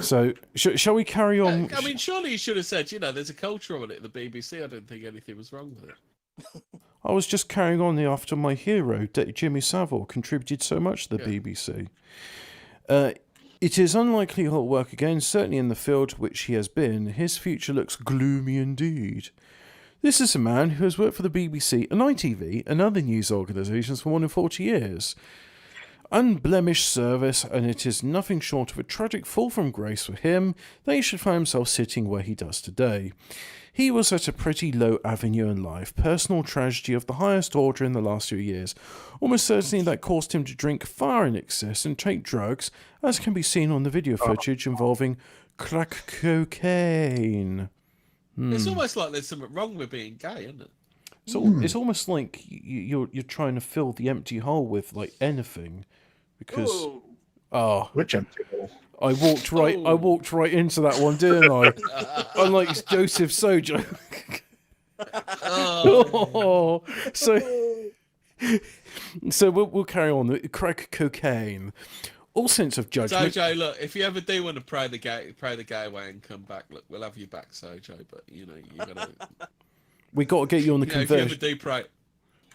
So, shall we carry on? I mean, surely you should have said, there's a culture on it at the BBC. I don't think anything was wrong with it. I was just carrying on after my hero, Jimmy Savile, contributed so much to the BBC. It is unlikely he'll work again, certainly in the field which he has been. His future looks gloomy indeed. This is a man who has worked for the BBC and ITV and other news organisations for more than 40 years. Unblemished service, and it is nothing short of a tragic fall from grace for him that he should find himself sitting where he does today. He was at a pretty low avenue in life, personal tragedy of the highest order in the last few years, almost certainly that caused him to drink far in excess and take drugs, as can be seen on the video footage involving crack cocaine. It's almost like there's something wrong with being gay, isn't it? So it's almost like you're trying to fill the empty hole with like anything, because which empty hole? I walked right into that one, didn't I? Unlike Joseph Sojo. So we'll carry on. Crack cocaine. All sense of judgment. Sojo, look, if you ever do want to pray the gay away and come back, look, we'll have you back, Sojo. But you gotta. We got to get you on the conversion. If you ever do pray,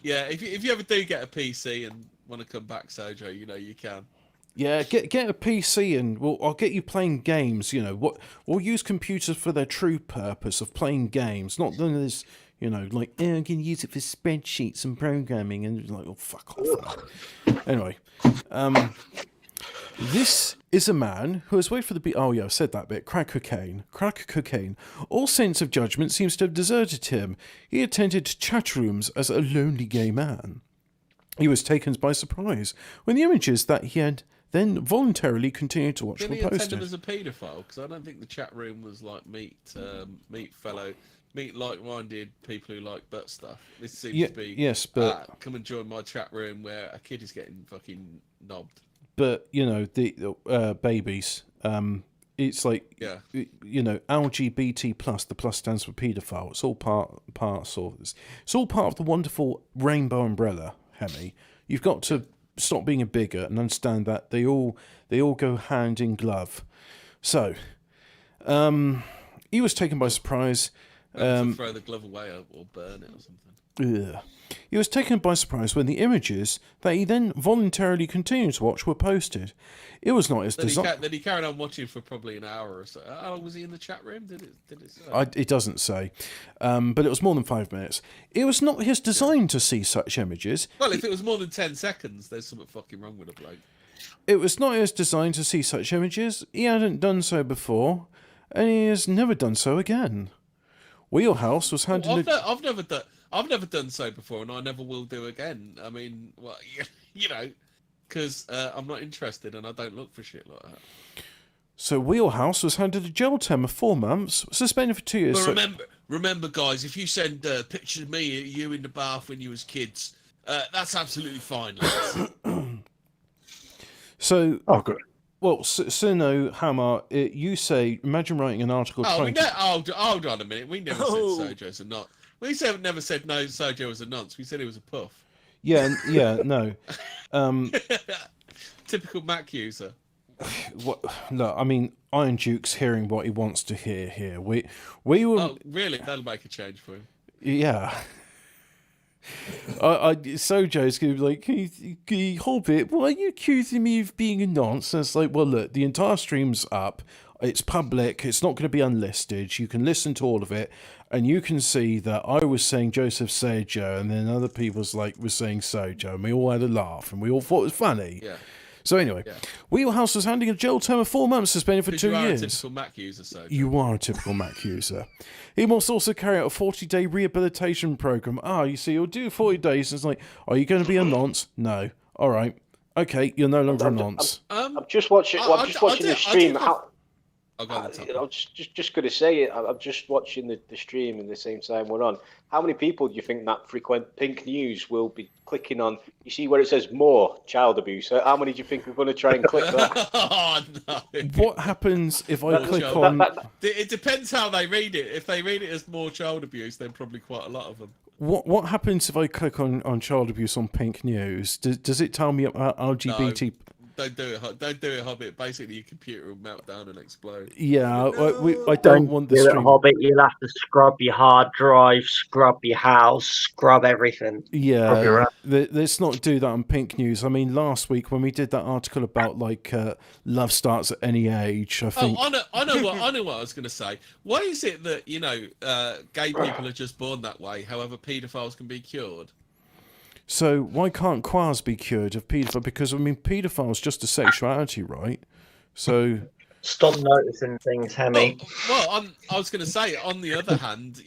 if you ever do get a PC and want to come back, Sojo, you can. Yeah, get a PC and I'll get you playing games. We'll use computers for their true purpose of playing games, not none of this. Like I can use it for spreadsheets and programming, and like, oh fuck off. Anyway, this is a man who has waited for the oh yeah, I've said that bit. Crack cocaine. All sense of judgment seems to have deserted him. He attended chat rooms as a lonely gay man. He was taken by surprise when the images that he had then voluntarily continued to watch were posted. Did he attend as a paedophile? Because I don't think the chat room was like meet like-minded people who like butt stuff. This seems to be yes, but come and join my chat room where a kid is getting fucking knobbed. But the babies. It's like LGBT plus. The plus stands for paedophile. It's all part of the wonderful rainbow umbrella, Hemi. You've got to stop being a bigot and understand that they all go hand in glove. So, he was taken by surprise. Throw the glove away or burn it or something. Ugh. He was taken by surprise when the images that he then voluntarily continued to watch were posted. It was not his design. Then he carried on watching for probably an hour or so. How long was he in the chat room? Did it say? It doesn't say, but it was more than 5 minutes. It was not his design to see such images. Well, if it was more than 10 seconds, there's something fucking wrong with the bloke. It was not his design to see such images. He hadn't done so before, and he has never done so again. Wheelhouse was handed. I've never done so before, and I never will do again. I mean, well, because I'm not interested, and I don't look for shit like that. So Wheelhouse was handed a jail term of 4 months, suspended for 2 years. But remember, guys, if you send pictures of you in the bath when you was kids, that's absolutely fine. So, good. Well, Sino Hammer, you say, imagine writing an article. Hold on a minute. We never said Sojo's a nut. We never said no. Sojo was a nonce. We said he was a puff. Yeah, no. Typical Mac user. Look, I mean, Iron Duke's hearing what he wants to hear here. We were. Oh, really? That'll make a change for him. Yeah. Sojo's gonna be like, hey, Hobbit, why are you accusing me of being a nonsense? Like, well, look, the entire stream's up. It's public. It's not going to be unlisted. You can listen to all of it, and you can see that I was saying Joseph Sojo, and then other people were saying Sojo, and we all had a laugh, and we all thought it was funny. Yeah. So anyway, Wheelhouse was handing a jail term of 4 months, suspended for 2 years. You are a typical Mac user, Sojo. You are a typical Mac user. He must also carry out a 40-day rehabilitation program. You see, he'll do 40 days, and it's like, are you going to be a nonce? No. All right. Okay, you're no longer a nonce. I'm just watching. I'm just watching the stream. I'm just going to say it. I'm just watching the stream in the same time we're on. How many people do you think that frequent Pink News will be clicking on? You see where it says more child abuse. How many do you think are going to try and click that? Oh, no. What happens if I click on... It depends how they read it. If they read it as more child abuse, then probably quite a lot of them. What happens if I click on child abuse on Pink News? Does it tell me about LGBT... No. Don't do it, Hobbit. Basically, your computer will melt down and explode. Yeah, I don't want the stream. Hobbit, you'll have to scrub your hard drive, scrub your house, scrub everything. Yeah, let's not do that on Pink News. I mean, last week when we did that article about love starts at any age, I think. Oh, I know what I was going to say. Why is it that gay people are just born that way? However, paedophiles can be cured. So why can't queers be cured of paedophile? Because, I mean, paedophile is just a sexuality, right? So... Stop noticing things, Hemi. Well, I was going to say, on the other hand,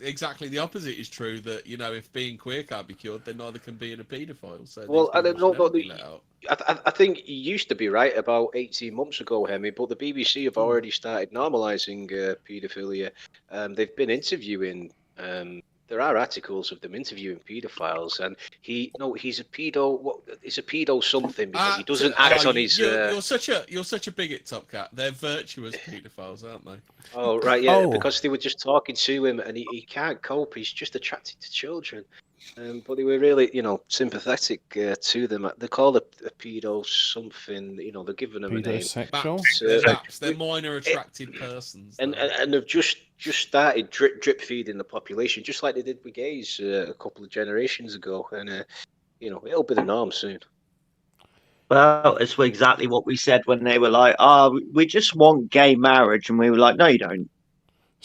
exactly the opposite is true, that, if being queer can't be cured, then neither can being a paedophile. So well, I don't know. I think it used to be right about 18 months ago, Hemi, but the BBC have already started normalising paedophilia. They've been interviewing... there are articles of them interviewing paedophiles, and he's a pedo. He's a pedo something because he doesn't act on his. You're such a bigot, Top Cat. They're virtuous paedophiles, aren't they? Oh right, yeah. Because they were just talking to him, and he can't cope. He's just attracted to children. But they were really, sympathetic to them. They call it a pedo something. They're giving them a name. Pedosexual. They're minor attracted persons. And they've just started drip feeding the population, just like they did with gays a couple of generations ago. And it'll be the norm soon. Well, it's exactly what we said when they were like, we just want gay marriage. And we were like, no, you don't.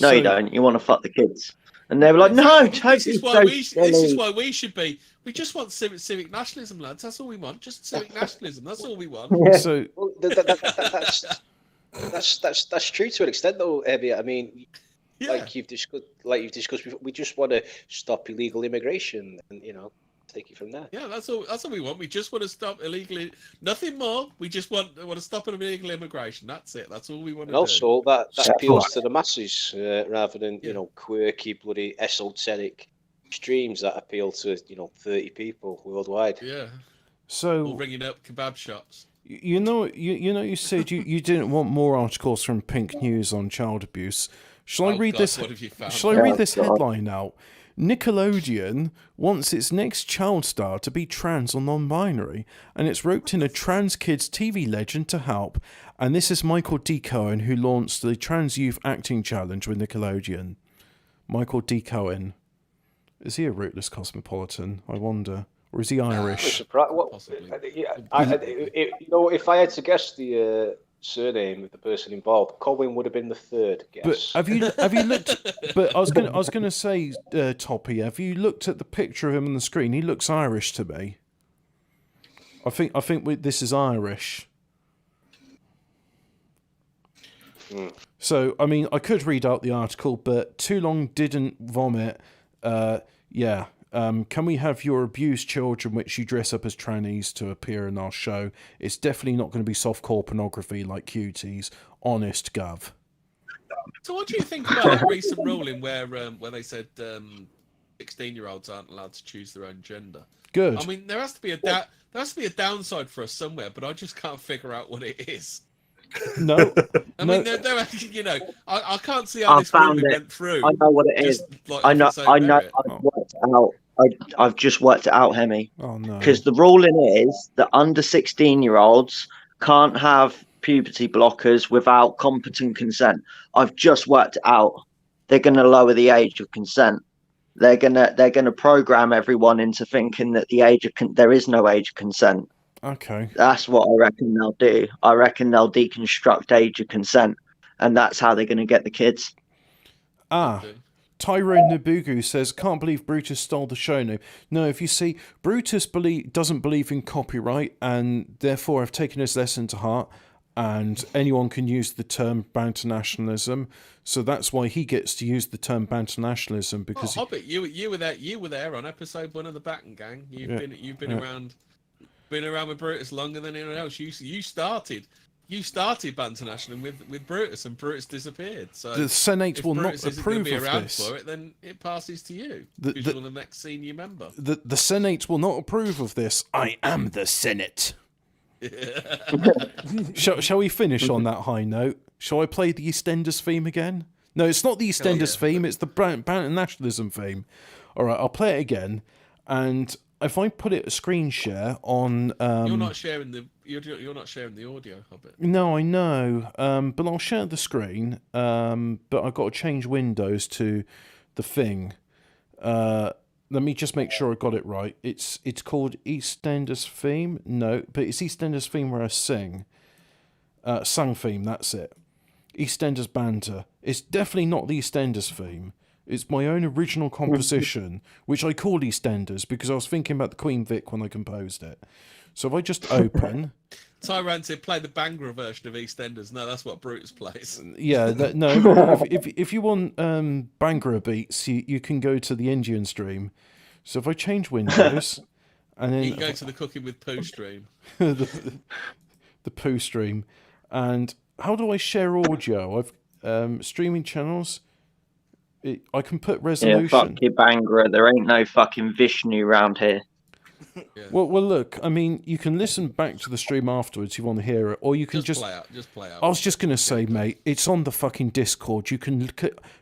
No, you don't. You want to fuck the kids. And they were like, no, this is why we should be. We just want civic nationalism, lads. That's all we want. Just civic nationalism. That's all we want. Yeah. So that's true to an extent, though, Abby. I mean, like you've discussed before, we just want to stop illegal immigration, and take it from there. Yeah, that's all we want. We just want to stop nothing more. We just want to stop illegal immigration. That's it. That's all we want to do. And also that appeals to the masses rather than quirky, bloody esoteric streams that appeal to 30 people worldwide. Yeah. So all ringing up kebab shops. You said you didn't want more articles from Pink News on child abuse. Shall I read this? What have you found? Shall I read this headline out? Nickelodeon wants its next child star to be trans or non-binary, and it's roped in a trans kids TV legend to help. And this is Michael D. Cohen, who launched the Trans Youth Acting Challenge with Nickelodeon. Michael D. Cohen. Is he a rootless cosmopolitan? I wonder. Or is he Irish? Possibly. If I had to guess the surname of the person involved, Colin would have been the third guess. But have you looked? But I was gonna say, Toppy, have you looked at the picture of him on the screen? He looks Irish to me. I think this is Irish. So I mean, I could read out the article, but Too Long didn't vomit. Can we have your abused children which you dress up as trannies to appear in our show? It's definitely not going to be softcore pornography like Cuties. Honest, Gov. So what do you think about that recent ruling where they said 16-year-olds aren't allowed to choose their own gender? Good. I mean, there has to be a downside for us somewhere, but I just can't figure out what it is. No. I mean, I can't see how this ruling went through. I know what it is. I know. I've worked it out. I've just worked it out, Hemi. Oh no! Because the ruling is that under 16-year-olds can't have puberty blockers without competent consent. I've just worked it out. They're going to lower the age of consent. They're gonna program everyone into thinking that there is no age of consent. Okay. That's what I reckon they'll do. I reckon they'll deconstruct age of consent, and that's how they're going to get the kids. Tyrone Nabugu says, can't believe Brutus stole the show name. No, if you see, Brutus doesn't believe in copyright, and therefore I've taken his lesson to heart, and anyone can use the term banter nationalism, so that's why he gets to use the term banter nationalism, because... Hobbit, you were there on episode 1 of the Batten Gang. You've been around with Brutus longer than anyone else. You started banter nationalism with Brutus, and Brutus disappeared. So the Senate will not approve approve be of around this. For it, then it passes to you. Because you're the next senior member. The Senate will not approve of this. I am the Senate. Shall we finish on that high note? Shall I play the EastEnders theme again? No, it's not the EastEnders theme. It's the Banter Nationalism theme. All right, I'll play it again, and if I put it a screen share on, you're not sharing the audio, Hobbit. No, I know, but I'll share the screen. But I've got to change Windows to the thing. Let me just make sure I got it right. It's called EastEnders theme. No, but it's EastEnders theme where I sing. Sung theme. That's it. EastEnders banter. It's definitely not the EastEnders theme. It's my own original composition, which I called EastEnders because I was thinking about the Queen Vic when I composed it. So if I just open... Tyrant said play the Bangra version of EastEnders. No, that's what Brutus plays. Yeah, no. if you want Bangra beats, you can go to the Indian stream. So if I change Windows... and then you can go to the Cooking with Poo stream. the Poo stream. And how do I share audio? I've streaming channels... I can put resolution. Yeah, fuck your Bangra. There ain't no fucking Vishnu round here. Yeah. Well, look. I mean, you can listen back to the stream afterwards if you want to hear it, or you can just play out. I was just gonna say, mate, it's on the fucking Discord. You can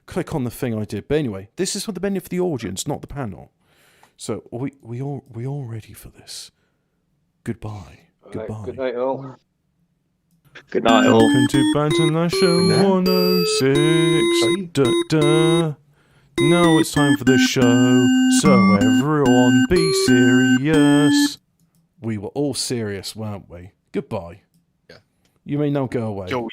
click on the thing I did. But anyway, this is for the benefit of the audience, not the panel. So we all ready for this? Goodbye. Goodbye. Good night, all. Good night, all. Welcome to Banter National 106. Now it's time for the show, so everyone be serious. We were all serious, weren't we? Goodbye. Yeah. You may now go away. Yo,